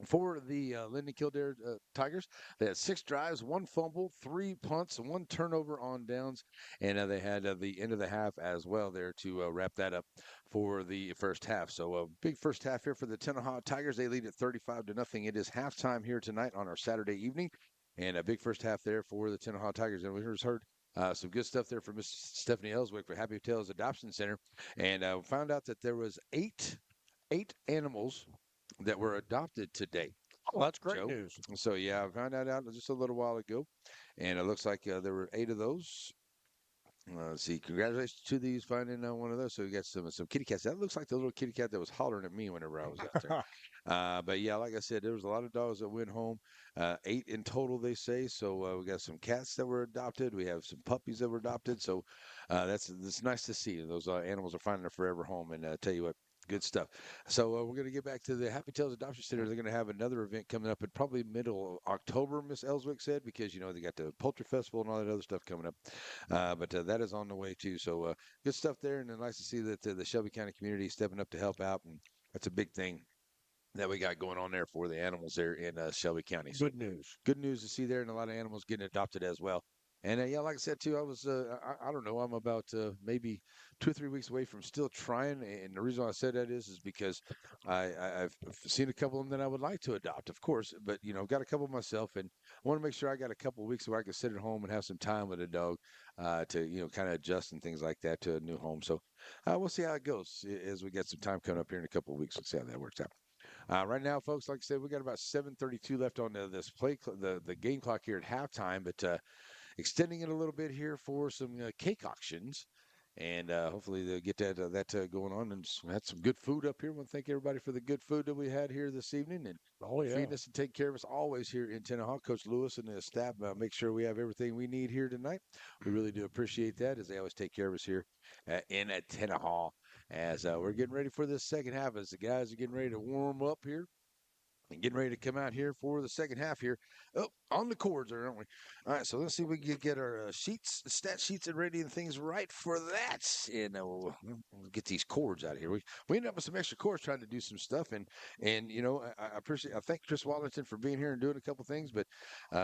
For the Linden-Kildare Tigers, they had 6 drives, 1 fumble, 3 punts, 1 turnover on downs, and they had the end of the half as well there to wrap that up for the first half. So a big first half here for the Tenaha Tigers. They lead at 35-0. It is halftime here tonight on our Saturday evening, and a big first half there for the Tenaha Tigers. And we just heard some good stuff there from Miss Stephanie Ellswick for Happy Tales Adoption Center, and found out that there was eight animals that were adopted today. Oh, that's great Joe. news. So, yeah, I found that out just a little while ago, and it looks like there were 8 of those. Let's see. Congratulations to these finding one of those. So we got some kitty cats. That looks like the little kitty cat that was hollering at me whenever I was out there. But yeah, like I said, there was a lot of dogs that went home. 8 in total, they say. So we got some cats that were adopted. We have some puppies that were adopted. So that's nice to see. Those animals are finding a forever home. And tell you what, good stuff. So we're going to get back to the Happy Tales Adoption Center. They're going to have another event coming up in probably middle of October, Miss Ellswick said, because, you know, they got the Poultry Festival and all that other stuff coming up. But that is on the way, too. So good stuff there. And then nice to see that the Shelby County community is stepping up to help out. And that's a big thing that we got going on there for the animals there in Shelby County. So Good news. Good news to see there, and a lot of animals getting adopted as well. And yeah, like I said too, I was I don't know, I'm about maybe 2 or 3 weeks away from still trying. And the reason I said that is because I've seen a couple of them that I would like to adopt, of course, but you know, got a couple myself, and I want to make sure I got a couple of weeks where I can sit at home and have some time with a dog to, you know, kind of adjust and things like that to a new home. So we'll see how it goes as we get some time coming up here in a couple of weeks. We'll see how that works out. Right now, folks, like I said, we got about 7:32 left on this the game clock here at halftime, but extending it a little bit here for some cake auctions, and hopefully they'll get that going on. And we had some good food up here. I want to thank everybody for the good food that we had here this evening, and feeding us and taking care of us always here in Tenaha. Coach Lewis and his staff make sure we have everything we need here tonight. We really do appreciate that, as they always take care of us here in Tenaha. As we're getting ready for this second half, as the guys are getting ready to warm up here. And getting ready to come out here for the second half here. Oh, on the cords, aren't we? All right, so let's see if we can get our stat sheets and ready and things right for that. And we'll get these cords out of here. We ended up with some extra cords trying to do some stuff, and I appreciate, I thank Chris Wallington for being here and doing a couple things, but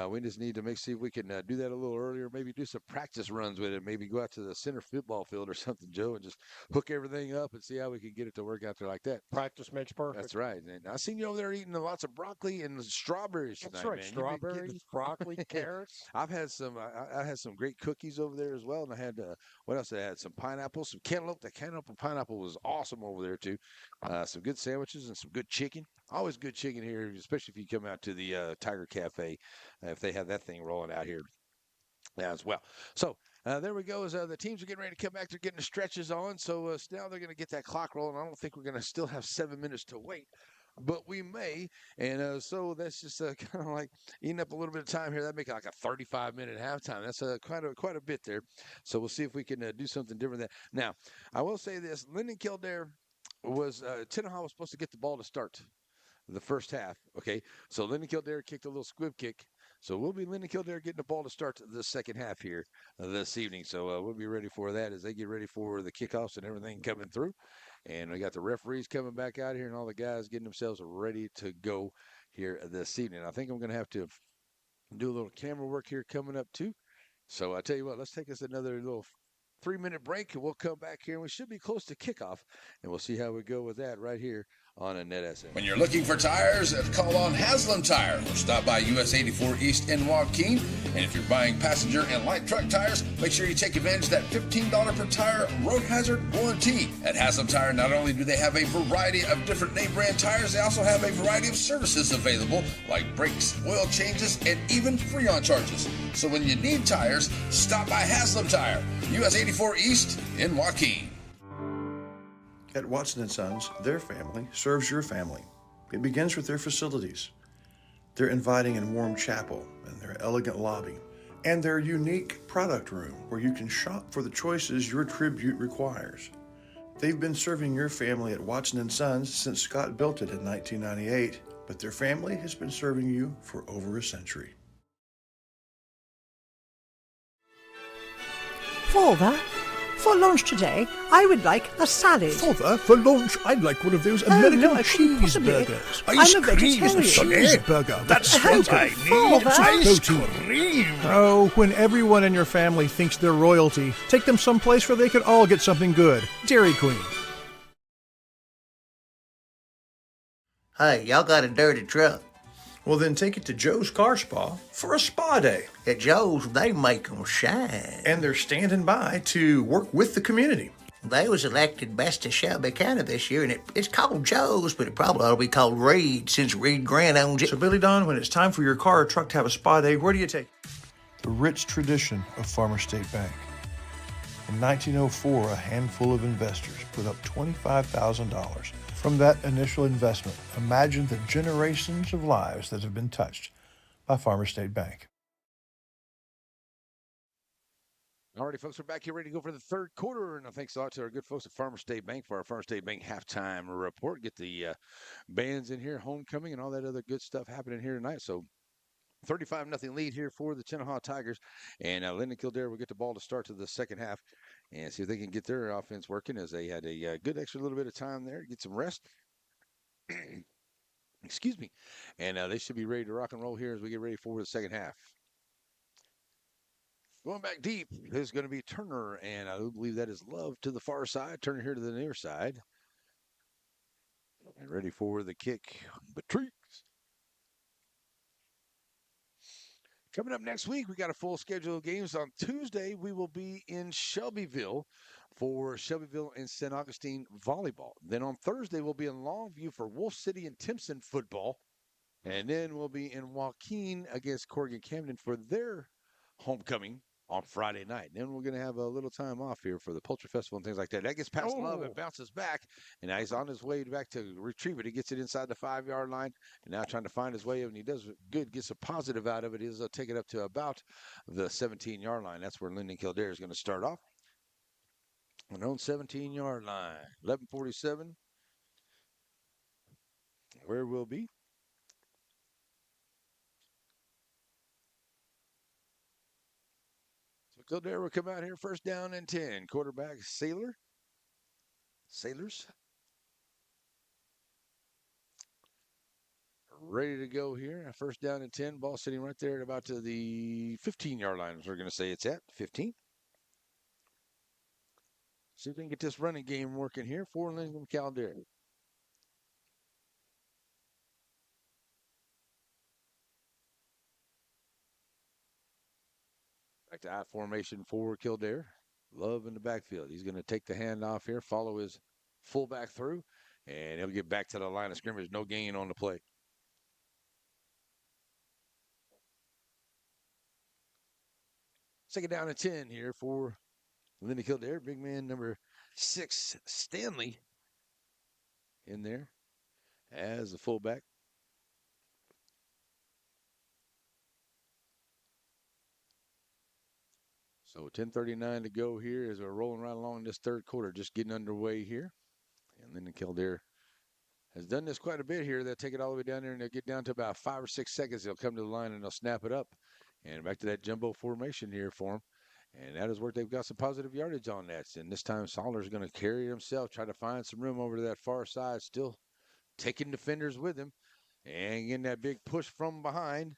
we just need to see if we can do that a little earlier. Maybe do some practice runs with it. Maybe go out to the center football field or something, Joe, and just hook everything up and see how we can get it to work out there like that. Practice makes perfect. That's right. And I seen you over there eating lots of broccoli and strawberries tonight, That's right. man. Strawberries, broccoli, carrots. I've had some. I had some great cookies over there as well, and I had what else? I had some pineapple, some cantaloupe. The cantaloupe pineapple was awesome over there too. Some good sandwiches and some good chicken. Always good chicken here, especially if you come out to the Tiger Cafe, if they have that thing rolling out here as well. So there we go. As the teams are getting ready to come back, they're getting the stretches on. So now they're going to get that clock rolling. I don't think we're going to still have 7 minutes to wait, but we may. And so that's just kind of like eating up a little bit of time here. That make it like a 35-minute halftime. That's quite a bit there. So we'll see if we can do something different than that. Now, I will say this: Linden-Kildare was Tenaha was supposed to get the ball to start the first half. Okay, so Linden-Kildare kicked a little squib kick. So we'll be Linden-Kildare getting the ball to start the second half here this evening. So we'll be ready for that as they get ready for the kickoffs and everything coming through. And we got the referees coming back out here and all the guys getting themselves ready to go here this evening. I think I'm going to have to do a little camera work here coming up too. So I tell you what, let's take us another little 3-minute break, and we'll come back here, and we should be close to kickoff, and we'll see how we go with that right here on a NetSN. When you're looking for tires, call on Haslam Tire or stop by US 84 East in Joaquin. And if you're buying passenger and light truck tires, make sure you take advantage of that $15 per tire road hazard warranty. At Haslam Tire, not only do they have a variety of different name brand tires, they also have a variety of services available like brakes, oil changes, and even Freon charges. So when you need tires, stop by Haslam Tire, US 84 East in Joaquin. At Watson & Sons, their family serves your family. It begins with their facilities, their inviting and warm chapel, and their elegant lobby, and their unique product room where you can shop for the choices your tribute requires. They've been serving your family at Watson & Sons since Scott built it in 1998, but their family has been serving you for over a century. Father, for lunch today, I would like a salad. Father, for lunch, I'd like one of those American no, I couldn't possibly. cheeseburgers. I'm a vegetarian. Cheeseburger. That's what I need. Father. Ice cream. Oh, when everyone in your family thinks they're royalty, take them someplace where they could all get something good. Dairy Queen. Hey, y'all got a dirty truck. Well, then take it to Joe's Car Spa for a spa day. At Joe's, they make 'em shine. And they're standing by to work with the community. They was elected best of Shelby County this year, and it's called Joe's, but it probably ought to be called Reed since Reed Grant owns it. So, Billy Don, when it's time for your car or truck to have a spa day, where do you take it? The rich tradition of Farmer State Bank. In 1904, a handful of investors put up $25,000. From that initial investment, imagine the generations of lives that have been touched by Farmer State Bank. All righty, folks, we're back here ready to go for the third quarter, and thanks a lot to our good folks at Farmer State Bank for our Farmer State Bank halftime report. Get the bands in here, homecoming, and all that other good stuff happening here tonight. So 35-0 lead here for the Tenaha Tigers, and Linden-Kildare will get the ball to start to the second half and see if they can get their offense working, as they had a good extra little bit of time there to get some rest. Excuse me. And they should be ready to rock and roll here as we get ready for the second half. Going back deep is going to be Turner, and I believe that is Love to the far side. Turner here to the near side. And ready for the kick. Patrice. Coming up next week, we got a full schedule of games. On Tuesday, we will be in Shelbyville for Shelbyville and St. Augustine volleyball. Then on Thursday, we'll be in Longview for Wolf City and Timpson football. And then we'll be in Joaquin against Corrigan Camden for their homecoming on Friday night. Then we're going to have a little time off here for the Poultry Festival and things like that. That gets past Love and bounces back, and now he's on his way back to retrieve it. He gets it inside the 5-yard line, and now trying to find his way, and he does good, gets a positive out of it. He'll take it up to about the 17-yard line. That's where Linden-Kildare is going to start off. An own 17-yard line, 11:47. Where we'll be Kildare will come out here first down and 10. Quarterback Sailors. Ready to go here. First down and 10. Ball sitting right there at about to the 15-yard line. We're going to say it's at 15. See if we can get this running game working here for Linden-Kildare. Back to I formation for Kildare. Love in the backfield. He's going to take the handoff here, follow his fullback through, and he'll get back to the line of scrimmage. No gain on the play. Second down and 10 here for Linden-Kildare. Big man number 6, Stanley, in there as a fullback. So 10:39 to go here as we're rolling right along this third quarter, just getting underway here. And Linden-Kildare has done this quite a bit here. They'll take it all the way down there, and they'll get down to about 5 or 6 seconds. They'll come to the line, and they'll snap it up. And back to that jumbo formation here for them. And that is where they've got some positive yardage on that. And this time, Soller's going to carry himself, try to find some room over to that far side, still taking defenders with him. And getting that big push from behind.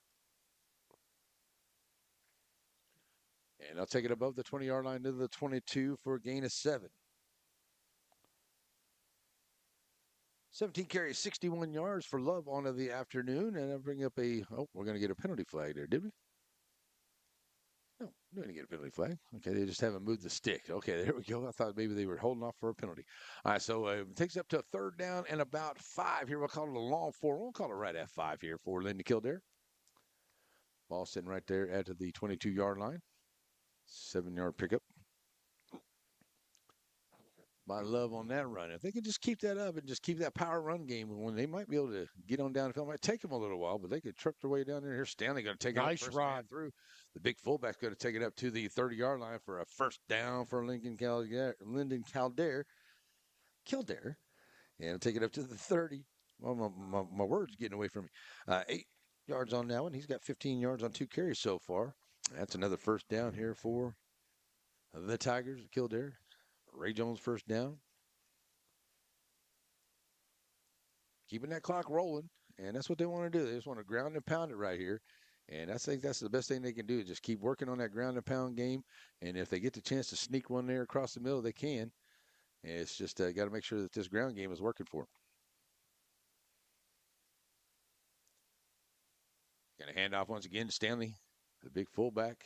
And they'll take it above the 20-yard line to the 22 for a gain of 7. 17 carries, 61 yards for Love on the afternoon. And I'll bring up we're going to get a penalty flag there, did we? No, we didn't get a penalty flag. Okay, they just haven't moved the stick. Okay, there we go. I thought maybe they were holding off for a penalty. All right, so it takes up to a third down and about 5 here. We'll call it a long 4. We'll call it right at 5 here for Linden-Kildare. Ball sitting right there at the 22-yard line. 7-yard pickup by Love on that run. If they could just keep that up and just keep that power run game, when they might be able to get on down the field, it might take them a little while, but they could truck their way down there. Here's Stanley going to take nice it up. Run through. The big fullback's going to take it up to the 30-yard line for a first down for Linden-Kildare. And take it up to the 30. Well, my word's getting away from me. 8 yards on that one. He's got 15 yards on 2 carries so far. That's another first down here for the Tigers of Kildare. Ray Jones first down. Keeping that clock rolling, and that's what they want to do. They just want to ground and pound it right here. And I think that's the best thing they can do, just keep working on that ground and pound game. And if they get the chance to sneak one there across the middle, they can. And it's just got to make sure that this ground game is working for them. Going to hand off once again to Stanley, the big fullback.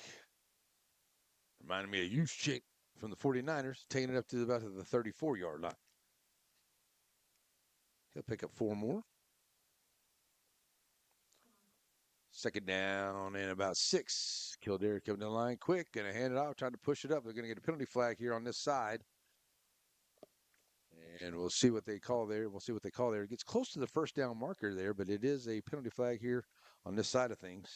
Reminded me of Juszczyk from the 49ers, taking it up to about the 34-yard line. He'll pick up 4 more. Second down and about 6. Kildare coming to the line quick, going to hand it off, trying to push it up. They're going to get a penalty flag here on this side. And we'll see what they call there. It gets close to the first down marker there, but it is a penalty flag here on this side of things.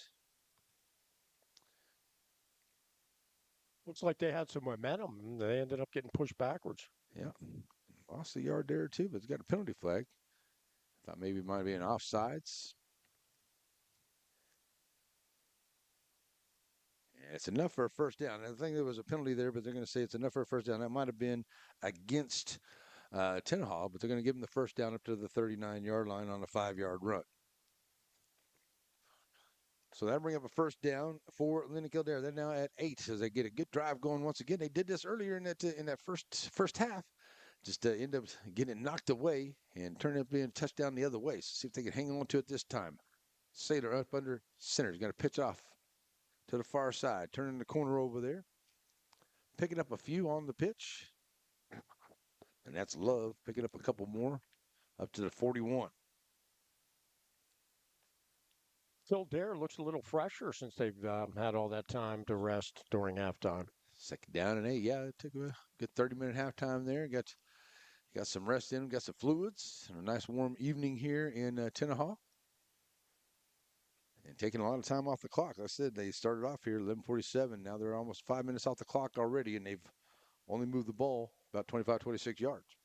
Looks like they had some momentum, and they ended up getting pushed backwards. Yeah, lost a yard there too, but it's got a penalty flag. Thought maybe it might be an offsides. And it's enough for a first down. I think there was a penalty there, but they're going to say it's enough for a first down. That might have been against Tenaha, but they're going to give them the first down up to the 39-yard line on a 5-yard run. So that'll bring up a first down for Linden-Kildare. They're now at 8 as they get a good drive going once again. They did this earlier in that first half. Just end up getting it knocked away and turn it up being a touchdown the other way. So see if they can hang on to it this time. Sailor up under center. He's going to pitch off to the far side. Turning the corner over there. Picking up a few on the pitch. And that's Love picking up a couple more up to the 41. Kildare looks a little fresher since they've had all that time to rest during halftime. Second down and 8. Yeah, it took a good 30-minute halftime there. Got some rest in, got some fluids, and a nice warm evening here in Tenaha. And taking a lot of time off the clock. Like I said, they started off here 11:47. Now they're almost 5 minutes off the clock already, and they've only moved the ball about 25, 26 yards.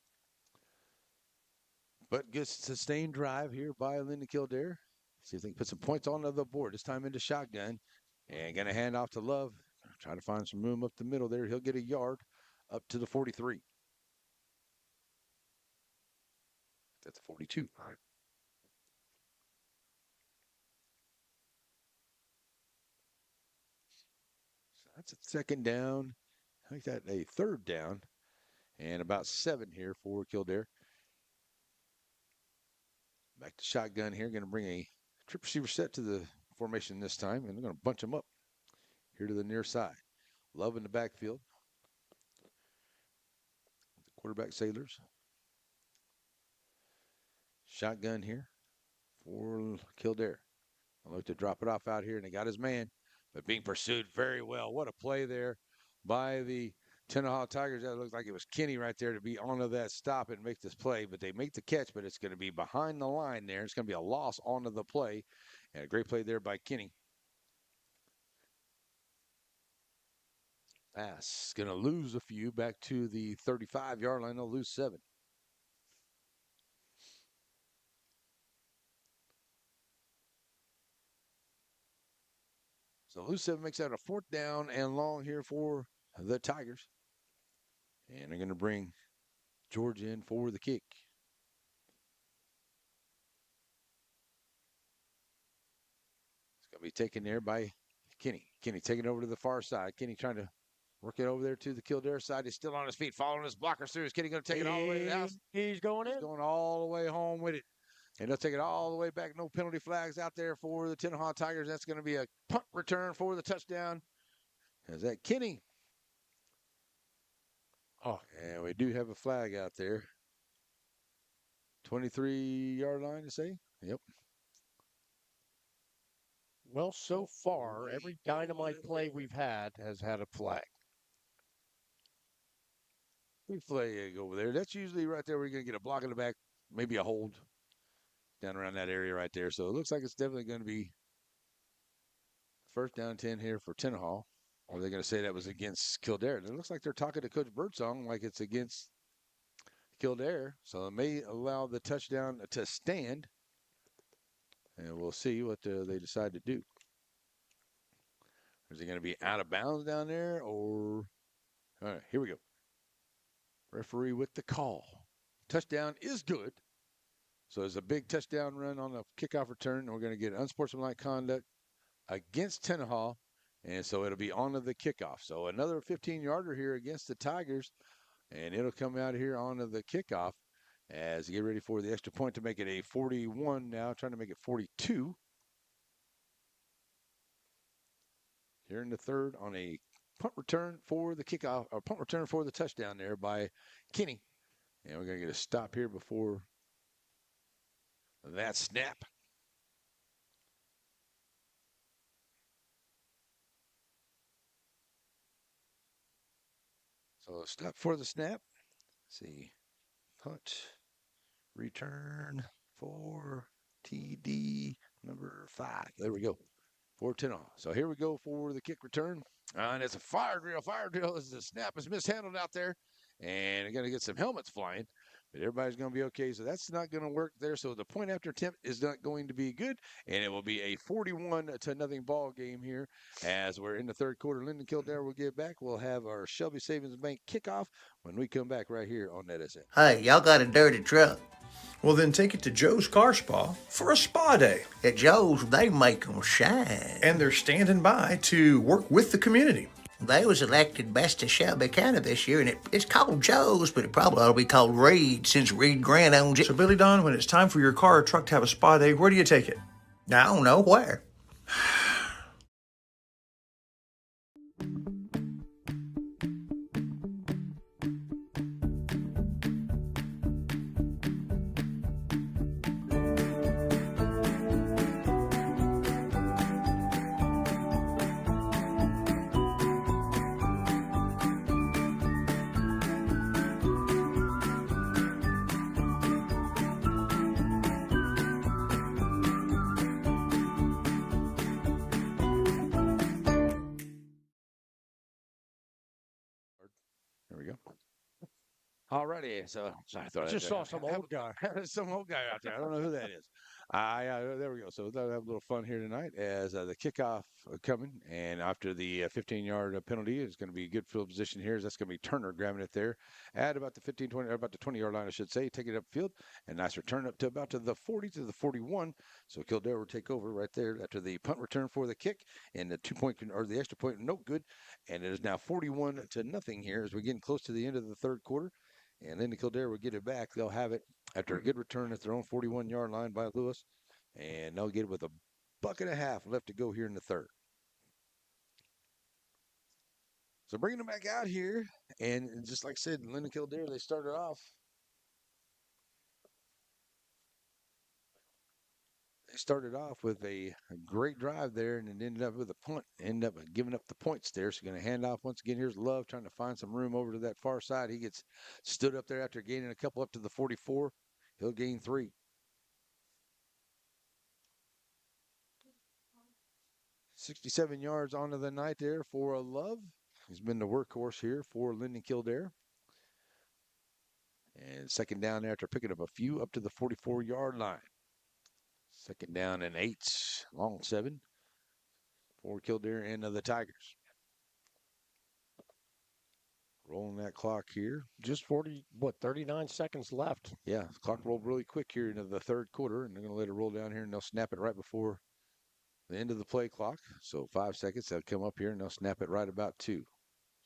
But good sustained drive here by Linden-Kildare. See if they can put some points on the board. This time into shotgun. And going to hand off to Love. Try to find some room up the middle there. He'll get a yard up to the 43. That's a 42. So that's a second down. I think that's a third down. And about 7 here for Kildare. Back to shotgun here. Going to bring a trip receiver set to the formation this time. And they're going to bunch them up here to the near side. Love in the backfield. The quarterback Sailors. Shotgun here for Kildare. I look to drop it off out here, and they got his man, but being pursued very well. What a play there by the Tenaha Tigers. That looked like it was Kenny right there to be onto that stop and make this play, but they make the catch, but it's going to be behind the line there. It's going to be a loss onto the play, and a great play there by Kenny. Pass going to lose a few back to the 35-yard line. They'll lose 7. So lose 7 makes that a 4th down and long here for the Tigers. And they're going to bring George in for the kick. It's going to be taken there by Kenny. Kenny taking it over to the far side. Kenny trying to work it over there to the Kildare side. He's still on his feet, following his blockers through. Is Kenny going to take it all the way to the house? He's going in. He's going all the way home with it. And they'll take it all the way back. No penalty flags out there for the Tenaha Tigers. That's going to be a punt return for the touchdown. Is that Kenny? Oh, and we do have a flag out there. 23-yard line to say? Yep. Well, so far, every dynamite play we've had has had a flag. Big flag over there. That's usually right there where you're going to get a block in the back, maybe a hold down around that area right there. So it looks like it's definitely going to be first down 10 here for Tenaha. Or they're going to say that was against Kildare. And it looks like they're talking to Coach Birdsong like it's against Kildare. So it may allow the touchdown to stand. And we'll see what they decide to do. Is it going to be out of bounds down there? Or, all right, here we go. Referee with the call. Touchdown is good. So there's a big touchdown run on the kickoff return. And we're going to get unsportsmanlike conduct against Tenaha. And so it'll be onto the kickoff. So another 15-yarder here against the Tigers. And it'll come out here onto the kickoff as you get ready for the extra point to make it a 41 now, trying to make it 42. Here in the third on a punt return for the kickoff, or punt return for the touchdown there by Kenny. And we're going to get a stop here before that snap. So stop for the snap. Let's see. Punt. Return for TD number 5. There we go. For Tenaha. So here we go for the kick return. And it's a fire drill. Fire drill as the snap is mishandled out there. And you're going to get some helmets flying. But everybody's going to be okay. So that's not going to work there. So the point after attempt is not going to be good. And it will be a 41-0 ball game here as we're in the third quarter. Linden-Kildare will get back. We'll have our Shelby Savings Bank kickoff when we come back right here on NetSN. Hey, y'all got a dirty truck. Well, then take it to Joe's Car Spa for a spa day. At Joe's, they make them shine. And they're standing by to work with the community. They was elected best of Shelby County this year, and it's called Joe's, but it probably ought to be called Reed since Reed Grant owns it. So, Billy Don, when it's time for your car or truck to have a spa day, where do you take it? I don't know where. There we go. Alrighty, so I thought I just saw some old guy. Some old guy out there. I don't know who that is. There we go. So they'll have a little fun here tonight as the kickoff coming, and after the 15-yard penalty, it's going to be a good field position here. As that's going to be Turner grabbing it there at about the 15, 20, or about the 20-yard line, I should say. Take it upfield, and nice return up to about to the 40 to the 41. So Kildare will take over right there after the punt return for the kick, and the 2-point or the extra point, no good, and it is now 41-0 here as we're getting close to the end of the third quarter. And Linden-Kildare will get it back. They'll have it after a good return at their own 41-yard line by Lewis. And they'll get it with a buck and a half left to go here in the third. So bringing them back out here. And just like I said, Linden-Kildare, they started off. They started off with a great drive there and it ended up with a punt. Ended up giving up the points there. So going to hand off once again. Here's Love trying to find some room over to that far side. He gets stood up there after gaining a couple up to the 44. He'll gain 3. 67 yards onto the night there for a Love. He's been the workhorse here for Linden-Kildare. And second down there after picking up a few up to the 44-yard line. Second down and 8, long 7 for Kildare and the Tigers. Rolling that clock here. Just 39 seconds left. Yeah, the clock rolled really quick here into the third quarter, and they're going to let it roll down here, and they'll snap it right before the end of the play clock. So 5 seconds, they'll come up here, and they'll snap it right about 2.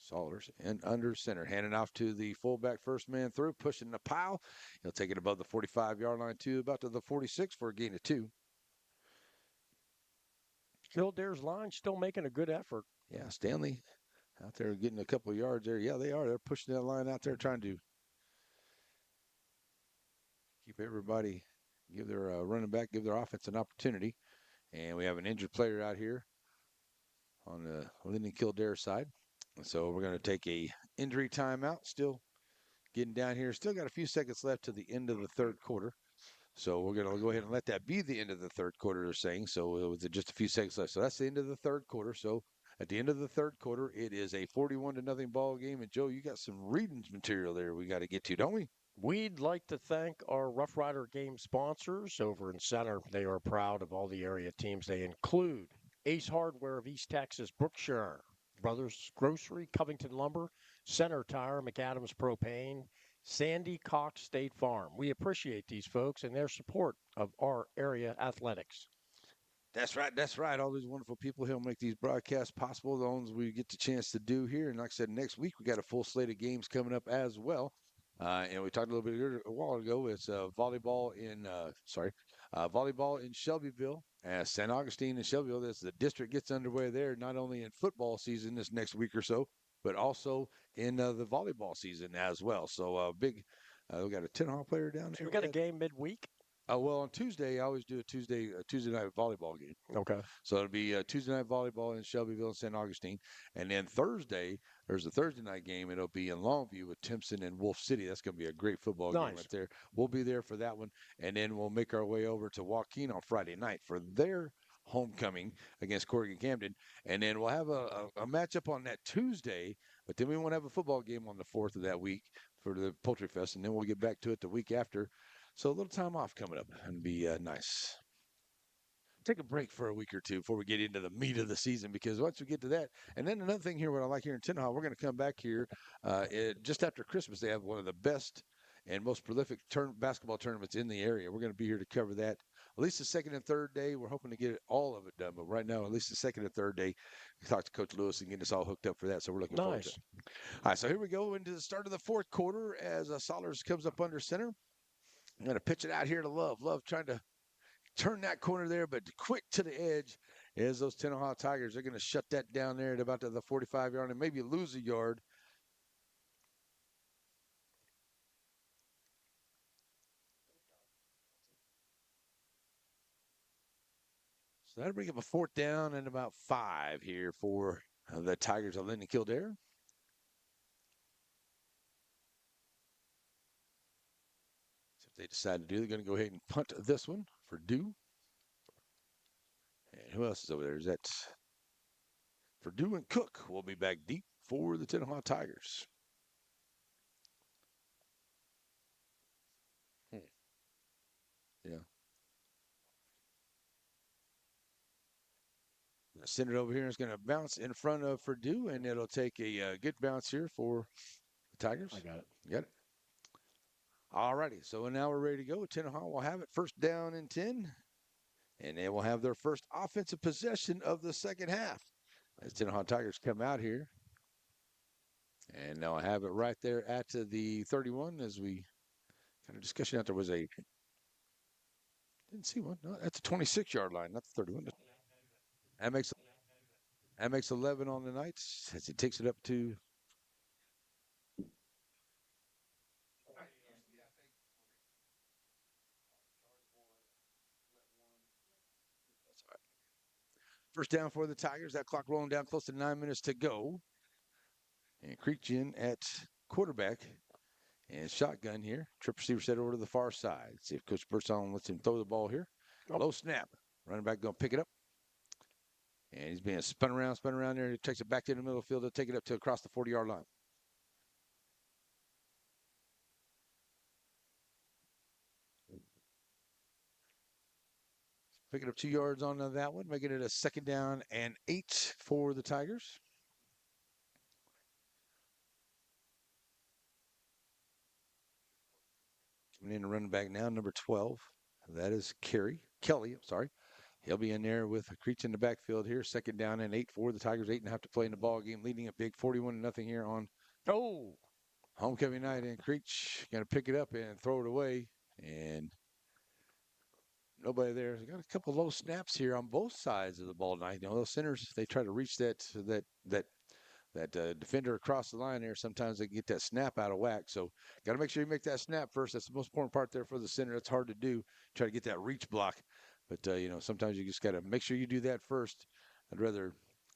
Saunders and under center, handing off to the fullback, first man through, pushing the pile. He'll take it above the 45-yard line to about to the 46 for a gain of 2. Kildare's line still making a good effort. Yeah, Stanley out there getting a couple of yards there. Yeah, they are. They're pushing that line out there, trying to keep everybody, give their running back, give their offense an opportunity. And we have an injured player out here on the Linden-Kildare side. So we're going to take a injury timeout. Still getting down here. Still got a few seconds left to the end of the third quarter. So we're going to go ahead and let that be the end of the third quarter, they're saying. So with just a few seconds left. So that's the end of the third quarter. So at the end of the third quarter, it is a 41-0 ball game. And Joe, you got some reading material there we got to get to, don't we? We'd like to thank our Rough Rider game sponsors over in Center. They are proud of all the area teams. They include Ace Hardware of East Texas, Brookshire, Brothers Grocery, Covington Lumber, Center Tire, McAdams Propane, Sandy Cox State Farm. We appreciate these folks and their support of our area athletics. That's right. That's right. All these wonderful people help make these broadcasts possible. The ones we get the chance to do here. And like I said, next week we got a full slate of games coming up as well. And we talked a little bit a while ago. It's volleyball in Shelbyville, St. Augustine and Shelbyville. As the district gets underway there, not only in football season this next week or so, but also in the volleyball season as well. So we got a Tenaha player down there. So we got a game midweek. Well, on Tuesday, I always do a Tuesday night volleyball game. Okay. So it'll be Tuesday night volleyball in Shelbyville and St. Augustine. And then Thursday, there's a Thursday night game. It'll be in Longview with Timpson and Wolf City. That's going to be a great football game right there. We'll be there for that one. And then we'll make our way over to Joaquin on Friday night for their homecoming against Corrigan-Camden. And then we'll have a matchup on that Tuesday. But then we won't have a football game on the 4th of that week for the Poultry Fest. And then we'll get back to it the week after. So a little time off coming up and be nice. Take a break for a week or two before we get into the meat of the season, because once we get to that, and then another thing here, what I like here in Tenaha, we're going to come back here just after Christmas. They have one of the best and most prolific basketball tournaments in the area. We're going to be here to cover that. At least the second and third day. We're hoping to get all of it done, but right now, at least the second and third day, we talked to Coach Lewis and get us all hooked up for that. So we're looking forward to it. All right, so here we go into the start of the fourth quarter as Solers comes up under center. I'm going to pitch it out here to Love. Love trying to turn that corner there, but quick to the edge is those Tenaha Tigers. They're going to shut that down there at about the 45-yard and maybe lose a yard. So that'll bring up a 4th down and about 5 here for the Tigers of Linden-Kildare. They decide to do. They're going to go ahead and punt this one for Dew. And who else is over there? Is that for Dew and Cook? Will be back deep for the Tenaha Tigers. Yeah. Send it over here. It's going to bounce in front of Purdue, and it'll take a good bounce here for the Tigers. I got it. You got it. All righty. So now we're ready to go. Tenaha will have it first down and 10, and they will have their first offensive possession of the second half. As Tenaha Tigers come out here, and they'll have it right there at the 31 as we kind of discussion out there was a didn't see one. No, that's a 26-yard line, not the 31. That makes 11 on the night as he takes it up to. First down for the Tigers. That clock rolling down close to 9 minutes to go. And Creech in at quarterback. And shotgun here. Trip receiver set over to the far side. See if Coach Birdsong lets him throw the ball here. Low snap. Running back going to pick it up. And he's being spun around there. He takes it back to the middle of the field. He'll take it up to across the 40-yard line. Picking up 2 yards on that one, making it a second down and 8 for the Tigers. Coming in and running back now, number 12. That is Kelly, I'm sorry. He'll be in there with Creech in the backfield here. Second down and 8 for the Tigers. 8.5 to play in the ball game, leading a big 41-0 here on homecoming night. And Creech going to pick it up and throw it away. And nobody there. They got a couple low snaps here on both sides of the ball tonight. You know, those centers, they try to reach that defender across the line there. Sometimes they get that snap out of whack. So got to make sure you make that snap first. That's the most important part there for the center. That's hard to do. Try to get that reach block. But, you know, sometimes you just got to make sure you do that first. I'd rather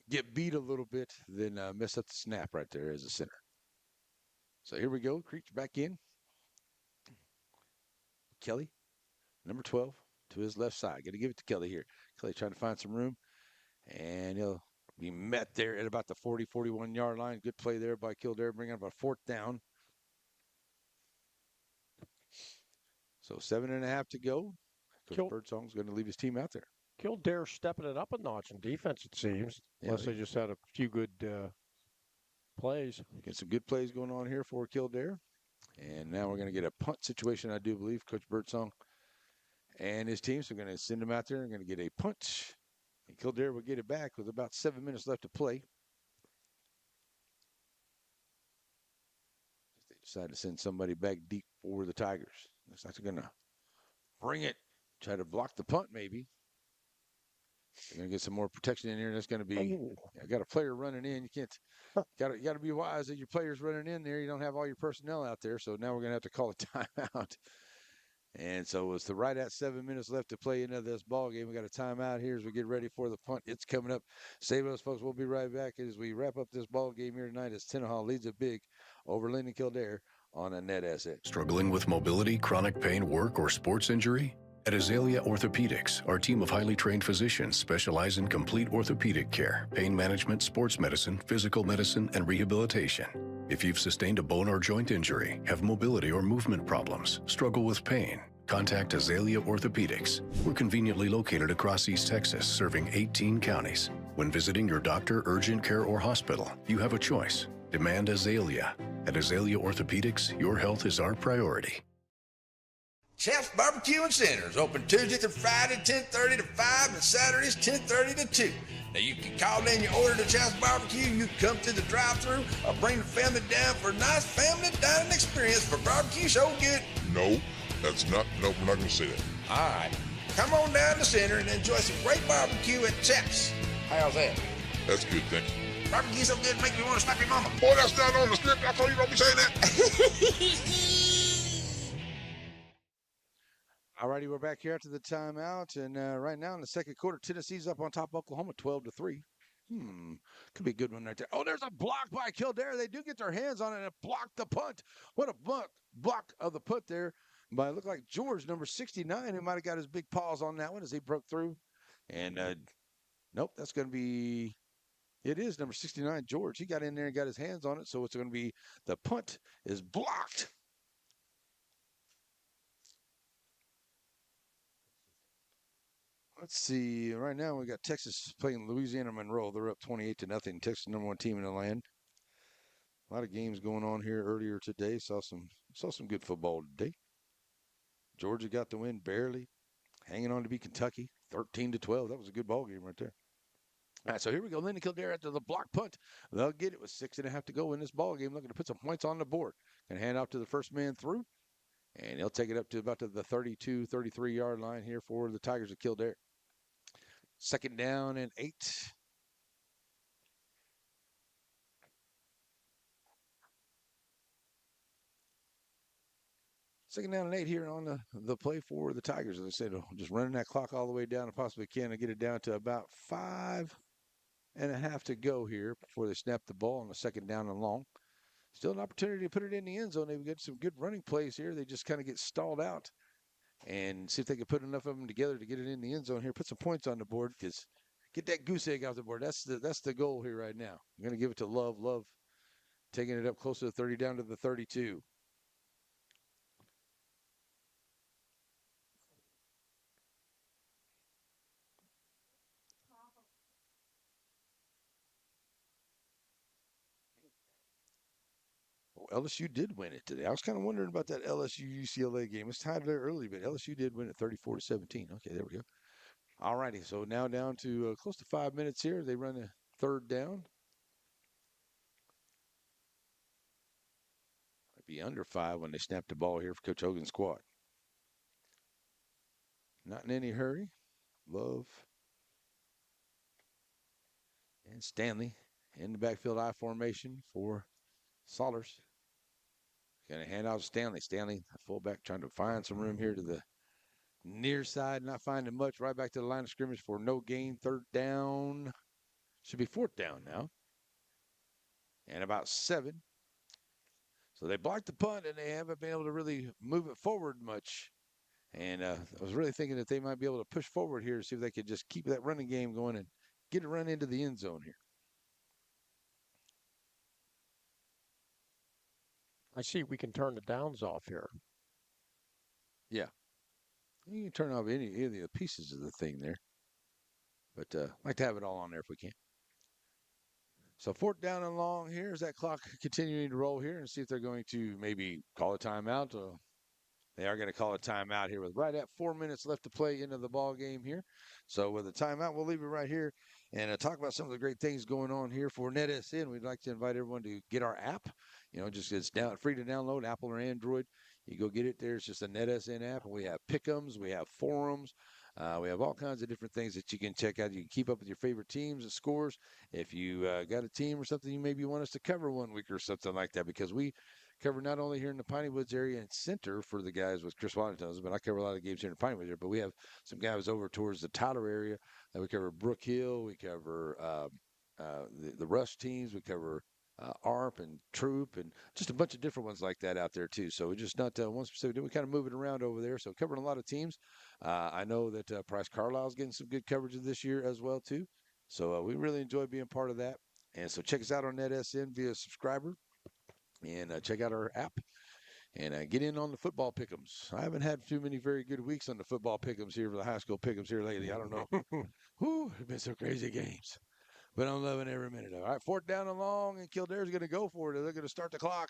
get beat a little bit than mess up the snap right there as a center. So here we go. Creech back in. Kelly, number 12. To his left side. Got to give it to Kelly here. Kelly trying to find some room. And he'll be met there at about the 40, 41-yard line. Good play there by Kildare, bringing up a 4th down. So 7.5 to go. Coach Birdsong's going to leave his team out there. Kildare stepping it up a notch in defense, it seems. Yeah, unless they just had a few good plays. Get some good plays going on here for Kildare. And now we're going to get a punt situation, I do believe. Coach Birdsong and his team, so we're going to send them out there and going to get a punt. And Kildare will get it back with about 7 minutes left to play. They decide to send somebody back deep for the Tigers. Looks like they're going to bring it, try to block the punt maybe. They're going to get some more protection in here. That's going to be, got a player running in. You can't, got to be wise that your player's running in there. You don't have all your personnel out there. So now we're going to have to call a timeout. And so it's right at 7 minutes left to play into this ball game. We got a timeout here as we get ready for the punt. It's coming up. Save us, folks. We'll be right back as we wrap up this ball game here tonight as Tenaha leads it big over Linden-Kildare on a net asset. Struggling with mobility, chronic pain, work, or sports injury? At Azalea Orthopedics, our team of highly trained physicians specialize in complete orthopedic care, pain management, sports medicine, physical medicine, and rehabilitation. If you've sustained a bone or joint injury, have mobility or movement problems, struggle with pain, contact Azalea Orthopedics. We're conveniently located across East Texas, serving 18 counties. When visiting your doctor, urgent care, or hospital, you have a choice. Demand Azalea. At Azalea Orthopedics, your health is our priority. Chef's Barbecue and Centers, open Tuesday through Friday, 10:30 to 5, and Saturdays, 10:30 to 2. Now, you can call in your order to Chef's Barbecue. You can come through the drive-thru or bring the family down for a nice family dining experience for barbecue so good. No, that's not, no, we're not going to say that. All right. Come on down the center and enjoy some great barbecue at Chef's. How's that? That's good, thanks. Barbecue so good, make you want to slap your mama. Boy, that's not on the script. I told you don't be saying that. All righty, we're back here after the timeout, and right now in the second quarter, Tennessee's up on top of Oklahoma, 12-3. Could be a good one right there. Oh, there's a block by Kildare. They do get their hands on it and block the punt. What a block of the punt there by, look like George, number 69, who might have got his big paws on that one as he broke through. And nope, that's going to be, it is number 69, George. He got in there and got his hands on it, so it's going to be, the punt is blocked. Let's see. Right now, we got Texas playing Louisiana Monroe. They're up 28-0. Texas, #1 team in the land. A lot of games going on here earlier today. Saw some good football today. Georgia got the win barely, hanging on to beat Kentucky 13-12. That was a good ball game right there. All right, so here we go. Linden-Kildare after the block punt. They'll get it with 6.5 to go in this ball game. Looking to put some points on the board. Gonna hand off to the first man through, and he'll take it up to about the 32, 33-yard line here for the Tigers of Kildare. 2nd down and 8. Second down and 8 here on the play for the Tigers. As I said, just running that clock all the way down and possibly can get it down to about 5.5 to go here before they snap the ball on the 2nd down and long. Still an opportunity to put it in the end zone. They've got some good running plays here. They just kind of get stalled out and see if they can put enough of them together to get it in the end zone here. Put some points on the board because get that goose egg off the board. That's the goal here right now. I'm going to give it to Love. Love taking it up close to the 30 down to the 32. LSU did win it today. I was kind of wondering about that LSU-UCLA game. It's tied there early, but LSU did win it 34-17. Okay, there we go. All righty, so now down to close to 5 minutes here. They run a 3rd down. Might be under 5 when they snap the ball here for Coach Hogan's squad. Not in any hurry. Love and Stanley in the backfield I formation for Saunders. Going to hand out to Stanley. Stanley, the fullback, trying to find some room here to the near side. Not finding much. Right back to the line of scrimmage for no gain. 3rd down. Should be 4th down now. And about 7. So they blocked the punt, and they haven't been able to really move it forward much. And I was really thinking that they might be able to push forward here to see if they could just keep that running game going and get it run into the end zone here. I see we can turn the downs off here. Yeah. You can turn off any of the pieces of the thing there. But I'd like to have it all on there if we can. So 4th down and long here. Is that clock continuing to roll here and see if they're going to maybe call a timeout? They are going to call a timeout here with right at 4 minutes left to play into the ball game here. So with a timeout, we'll leave it right here and talk about some of the great things going on here for NetSN. We'd like to invite everyone to get our app. Just it's free to download, Apple or Android. You go get it there. It's just a NetSN app. And we have pick'ems. We have forums. We have all kinds of different things that you can check out. You can keep up with your favorite teams and scores. If you got a team or something you maybe want us to cover one week or something like that, because we cover not only here in the Piney Woods area and center for the guys with Chris Waddington, but I cover a lot of games here in the Piney Woods area. But we have some guys over towards the Tyler area. We cover Brook Hill. We cover the Rush teams. We cover ARP and Troop and just a bunch of different ones like that out there too. So we're just not one specific. We kind of move it around over there. So covering a lot of teams. I know that Price Carlisle's getting some good coverage this year as well too. So we really enjoy being part of that. And so check us out on NetSN via subscriber and check out our app and get in on the football pick'ems. I haven't had too many very good weeks on the football pick'ems here for the high school pick'ems here lately. I don't know. Whew, it's been some crazy games. But I'm loving every minute of it. All right, 4th down and long, and Kildare's going to go for it. They're going to start the clock.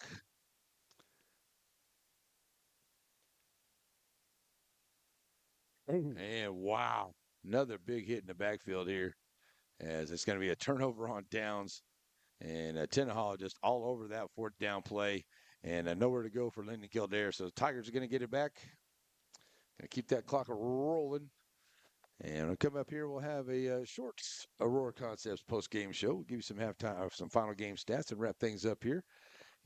And wow, another big hit in the backfield here, as it's going to be a turnover on downs. And Tenaha just all over that 4th down play, and nowhere to go for Linden-Kildare. So the Tigers are going to get it back. Going to keep that clock rolling. And when we come up here, we'll have a short Aurora Concepts post-game show. We'll give you some halftime or some final game stats and wrap things up here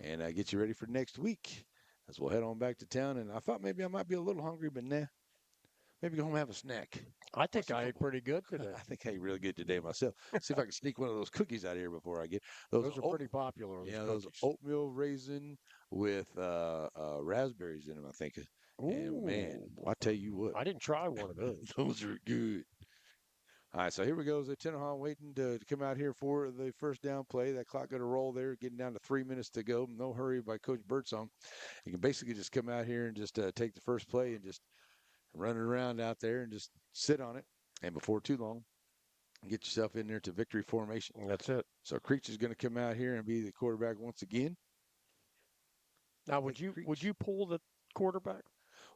and get you ready for next week as we'll head on back to town. And I thought maybe I might be a little hungry, but nah. Maybe go home and have a snack. I think I ate pretty good today. I think I ate really good today myself. See if I can sneak one of those cookies out of here before I get those are pretty popular. Yeah, those oatmeal raisin with raspberries in them, I think. And man, I tell you what. I didn't try one of those. Those are good. All right, so here we go. Tenaha waiting to come out here for the 1st down play. That clock going to roll there, getting down to 3 minutes to go. No hurry by Coach Birdsong. You can basically just come out here and just take the first play and just run it around out there and just sit on it. And before too long, get yourself in there to victory formation. That's it. So Creech is going to come out here and be the quarterback once again. Now, would you pull the quarterback?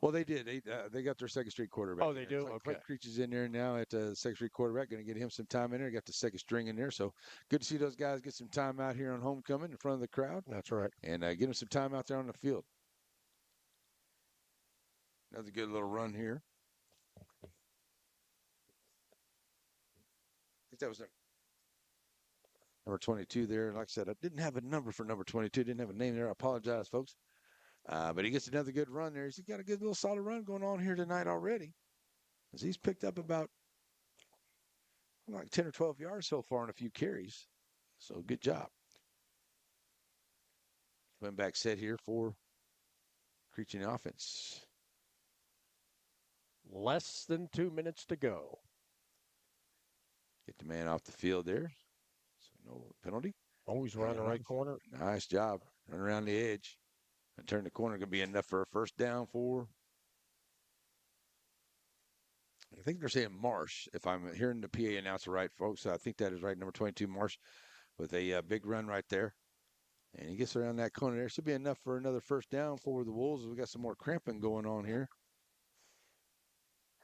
Well, they did. They got their second street quarterback. Oh, they do? Okay. Clayton Creech is in there now at second street quarterback. Going to get him some time in there. Got the second string in there. So good to see those guys get some time out here on homecoming in front of the crowd. That's right. And get them some time out there on the field. Another good little run here. I think that was number 22 there. Like I said, I didn't have a number for number 22. Didn't have a name there. I apologize, folks. But he gets another good run there. He's got a good little solid run going on here tonight already. As he's picked up about like 10 or 12 yards so far on a few carries. So good job. Went back set here for Creech in the offense. Less than 2 minutes to go. Get the man off the field there. So no penalty. Always run the right corner. Nice job. Run around the edge. And turn the corner. Going to be enough for a first down for, I think they're saying Marsh, if I'm hearing the PA announcer right, folks. I think that is right, number 22, Marsh, with a big run right there. And he gets around that corner there. Should be enough for another first down for the Wolves. We got some more cramping going on here.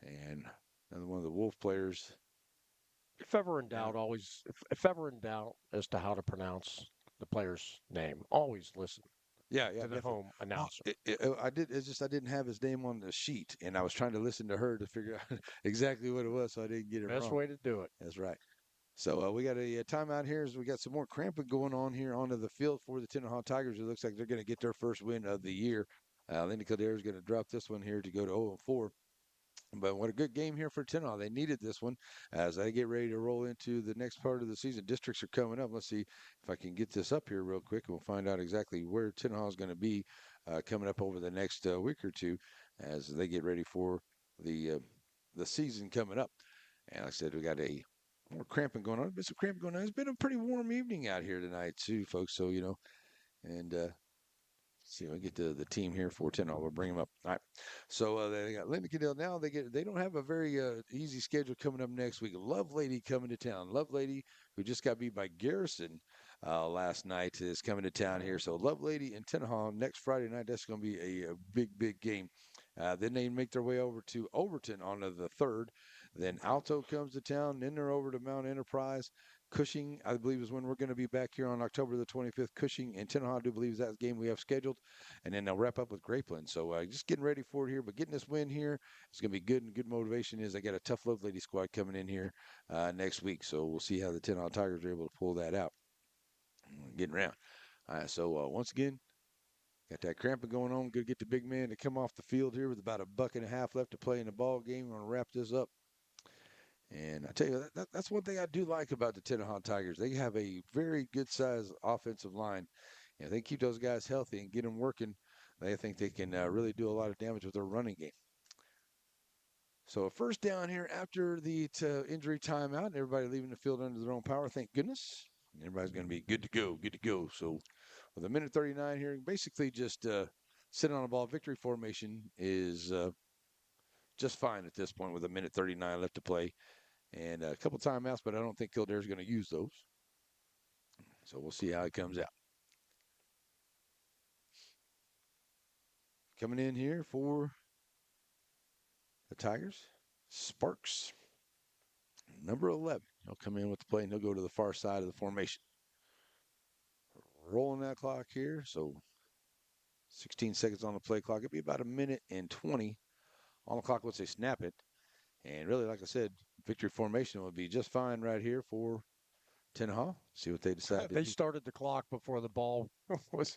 And another one of the Wolf players. If ever in doubt, if ever in doubt as to how to pronounce the player's name, always listen. Yeah, to the home announcer. I didn't have his name on the sheet, and I was trying to listen to her to figure out exactly what it was, so I didn't get it wrong. Best way to do it. That's right. So we got a timeout here as we got some more cramping going on here onto the field for the Tenaha Tigers. It looks like they're going to get their first win of the year. Linden-Kildare is going to drop this one here to go to 0-4. But what a good game here for Tenaha. They needed this one as they get ready to roll into the next part of the season. Districts are coming up. Let's see if I can get this up here real quick. We'll find out exactly where Tenaha is going to be coming up over the next week or two as they get ready for the season coming up. And like I said, we got a more cramping going on. There's been some cramping going on. It's been a pretty warm evening out here tonight too, folks. So, and see if I get the team here for 10. We'll bring them up. All right. So they got Linden-Kildare now. They don't have a very easy schedule coming up next week. Lovelady coming to town. Lovelady, who just got beat by Garrison last night, is coming to town here. So Lovelady and Tenaha next Friday night. That's going to be a big game. Then they make their way over to Overton on the 3rd. Then Alto comes to town. Then they're over to Mount Enterprise. Cushing, I believe, is when we're going to be back here on October the 25th. Cushing and Tenaha, I do believe, is that game we have scheduled. And then they'll wrap up with Grapeland. So just getting ready for it here. But getting this win here, it's going to be good. And good motivation is they got a tough Lovelady squad coming in here next week. So we'll see how the Tenaha Tigers are able to pull that out. Getting around. All right, so once again, got that cramping going on. Good to get the big man to come off the field here with about $1.50 left to play in the ball game. We're going to wrap this up. And I tell you, that's one thing I do like about the Tenaha Tigers. They have a very good-sized offensive line. And if they keep those guys healthy and get them working, I think they can really do a lot of damage with their running game. So a first down here after the injury timeout, and everybody leaving the field under their own power, thank goodness. Everybody's going to be good to go. So with 1:39 here, basically just sitting on a ball. Victory formation is just fine at this point with 1:39 left to play. And a couple timeouts, but I don't think Kildare's going to use those. So we'll see how it comes out. Coming in here for the Tigers, Sparks, number 11. He'll come in with the play, and he'll go to the far side of the formation. Rolling that clock here, so 16 seconds on the play clock. It'll be about 1:20 on the clock once they snap it. And really, like I said, victory formation would be just fine right here for Tenaha. See what they decide to They do. started the clock before the ball was.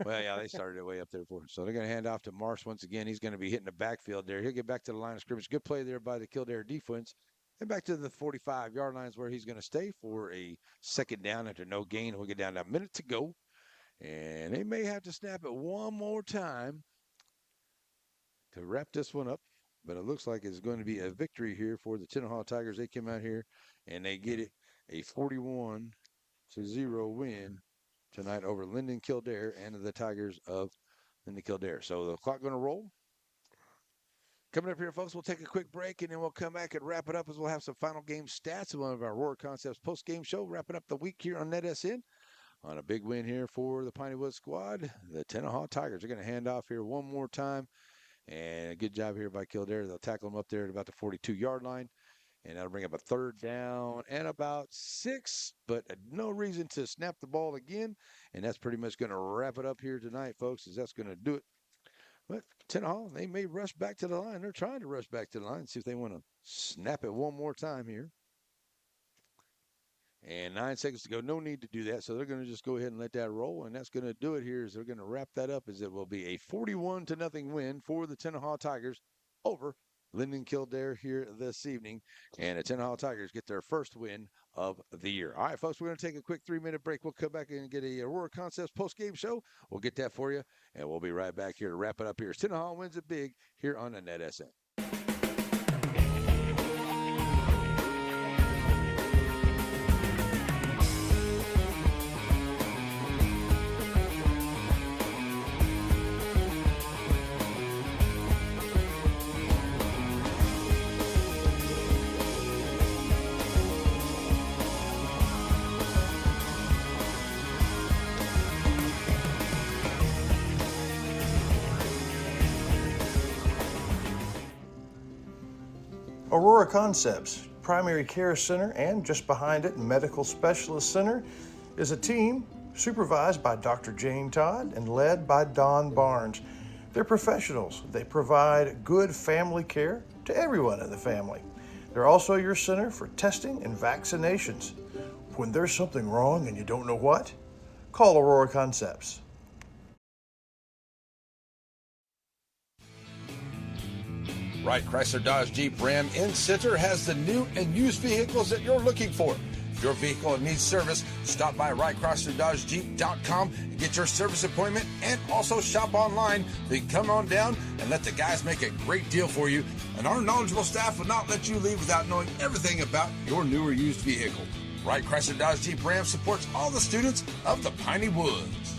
Well, yeah, they started it way up there for it. So they're going to hand off to Marsh once again. He's going to be hitting the backfield there. He'll get back to the line of scrimmage. Good play there by the Kildare defense. And back to the 45-yard lines where he's going to stay for a second down after no gain. We'll get down to a minute to go. And they may have to snap it one more time to wrap this one up. But it looks like it's going to be a victory here for the Tenaha Tigers. They came out here and they get it a 41-0 win tonight over Linden-Kildare and the Tigers of Linden-Kildare. So the clock going to roll. Coming up here, folks, we'll take a quick break, and then we'll come back and wrap it up as we'll have some final game stats of one of our Aurora Concepts post-game show, wrapping up the week here on NetSN. On a big win here for the Piney Woods squad, the Tenaha Tigers are going to hand off here one more time. And a good job here by Kildare. They'll tackle them up there at about the 42-yard line. And that'll bring up a 3rd down and about 6, but no reason to snap the ball again. And that's pretty much going to wrap it up here tonight, folks, as that's going to do it. But Tenaha, they may rush back to the line. They're trying to rush back to the line, see if they want to snap it one more time here. And 9 seconds to go. No need to do that. So they're going to just go ahead and let that roll. And that's going to do it here as they're going to wrap that up as it will be a 41-0 win for the Tenaha Tigers over Linden-Kildare here this evening. And the Tenaha Tigers get their first win of the year. All right, folks, we're going to take a quick 3-minute break. We'll come back and get a Aurora Concepts post-game show. We'll get that for you. And we'll be right back here to wrap it up here. Tenaha wins it big here on the NetSN. Aurora Concepts Primary Care Center, and just behind it, Medical Specialist Center, is a team supervised by Dr. Jane Todd and led by Don Barnes. They're professionals. They provide good family care to everyone in the family. They're also your center for testing and vaccinations. When there's something wrong and you don't know what, call Aurora Concepts. Wright Chrysler Dodge Jeep Ram in Center has the new and used vehicles that you're looking for. If your vehicle needs service, stop by WrightChryslerDodgeJeep.com and get your service appointment, and also shop online. Then come on down and let the guys make a great deal for you. And our knowledgeable staff will not let you leave without knowing everything about your new or used vehicle. Wright Chrysler Dodge Jeep Ram supports all the students of the Piney Woods.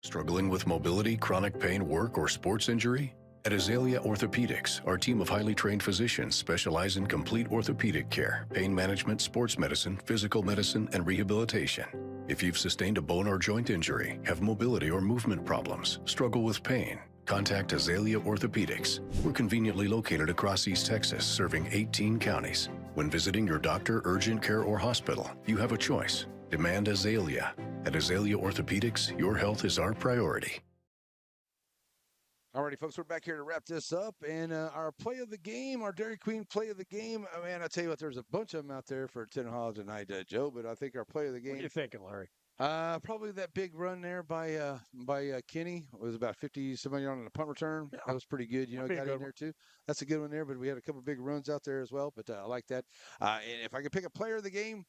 Struggling with mobility, chronic pain, work, or sports injury? At Azalea Orthopedics, our team of highly trained physicians specialize in complete orthopedic care, pain management, sports medicine, physical medicine, and rehabilitation. If you've sustained a bone or joint injury, have mobility or movement problems, struggle with pain, contact Azalea Orthopedics. We're conveniently located across East Texas, serving 18 counties. When visiting your doctor, urgent care, or hospital, you have a choice. Demand Azalea. At Azalea Orthopedics, your health is our priority. Alrighty, folks, we're back here to wrap this up. And our play of the game, our Dairy Queen play of the game. Oh, man, I tell you what, there's a bunch of them out there for Tenaha tonight, Joe. But I think our play of the game. What are you thinking, Larry? Probably that big run there by Kenny. It was about 50-something yards on the punt return. Yeah. That was pretty good. You know, got in there too. That's a good one there. But we had a couple big runs out there as well. But I like that. And if I could pick a player of the game,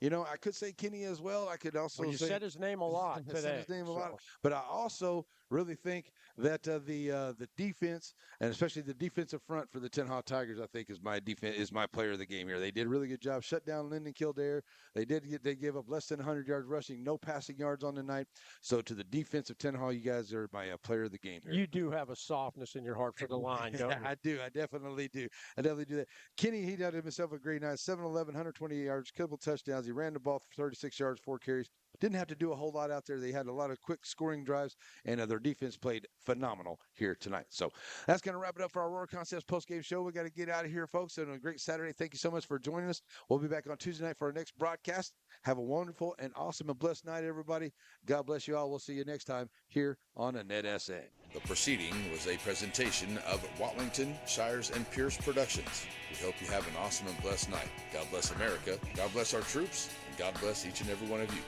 you know, I could say Kenny as well. I could also you say said his name a lot today. Said his name a lot. But I also really think that the defense, and especially the defensive front for the Tenaha Tigers, I think is my player of the game here. They did a really good job. Shut down Linden-Kildare. They gave up less than 100 yards rushing, no passing yards on the night. So to the defense of Tenaha, you guys are my player of the game here. You do have a softness in your heart for the line, don't you? I do. I definitely do. I definitely do that. Kenny, he did himself a great night. 7-11, 128 yards, couple touchdowns. He ran the ball for 36 yards, 4 carries. Didn't have to do a whole lot out there. They had a lot of quick scoring drives, and their defense played phenomenal here tonight. So that's going to wrap it up for our Aurora Concepts post-game show. We got to get out of here, folks. And a great Saturday. Thank you so much for joining us. We'll be back on Tuesday night for our next broadcast. Have a wonderful and awesome and blessed night, everybody. God bless you all. We'll see you next time here on a NetSN. The proceeding was a presentation of Watlington, Shires, and Pierce Productions. We hope you have an awesome and blessed night. God bless America. God bless our troops. And God bless each and every one of you.